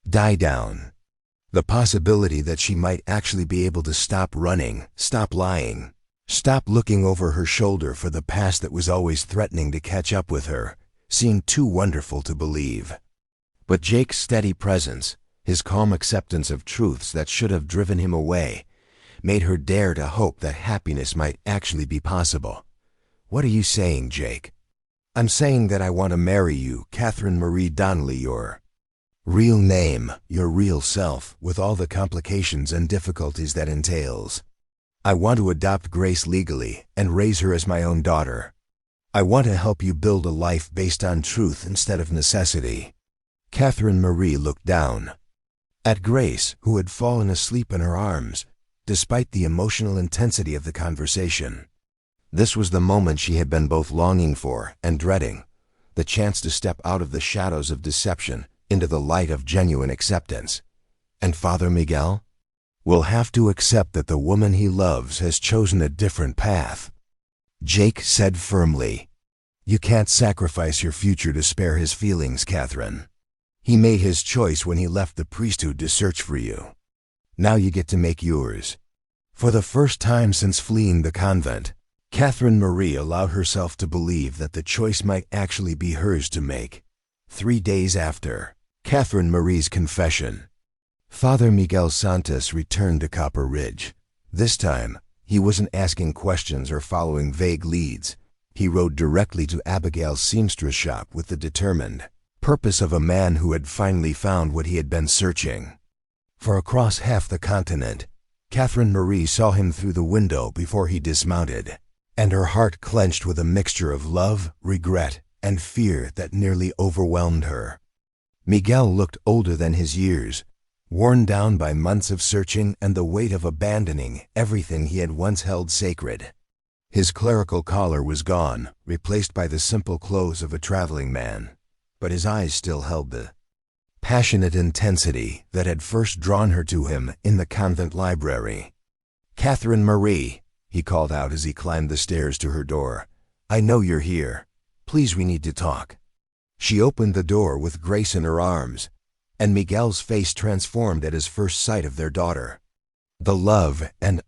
die down. The possibility that she might actually be able to stop running, stop lying, stop looking over her shoulder for the past that was always threatening to catch up with her, seemed too wonderful to believe." But Jake's steady presence, his calm acceptance of truths that should have driven him away, made her dare to hope that happiness might actually be possible. "What are you saying, Jake?" "I'm saying that I want to marry you, Catherine Marie Donnelly, your real name, your real self, with all the complications and difficulties that entails. I want to adopt Grace legally and raise her as my own daughter. I want to help you build a life based on truth instead of necessity." Catherine Marie looked down at Grace, who had fallen asleep in her arms, despite the emotional intensity of the conversation. This was the moment she had been both longing for and dreading, the chance to step out of the shadows of deception into the light of genuine acceptance. "And Father Miguel will have to accept that the woman he loves has chosen a different path," Jake said firmly. "You can't sacrifice your future to spare his feelings, Catherine. He made his choice when he left the priesthood to search for you. Now you get to make yours." For the first time since fleeing the convent, Catherine Marie allowed herself to believe that the choice might actually be hers to make. 3 days after Catherine Marie's confession, Father Miguel Santos returned to Copper Ridge. This time, he wasn't asking questions or following vague leads. He rode directly to Abigail's seamstress shop with the determined purpose of a man who had finally found what he had been searching for across half the continent. Catherine Marie saw him through the window before he dismounted, and her heart clenched with a mixture of love, regret, and fear that nearly overwhelmed her. Miguel looked older than his years, worn down by months of searching and the weight of abandoning everything he had once held sacred. His clerical collar was gone, replaced by the simple clothes of a traveling man, but his eyes still held the passionate intensity that had first drawn her to him in the convent library. "Catherine Marie," he called out as he climbed the stairs to her door. "I know you're here. Please, we need to talk." She opened the door with Grace in her arms, and Miguel's face transformed at his first sight of their daughter. The love and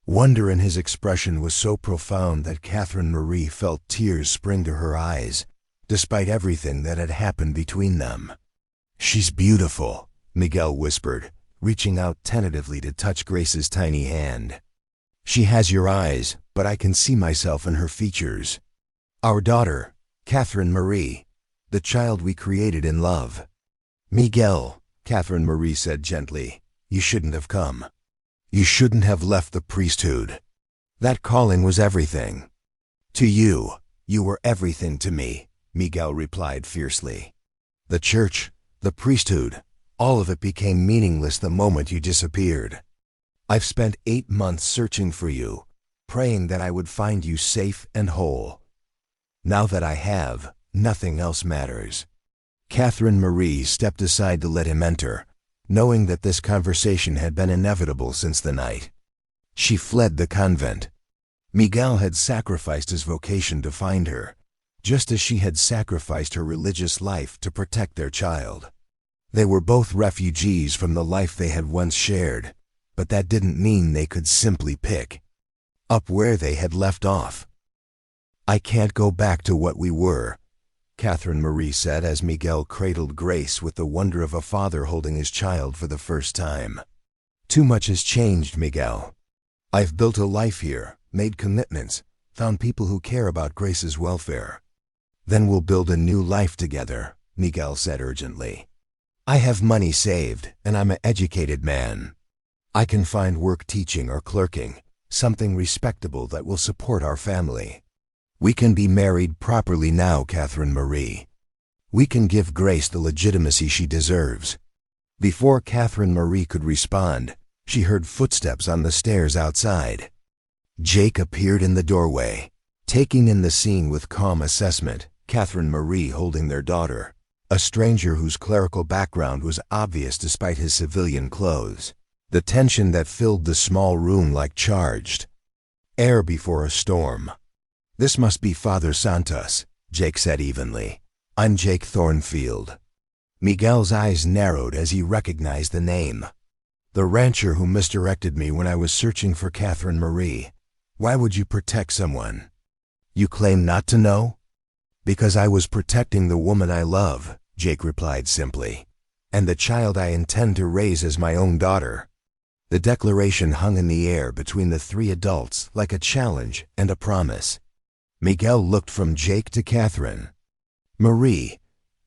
wonder in his expression was so profound that Catherine Marie felt tears spring to her eyes, despite everything that had happened between them. "She's beautiful," Miguel whispered, reaching out tentatively to touch Grace's tiny hand. "She has your eyes, but I can see myself in her features. Our daughter, Catherine Marie, the child we created in love." "Miguel," Catherine Marie said gently, "you shouldn't have come. You shouldn't have left the priesthood. That calling was everything. To you, you were everything to me," Miguel replied fiercely. "The church, the priesthood, all of it became meaningless the moment you disappeared. I've spent 8 months searching for you, praying that I would find you safe and whole. Now that I have, nothing else matters." Catherine Marie stepped aside to let him enter, knowing that this conversation had been inevitable since the night. She fled the convent. Miguel had sacrificed his vocation to find her, just as she had sacrificed her religious life to protect their child. They were both refugees from the life they had once shared, but that didn't mean they could simply pick up where they had left off. "I can't go back to what we were," Catherine Marie said as Miguel cradled Grace with the wonder of a father holding his child for the first time. "Too much has changed, Miguel. I've built a life here, made commitments, found people who care about Grace's welfare. Then we'll build a new life together," Miguel said urgently. "I have money saved, and I'm an educated man. I can find work teaching or clerking, something respectable that will support our family. We can be married properly now, Catherine Marie. We can give Grace the legitimacy she deserves." Before Catherine Marie could respond, she heard footsteps on the stairs outside. Jake appeared in the doorway, taking in the scene with calm assessment, Catherine Marie holding their daughter, a stranger whose clerical background was obvious despite his civilian clothes. The tension that filled the small room like charged air before a storm. "This must be Father Santos," Jake said evenly. "I'm Jake Thornfield." Miguel's eyes narrowed as he recognized the name. "The rancher who misdirected me when I was searching for Catherine Marie. Why would you protect someone?" "You claim not to know?" "Because I was protecting the woman I love," Jake replied simply, "and the child I intend to raise as my own daughter." The declaration hung in the air between the 3 adults like a challenge and a promise. Miguel looked from Jake to Catherine Marie,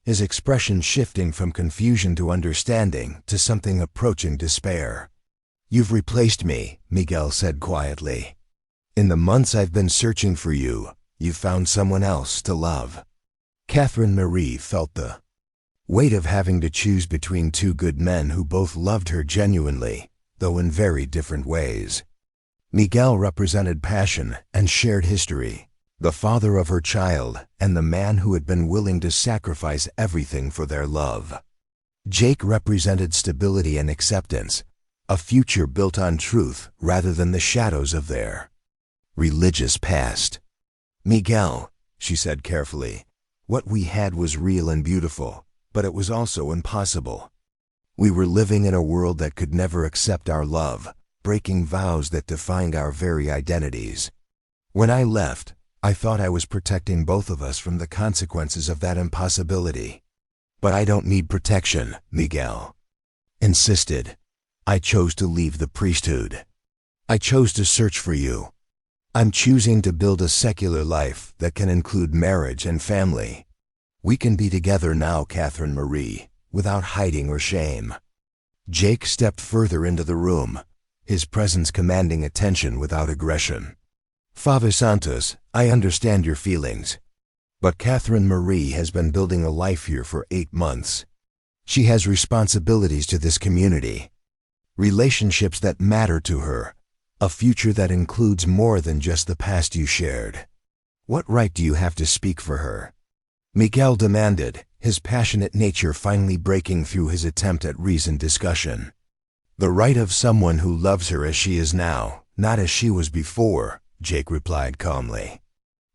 his expression shifting from confusion to understanding to something approaching despair. "You've replaced me," Miguel said quietly. "In the months I've been searching for you, you've found someone else to love." Catherine Marie felt the weight of having to choose between 2 good men who both loved her genuinely, though in very different ways. Miguel represented passion and shared history, the father of her child and the man who had been willing to sacrifice everything for their love. Jake represented stability and acceptance, a future built on truth rather than the shadows of their religious past. "Miguel," she said carefully, "what we had was real and beautiful, but it was also impossible. We were living in a world that could never accept our love, breaking vows that defined our very identities. When I left, I thought I was protecting both of us from the consequences of that impossibility. But I don't need protection," Miguel insisted. "I chose to leave the priesthood. I chose to search for you. I'm choosing to build a secular life that can include marriage and family. We can be together now, Catherine Marie, without hiding or shame." Jake stepped further into the room, his presence commanding attention without aggression. "Father Santos, I understand your feelings, but Catherine Marie has been building a life here for 8 months. She has responsibilities to this community, relationships that matter to her, a future that includes more than just the past you shared. What right do you have to speak for her? Miguel demanded, his passionate nature finally breaking through his attempt at reasoned discussion. The right of someone who loves her as she is now, not as she was before, Jake replied calmly.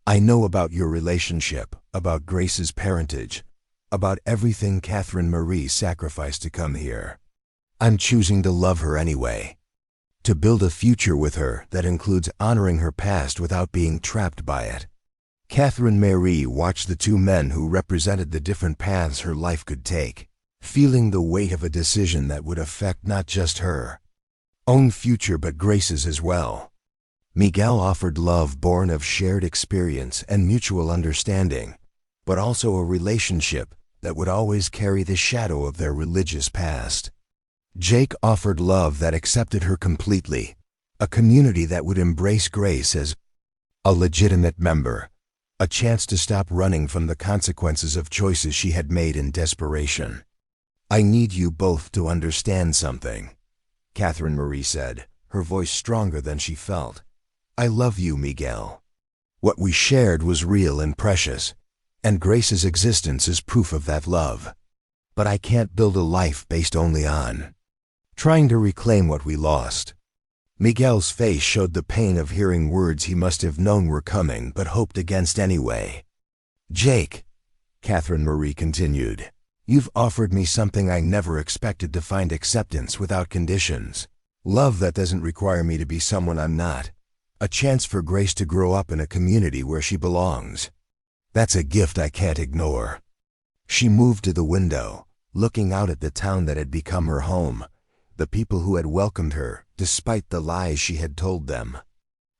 I know about your relationship, about Grace's parentage, about everything Catherine Marie sacrificed to come here. I'm choosing to love her anyway. To build a future with her that includes honoring her past without being trapped by it. Catherine Marie watched the two men who represented the different paths her life could take, feeling the weight of a decision that would affect not just her own future but Grace's as well. Miguel offered love born of shared experience and mutual understanding, but also a relationship that would always carry the shadow of their religious past. Jake offered love that accepted her completely, a community that would embrace Grace as a legitimate member, a chance to stop running from the consequences of choices she had made in desperation. I need you both to understand something, Catherine Marie said, her voice stronger than she felt. I love you, Miguel. What we shared was real and precious, and Grace's existence is proof of that love. But I can't build a life based only on trying to reclaim what we lost. Miguel's face showed the pain of hearing words he must have known were coming but hoped against anyway. Jake, Catherine Marie continued, you've offered me something I never expected to find: acceptance without conditions. Love that doesn't require me to be someone I'm not. A chance for Grace to grow up in a community where she belongs. That's a gift I can't ignore. She moved to the window, looking out at the town that had become her home, the people who had welcomed her, despite the lies she had told them.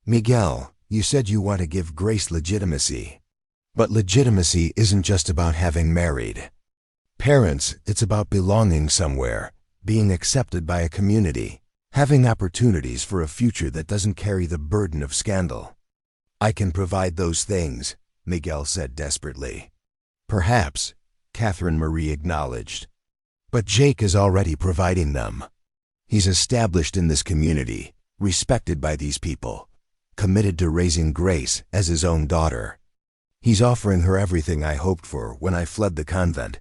Miguel, you said you want to give Grace legitimacy. But legitimacy isn't just about having married parents, it's about belonging somewhere, being accepted by a community, having opportunities for a future that doesn't carry the burden of scandal. I can provide those things, Miguel said desperately. Perhaps, Catherine Marie acknowledged. But Jake is already providing them. He's established in this community, respected by these people, committed to raising Grace as his own daughter. He's offering her everything I hoped for when I fled the convent,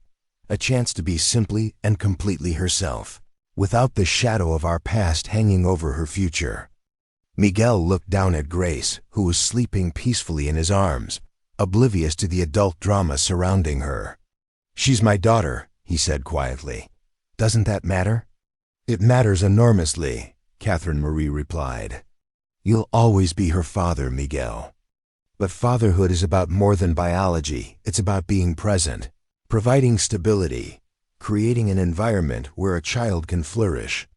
a chance to be simply and completely herself, without the shadow of our past hanging over her future. Miguel looked down at Grace, who was sleeping peacefully in his arms, oblivious to the adult drama surrounding her. She's my daughter, he said quietly. Doesn't that matter? It matters enormously, Catherine Marie replied. You'll always be her father, Miguel. But fatherhood is about more than biology. It's about being present, providing stability, creating an environment where a child can flourish.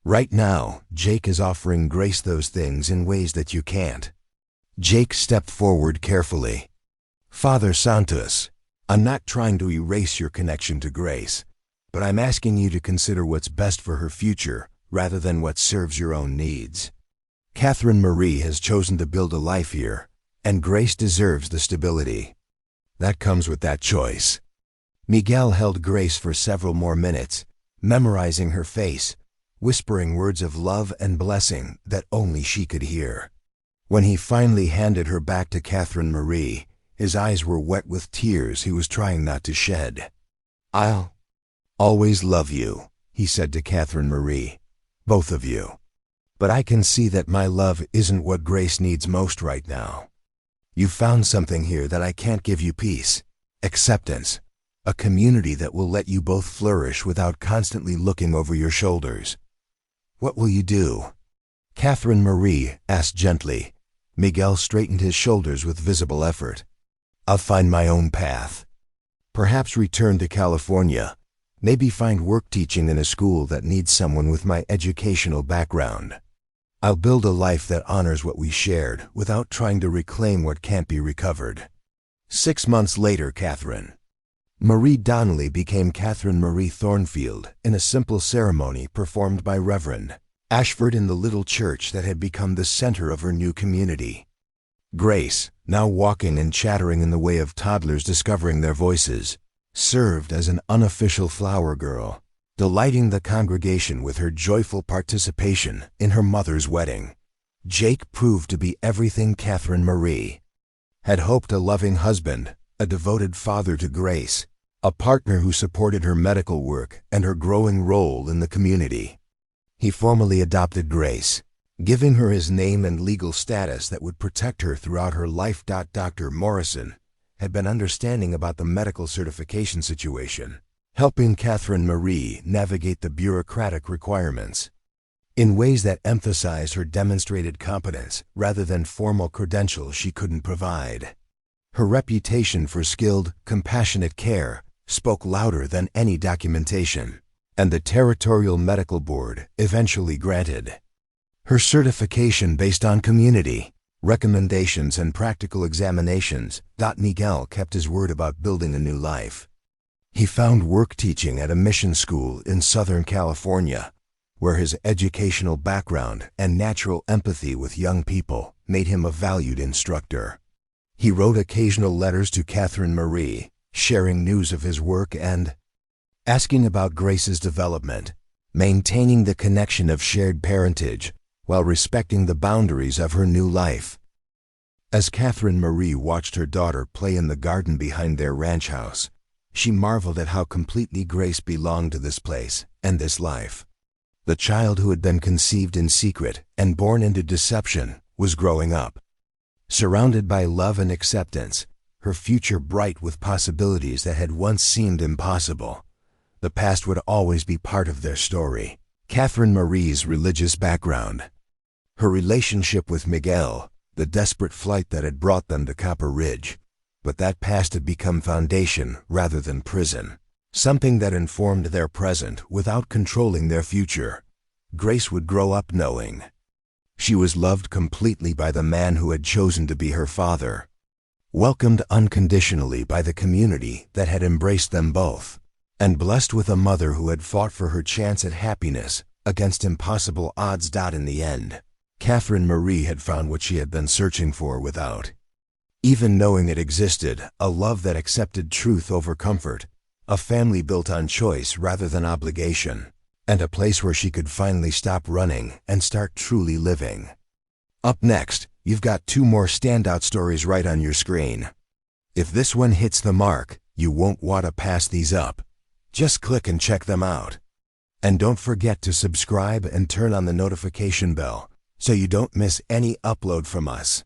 Right now, Jake is offering Grace those things in ways that you can't. Jake stepped forward carefully. Father Santos, I'm not trying to erase your connection to Grace, but I'm asking you to consider what's best for her future rather than what serves your own needs. Catherine Marie has chosen to build a life here, and Grace deserves the stability that comes with that choice. Miguel held Grace for several more minutes, memorizing her face, whispering words of love and blessing that only she could hear. When he finally handed her back to Catherine Marie, his eyes were wet with tears he was trying not to shed. I'll always love you, he said to Catherine Marie, both of you. But I can see that my love isn't what Grace needs most right now. You found something here that I can't give you: peace, acceptance, a community that will let you both flourish without constantly looking over your shoulders. What will you do? Catherine Marie asked gently. Miguel straightened his shoulders with visible effort. I'll find my own path. Perhaps return to California. Maybe find work teaching in a school that needs someone with my educational background. I'll build a life that honors what we shared without trying to reclaim what can't be recovered. 6 months later, Catherine Marie Donnelly became Catherine Marie Thornfield in a simple ceremony performed by Reverend Ashford in the little church that had become the center of her new community. Grace, now walking and chattering in the way of toddlers discovering their voices, served as an unofficial flower girl, delighting the congregation with her joyful participation in her mother's wedding. Jake proved to be everything Catherine Marie had hoped: a loving husband, a devoted father to Grace, a partner who supported her medical work and her growing role in the community. He formally adopted Grace, giving her his name and legal status that would protect her throughout her life. Dr. Morrison had been understanding about the medical certification situation, helping Catherine Marie navigate the bureaucratic requirements in ways that emphasized her demonstrated competence rather than formal credentials she couldn't provide. Her reputation for skilled, compassionate care spoke louder than any documentation, and the Territorial Medical Board eventually granted her certification based on community recommendations and practical examinations. Miguel kept his word about building a new life. He found work teaching at a mission school in Southern California, where his educational background and natural empathy with young people made him a valued instructor. He wrote occasional letters to Catherine Marie, sharing news of his work and asking about Grace's development, maintaining the connection of shared parentage while respecting the boundaries of her new life. As Catherine Marie watched her daughter play in the garden behind their ranch house, she marveled at how completely Grace belonged to this place and this life. The child who had been conceived in secret and born into deception was growing up, surrounded by love and acceptance, her future bright with possibilities that had once seemed impossible. The past would always be part of their story. Catherine Marie's religious background, her relationship with Miguel, the desperate flight that had brought them to Copper Ridge. But that past had become foundation rather than prison, something that informed their present without controlling their future. Grace would grow up knowing she was loved completely by the man who had chosen to be her father, welcomed unconditionally by the community that had embraced them both, and blessed with a mother who had fought for her chance at happiness against impossible odds. In the end, Catherine Marie had found what she had been searching for without even knowing it existed: a love that accepted truth over comfort, a family built on choice rather than obligation, and a place where she could finally stop running and start truly living. Up next, you've got two more standout stories right on your screen. If this one hits the mark, you won't want to pass these up. Just click and check them out. And don't forget to subscribe and turn on the notification bell so you don't miss any upload from us.